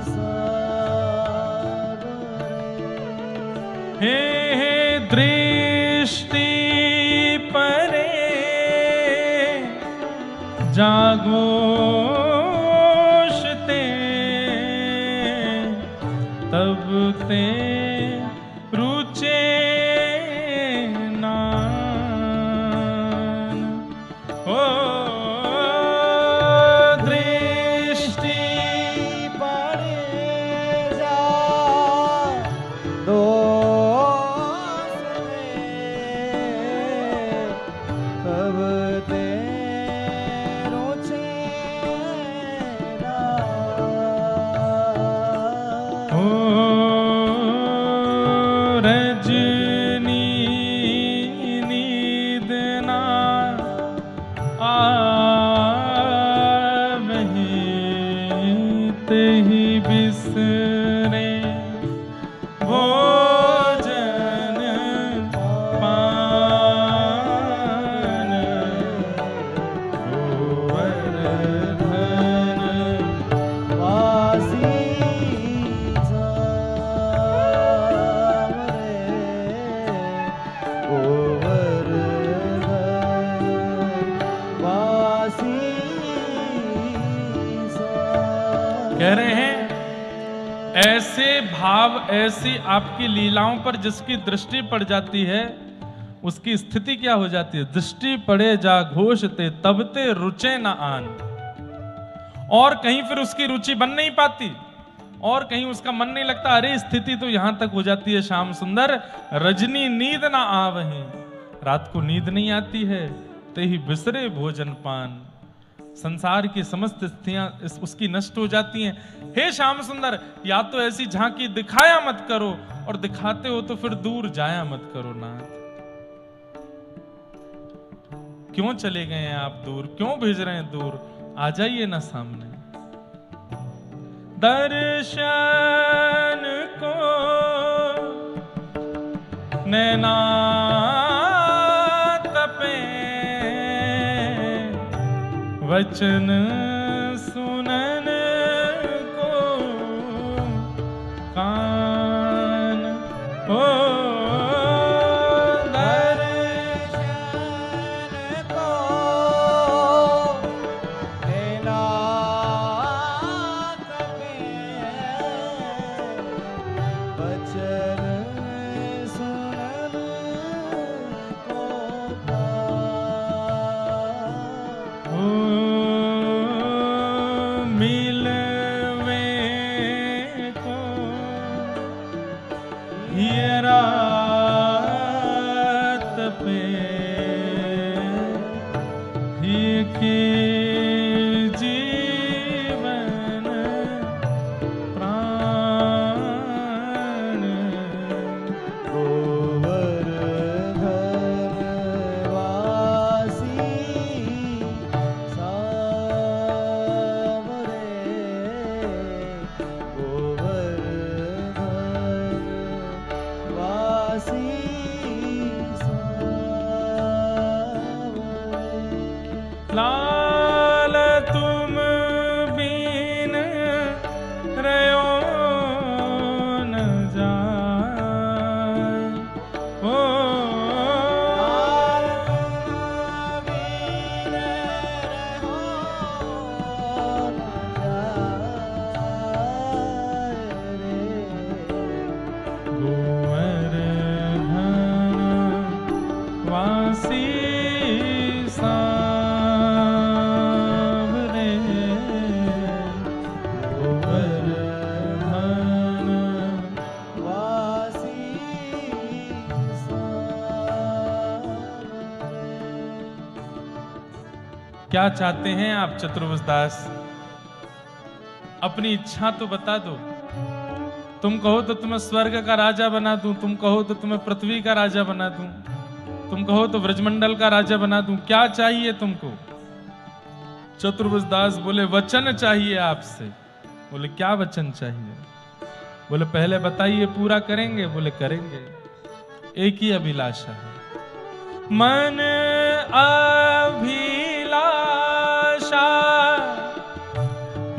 सांब रे। हे दृष्टि परे जागोशते, तब ते रुचे नान। ओ दृष्टि परे जा दोष में, तब तेरो चेहरा। ओ रजनी नींद ना आवहि, तेहि बिसरे भोजन पान। गोवर्धन वासी सांब रे। गोवर्धन वासी सांब। कह रहे हैं ऐसे भाव, ऐसी आपकी लीलाओं पर जिसकी दृष्टि पड़ जाती है, उसकी स्थिति क्या हो जाती है? दृष्टि पड़े जा घोषते, तब ते रुचे न आन। और कहीं फिर उसकी रुचि बन नहीं पाती, और कहीं उसका मन नहीं लगता। अरे स्थिति तो यहां तक हो जाती है श्याम सुंदर, रजनी नींद ना आवहि, रात को नींद नहीं आती है, तेहि बिसरे भोजन पान। संसार की समस्त स्थितियां उसकी नष्ट हो जाती हैं। हे श्याम सुंदर, या तो ऐसी झांकी दिखाया मत करो, और दिखाते हो तो फिर दूर जाया मत करो नाथ। क्यों चले गए हैं आप दूर? क्यों भेज रहे हैं दूर? आ जाइए ना सामने। दर्शन को नैना तपे, वचन सुनन को कान। ओ दर्शन को नैना तपे, वचन सुनन को कान। ओ मिलवे को हियरा तपे, ही के जीवन प्राण क्या चाहते हैं आप चतुर्भुज दास? अपनी इच्छा तो बता दो। तुम कहो तो तुम्हें स्वर्ग का राजा बना दूं, तुम कहो तो तुम्हें पृथ्वी का राजा बना दूं, तुम कहो तो ब्रजमंडल का राजा बना दूं। क्या चाहिए तुमको? चतुर्भुज दास बोले वचन चाहिए आपसे। बोले क्या वचन चाहिए? बोले पहले बताइए, पूरा करेंगे? बोले करेंगे। एक ही अभिलाषा है, मन अभिलाषा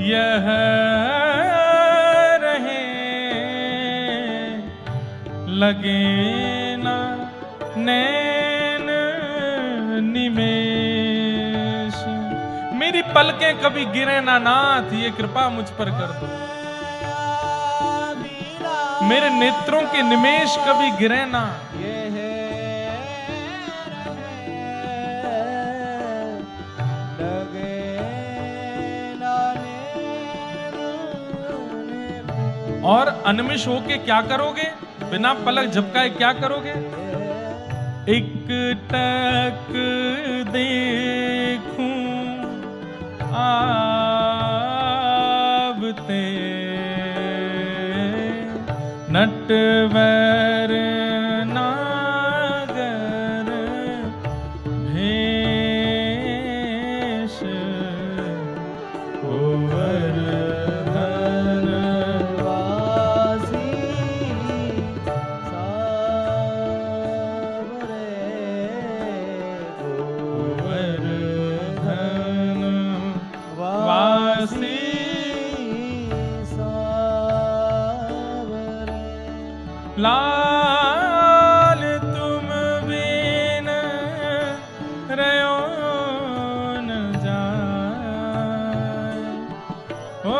यह रहे, लगे ना नैन निमेष। मेरी पलकें कभी गिरे ना नाथ, ये कृपा मुझ पर कर दो। मेरे नेत्रों के निमेष कभी गिरे ना। और अनमिष होके क्या करोगे? बिना पलक झपकाए क्या करोगे? एक टक देखूं आवते, नटवर नागर भेष, गोवर्धन लाल तुम बिन रयो न जाए। ओ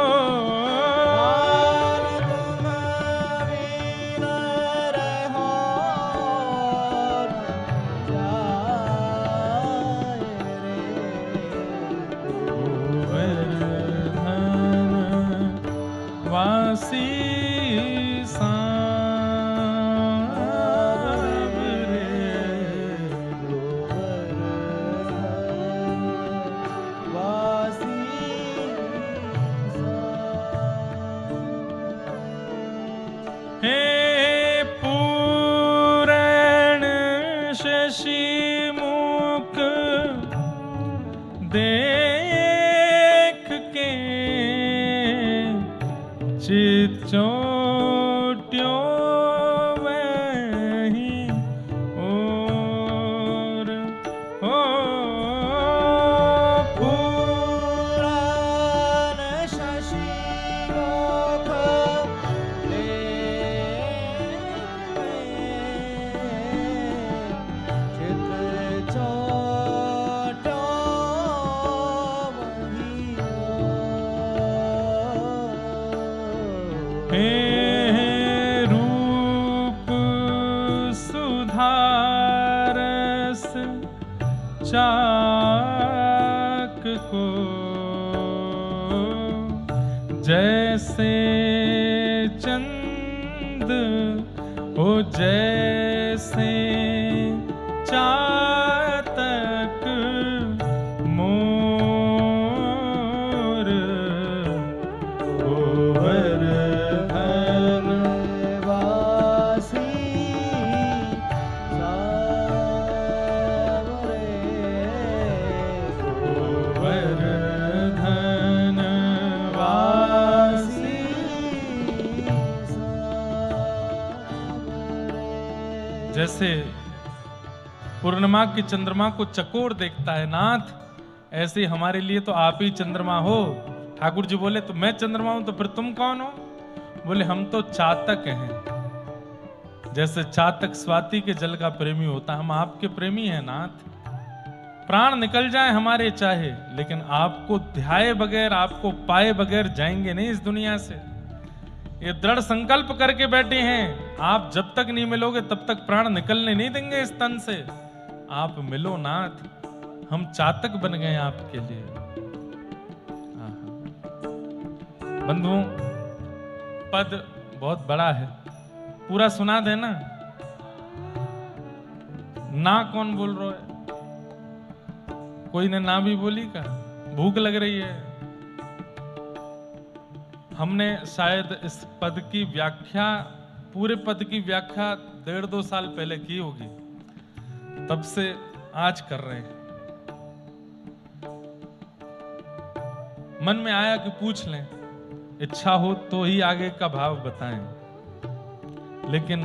तुम बिन रहो न जाए रे, गोवर्धन वासी देख के चिचोट्यो वही और हो पूरन शशि मुख रूप सुधारस चाक को, जैसे चंद हो जैसे चातक मोर, गोवर्धन वासी सावरे, गोवर्धन वासी सावरे। जैसे पूर्णिमा की चंद्रमा को चकोर देखता है नाथ, ऐसे हमारे लिए तो आप ही चंद्रमा हो। ठाकुर जी बोले तो मैं चंद्रमा हूं, तो फिर तुम कौन हो? बोले हम तो चातक हैं। जैसे चातक स्वाति के जल का प्रेमी होता, हम आपके प्रेमी हैं नाथ। प्राण निकल जाए हमारे चाहे, लेकिन आपको ध्याए बगैर, आपको पाए बगैर जाएंगे नहीं इस दुनिया से। ये दृढ़ संकल्प करके बैठे हैं, आप जब तक नहीं मिलोगे तब तक प्राण निकलने नहीं देंगे इस तन से। आप मिलो नाथ, हम चातक बन गए आपके लिए। बंधुओं, पद बहुत बड़ा है, पूरा सुना देना ना। कौन बोल रहा है? कोई ने ना भी बोली का, भूख लग रही है। हमने शायद इस पद की व्याख्या, पूरे पद की व्याख्या 1.5-2 साल पहले की होगी, तब से आज कर रहे हैं। मन में आया कि पूछ लें, इच्छा हो तो ही आगे का भाव बताएं। लेकिन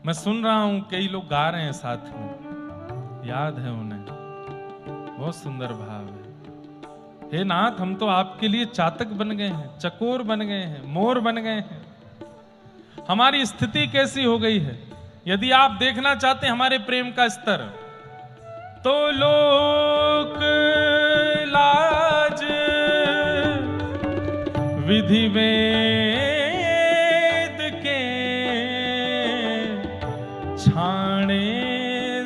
मैं सुन रहा हूं कई लोग गा रहे हैं साथ में, याद है उन्हें, बहुत सुंदर भाव है। हे नाथ, हम तो आपके लिए चातक बन गए हैं, चकोर बन गए हैं, मोर बन गए हैं। हमारी स्थिति कैसी हो गई है? यदि आप देखना चाहते हैं हमारे प्रेम का स्तर, तो लोक लाज विधि वेद के छाणे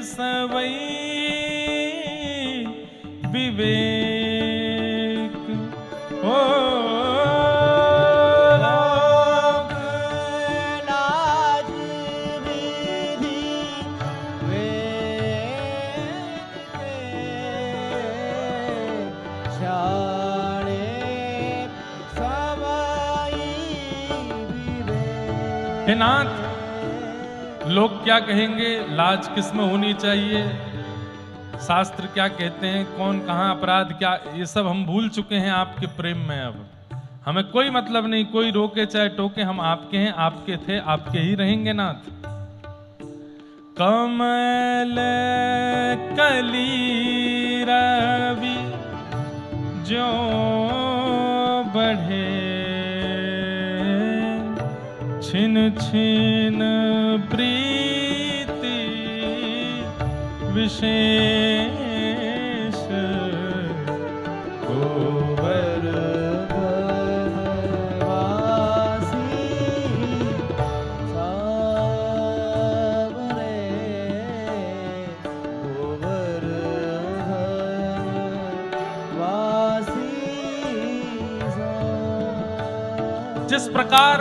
सवई विवेक। ओ लोक लाज विधि वेद के छाणे सवई विवेक। हे नाथ, लोग क्या कहेंगे, लाज किस में होनी चाहिए, शास्त्र क्या कहते हैं, कौन कहां अपराध क्या, ये सब हम भूल चुके हैं आपके प्रेम में। अब हमें कोई मतलब नहीं, कोई रोके चाहे टोके, हम आपके हैं, आपके थे, आपके ही रहेंगे नाथ। कमल कली रवि जो बढ़े, छिन छिन प्रीति विशेष गोबर वनवासी सावरे, गोबर वनवासी सावरे। जिस प्रकार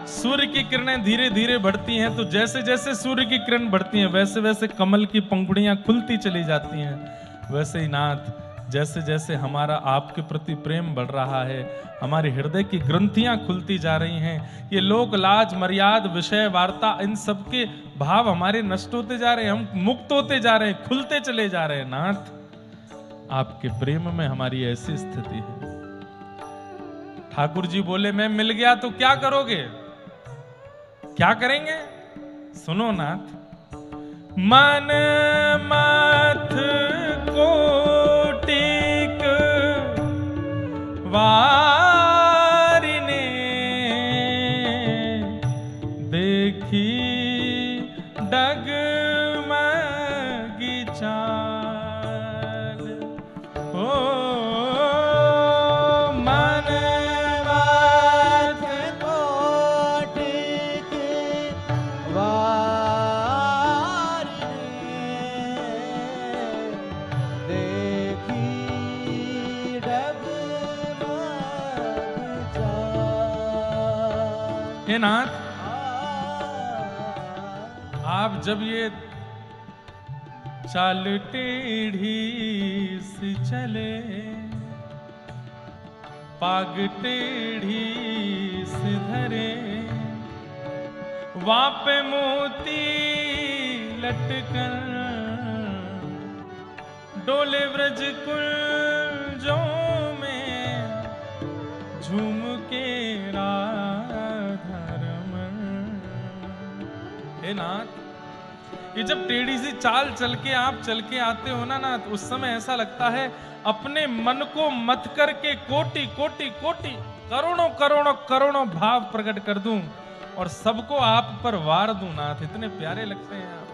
सूर्य की किरणें धीरे धीरे बढ़ती हैं, तो जैसे जैसे सूर्य की किरण बढ़ती हैं वैसे वैसे कमल की पंखुड़ियां खुलती चली जाती हैं। वैसे ही नाथ, जैसे जैसे हमारा आपके प्रति प्रेम बढ़ रहा है, हमारे हृदय की ग्रंथियां खुलती जा रही हैं। ये लोक लाज मर्याद विषय वार्ता, इन सब के भाव हमारे नष्ट होते जा रहे हैं, हम मुक्त होते जा रहे हैं, खुलते चले जा रहे हैं। नाथ, आपके प्रेम में हमारी ऐसी स्थिति है। ठाकुर जी बोले, मैं मिल गया तो क्या करोगे? क्या करेंगे? सुनो नाथ, मन मथ कोटिक वारिने, देखी डगमगी चाल। ओ मन मथ कोटिक वारिने, देखी डगमग चाल। हे नाथ, आप जब ये चाल टेढ़ी सी चले, पाग टेढ़ी सी धरे, वापे मोती लटकन, डोले व्रज कुंजों में झूम के राधा रमन। हे नाथ, ये जब टेढ़ी सी चाल चल के आप चल के आते हो ना नाथ, उस समय ऐसा लगता है अपने मन को मत करके कोटि कोटि कोटि करोड़ों करोड़ों करोड़ों भाव प्रकट कर दूं और सबको आप पर वार दूं। नाथ, इतने प्यारे लगते हैं आप।